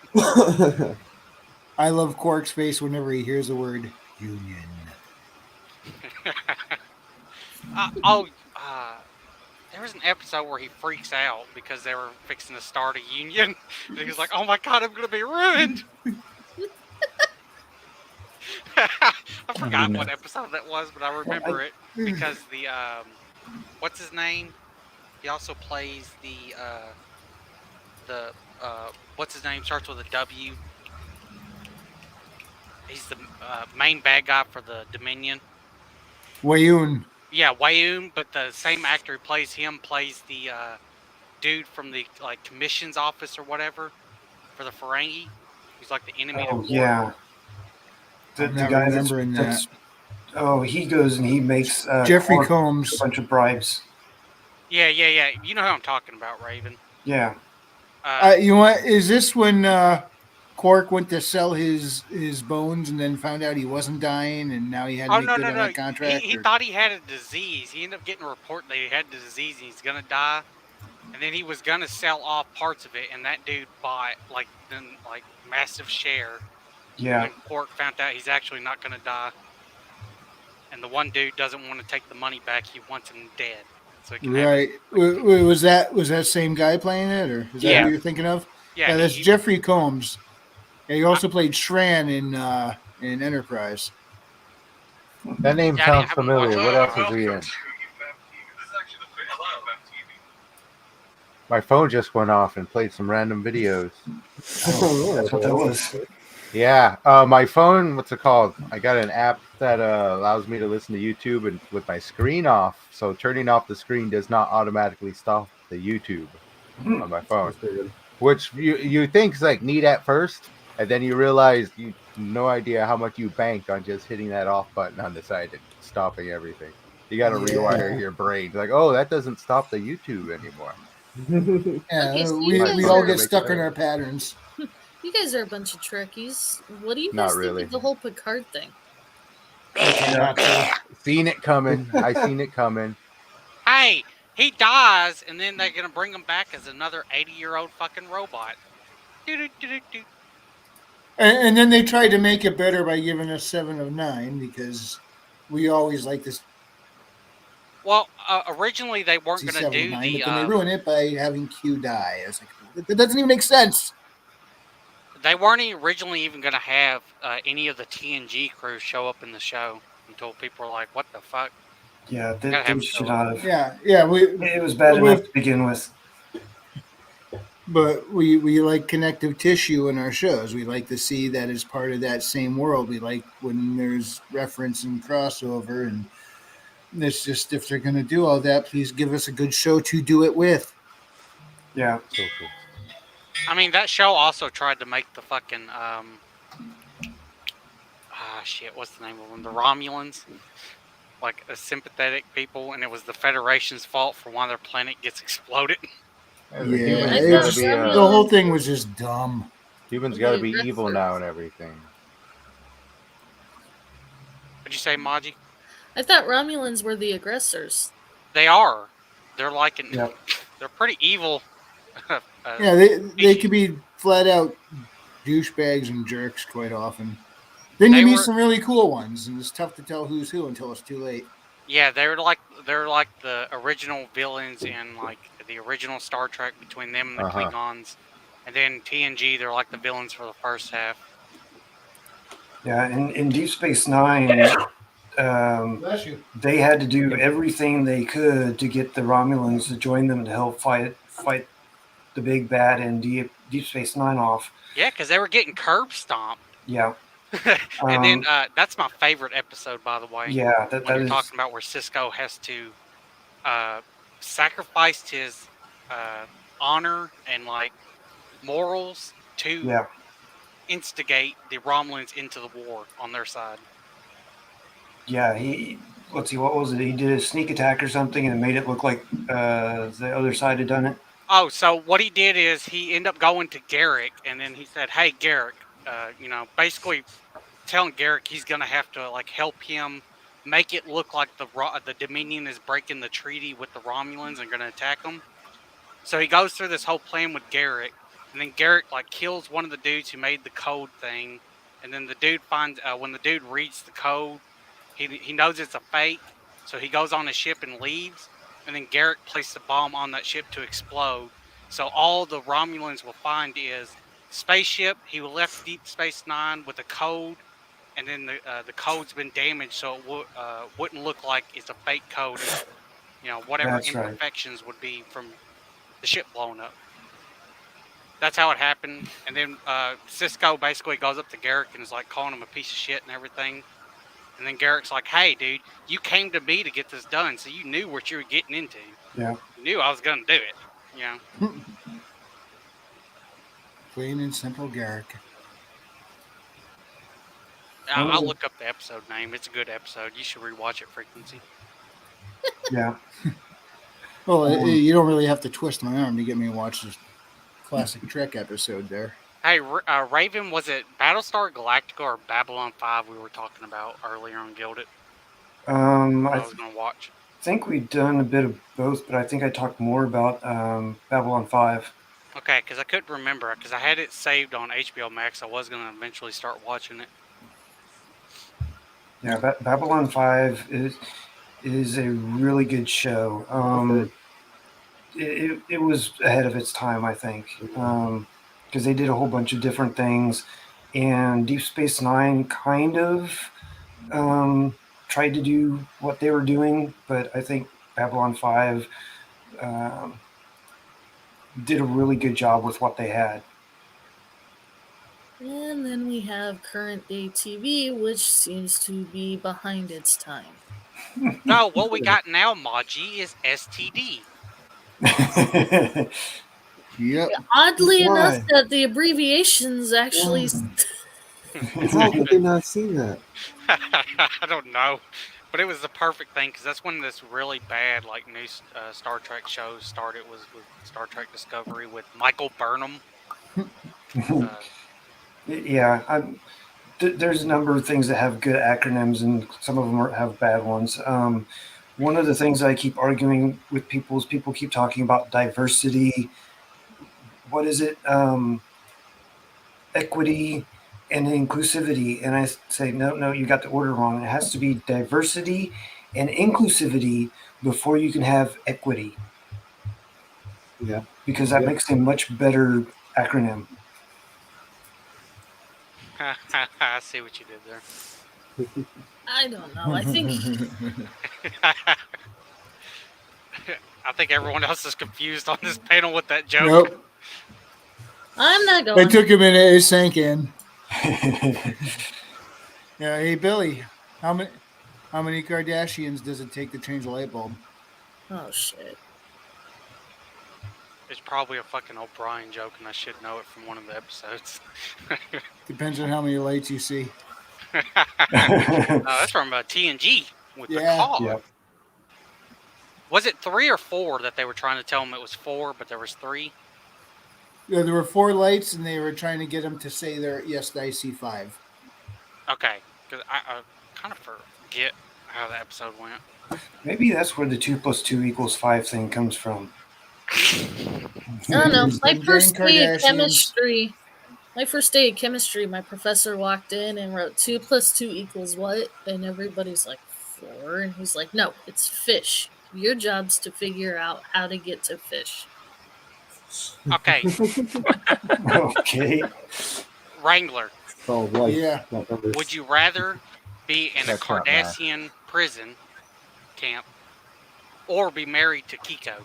I love Quark's face whenever he hears the word union. There was an episode where he freaks out because they were fixing to start a union. And he was like, "Oh my god, I'm gonna be ruined." I forgot what episode that was, but I remember it because the what's his name? He also plays the what's his name? Starts with a W. He's the main bad guy for the Dominion. Wayun. Yeah, Wayun, but the same actor who plays him plays the dude from the like commissions office or whatever for the Ferengi. He's like the enemy. Oh, of war. yeah. The I'm not guy remembering that's, oh, he goes and he makes Jeffrey Quark Combs. a bunch of bribes. Yeah. You know who I'm talking about, Raven. Yeah. You know what? Is this when Quark went to sell his bones and then found out he wasn't dying and now he had to Oh make no, good no, on no! that contract? He or- thought he had a disease. He ended up getting a report that he had the disease and he's gonna die. And then he was gonna sell off parts of it, and that dude bought like massive share. Yeah. And Quark found out he's actually not gonna die. And the one dude doesn't want to take the money back. He wants him dead. So he can have Right. Was that same guy playing it, or is that Yeah. who you're thinking of? Yeah, that's he- Jeffrey Combs. Yeah, he also played Shran in Enterprise. That name Yeah, I sounds haven't familiar. watched What it. else is he in? My phone just went off and played some random videos. Oh, that's what that was. Yeah, my phone. What's it called? I got an app that allows me to listen to YouTube and with my screen off. So turning off the screen does not automatically stop the YouTube on my phone. Which you think is like neat at first, and then you realize you no idea how much you banked on just hitting that off button on the side and stopping everything. You got to rewire your brain. Like, oh, that doesn't stop the YouTube anymore. Yeah, Okay, so we you guys all are- get stuck in our patterns. You guys are a bunch of Trekkies. What do you Not guys think really. of the whole Picard thing? Seen it coming. I seen it coming. Hey, he dies, and then they're gonna bring him back as another 80-year-old fucking robot. Do-do-do-do-do. And then they tried to make it better by giving us 7 of 9 because we always like this. Well, originally they weren't gonna 7 of do 9, the. but then they ruin it by having Q die. It's like that doesn't even make sense. they weren't originally even going to have any of the TNG crew show up in the show until people were like, "What the fuck?" Yeah, Gotta they have them should show not up. have. Yeah. It was bad enough to begin with. But we like connective tissue in our shows. We like to see that as part of that same world. We like when there's reference and crossover, and it's just if they're going to do all that, please give us a good show to do it with. Yeah. So cool. I mean, that show also tried to make the fucking shit. What's the name of them? The Romulans, like a sympathetic people, and it was the Federation's fault for why their planet gets exploded. Yeah, Yeah, humans I gotta thought be Romulans- The whole thing was just dumb. humans gotta be The evil now and everything. What'd you say, Maji? I thought Romulans were the aggressors. They are. They're like Yep. they're pretty evil. Yeah, they could be flat out douchebags and jerks quite often. Then They you meet were- some really cool ones, and it's tough to tell who's who until it's too late. Yeah, they're like the original villains in like the original Star Trek between them and the Uh-huh. Klingons, and then TNG they're like the villains for the first half. Yeah, in Deep Space Nine, Bless you. they had to do everything they could to get the Romulans to join them to help fight the big bad in Deep Space Nine off. Yeah, because they were getting curb stomped. Yeah, And then that's my favorite episode, by the way. yeah, when that you're is. talking about where Cisco has to sacrifice his honor and like morals to Yeah, instigate the Romulans into the war on their side. yeah. Let's see, what was it? He did a sneak attack or something, and made it look like the other side had done it. Oh, so what he did is he ended up going to Garrick, and then he said, "Hey, Garrick, basically telling Garrick he's gonna have to like help him make it look like the Dominion is breaking the treaty with the Romulans and gonna attack them." So he goes through this whole plan with Garrick, and then Garrick like kills one of the dudes who made the code thing, and then the dude finds when the dude reads the code, he knows it's a fake, so he goes on his ship and leaves. And then Garrick placed a bomb on that ship to explode. So all the Romulans will find is spaceship. He left Deep Space Nine with a code, and then the code's been damaged, so it wouldn't look like it's a fake code. Whatever That's right. imperfections would be from the ship blowing up. That's how it happened. And then Cisco basically goes up to Garrick and is like calling him a piece of shit and everything. And then Garrick's like, "Hey, dude, you came to me to get this done, so you knew what you were getting into. Yeah. You knew I was going to do it. Plain and simple, Garrick. I'll look up the episode name. It's a good episode. You should rewatch it, Frequency. Yeah. Well, you don't really have to twist my arm to get me to watch this classic Trek episode there. Hey, Raven, was it Battlestar Galactica or Babylon 5 we were talking about earlier on Gilded? I I was going to watch. think we've done a bit of both, but I think I talked more about Babylon 5. Okay, because I couldn't remember, because I had it saved on HBO Max. I was going to eventually start watching it. Yeah, Babylon 5 is a really good show. It was ahead of its time, I think, because they did a whole bunch of different things, and Deep Space Nine kind of tried to do what they were doing, but I think Babylon 5 did a really good job with what they had. And then we have current day TV, which seems to be behind its time. No, what we got now, Maji, is STD. Yep. Oddly Why? enough, that the abbreviations actually. How did they not see that? I don't know. But it was the perfect thing, because that's when this really bad new Star Trek shows started, was with Star Trek Discovery with Michael Burnham. Yeah, there's a number of things that have good acronyms, and some of them have bad ones. One of the things I keep arguing with people is people keep talking about diversity. What is it? Equity and inclusivity. And I say, no, you got the order wrong. It has to be diversity and inclusivity before you can have equity. Yeah. Because that makes a much better acronym. I see what you did there. I don't know. I think I think everyone else is confused on this panel with that joke. Nope. I'm not going. It took a minute. It sank in. Yeah. Hey, Billy. How many Kardashians does it take to change a light bulb? Oh shit. It's probably a fucking O'Brien joke, and I should know it from one of the episodes. Depends on how many lights you see. That's from TNG with the Yeah. call. Yep. Was it 3 or 4 that they were trying to tell him it was 4, but there was 3? Yeah, there were 4 lights, and they were trying to get them to say yes, I see 5. Okay, because I kind of forget how the episode went. Maybe that's where the 2 + 2 = 5 thing comes from. I don't know. My Them first dang day of Kardashians. chemistry. My first day of chemistry, my professor walked in and wrote 2 + 2 = what? And everybody's like 4, and he's like, "No, it's fish. Your job's to figure out how to get to fish." Okay, Okay. Wrangler, It's called life, Yeah. not numbers. would you rather be in a That's not math. Cardassian prison camp or be married to Kiko?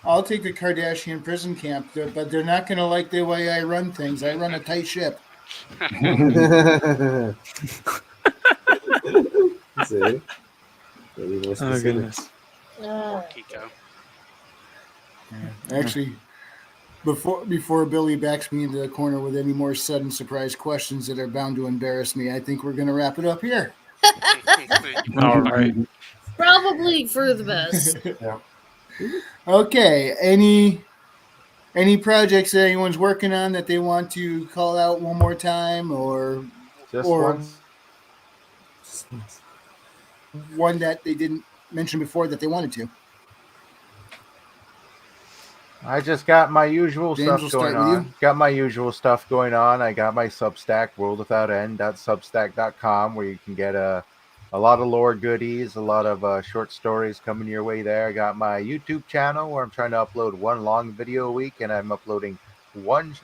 I'll take the Kardashian prison camp, but they're not going to like the way I run things. I run a tight ship. See? Maybe more specific. Kiko. Actually, before Billy backs me into the corner with any more sudden surprise questions that are bound to embarrass me, I think we're going to wrap it up here. All right. Probably for the best. Okay. Any projects that anyone's working on that they want to call out one more time, or Just Or- once. one that they didn't mention before that they wanted to? I just got my usual James, stuff we'll start going with on. you. Got my usual stuff going on. I got my Substack, worldwithoutend.substack.com, where you can get a lot of lore goodies, a lot of short stories coming your way there. I got my YouTube channel where I'm trying to upload one long video a week, and I'm uploading one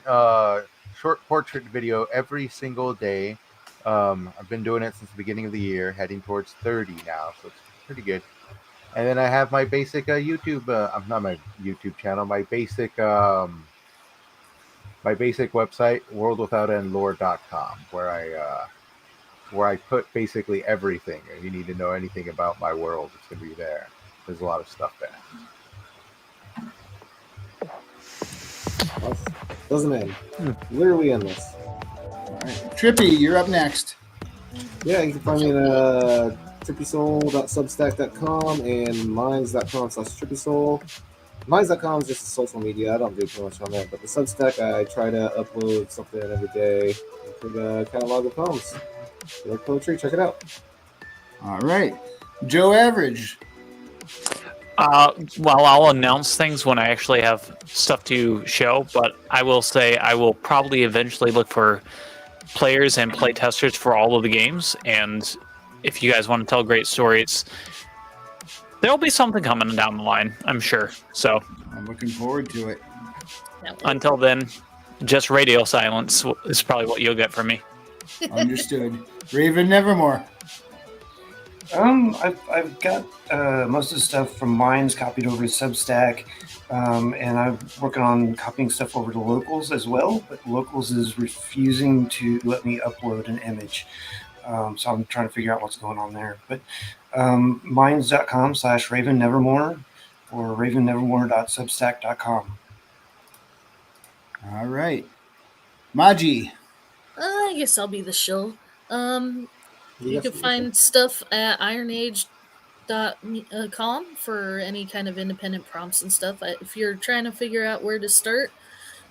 short portrait video every single day. I've been doing it since the beginning of the year, heading towards 30 now, so it's pretty good. And then I have my basic YouTube, not my YouTube channel, my basic website, worldwithoutendlore.com, where I put basically everything. If you need to know anything about my world, it's gonna be there. There's a lot of stuff there. Doesn't end. Literally endless. All right. Trippy, you're up next. Yeah, you can find me at trippysoul.substack.com and minds.com/trippysoul. Minds.com is just social media. I don't do too much on that, but the Substack, I try to upload something every day. Include a catalog of poems. If you like poetry, check it out. All right. Joe Average. Well, I'll announce things when I actually have stuff to show, but I will say I will probably eventually look for players and play testers for all of the games. And if you guys want to tell great stories, there'll be something coming down the line, I'm sure. So I'm looking forward to it. until then, just radio silence is probably what you'll get from me. Understood. Raven Nevermore. I've got most of the stuff from Minds copied over to Substack, and I'm working on copying stuff over to Locals as well. But Locals is refusing to let me upload an image, so I'm trying to figure out what's going on there. But minds.com/Raven Nevermore or ravennevermore.substack.com. All right. Maji. I guess I'll be the shill. You Yes, can find stuff at ironage.com for any kind of independent prompts and stuff. If you're trying to figure out where to start,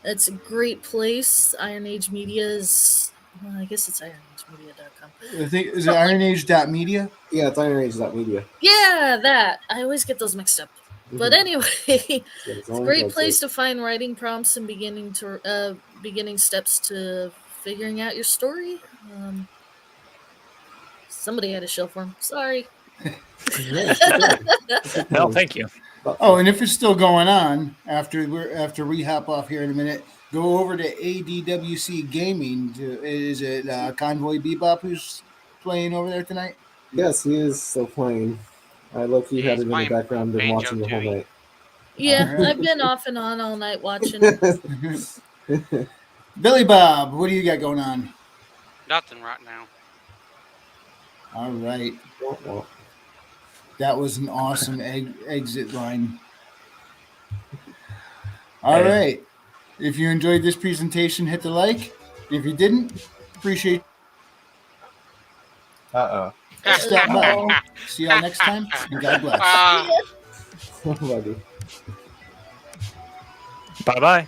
it's a great place. Iron Age Media is, well, I guess it's ironagemedia.com. I think is it ironage.media? Yeah, it's ironage.media. Yeah, that. I always get those mixed up. But anyway, it's It's a great place to find writing prompts and beginning steps to figuring out your story. Somebody had a show for him. Sorry. No, thank you. Oh, and if it's still going on after we hop off here in a minute, go over to ADWC Gaming. Is it Convoy Bebop who's playing over there tonight? Yes, he is still playing. I low-key Yeah, had he's it in the playing background and Banjo watching the whole Tooie. night. Yeah, Alright. I've been off and on all night watching. Billy Bob, what do you got going on? Nothing right now. All right, Well, that was an awesome exit line. All Hey. right, if you enjoyed this presentation, hit the like. If you didn't, appreciate stop by. See y'all next time, and God bless. Ah. buddy. Bye bye.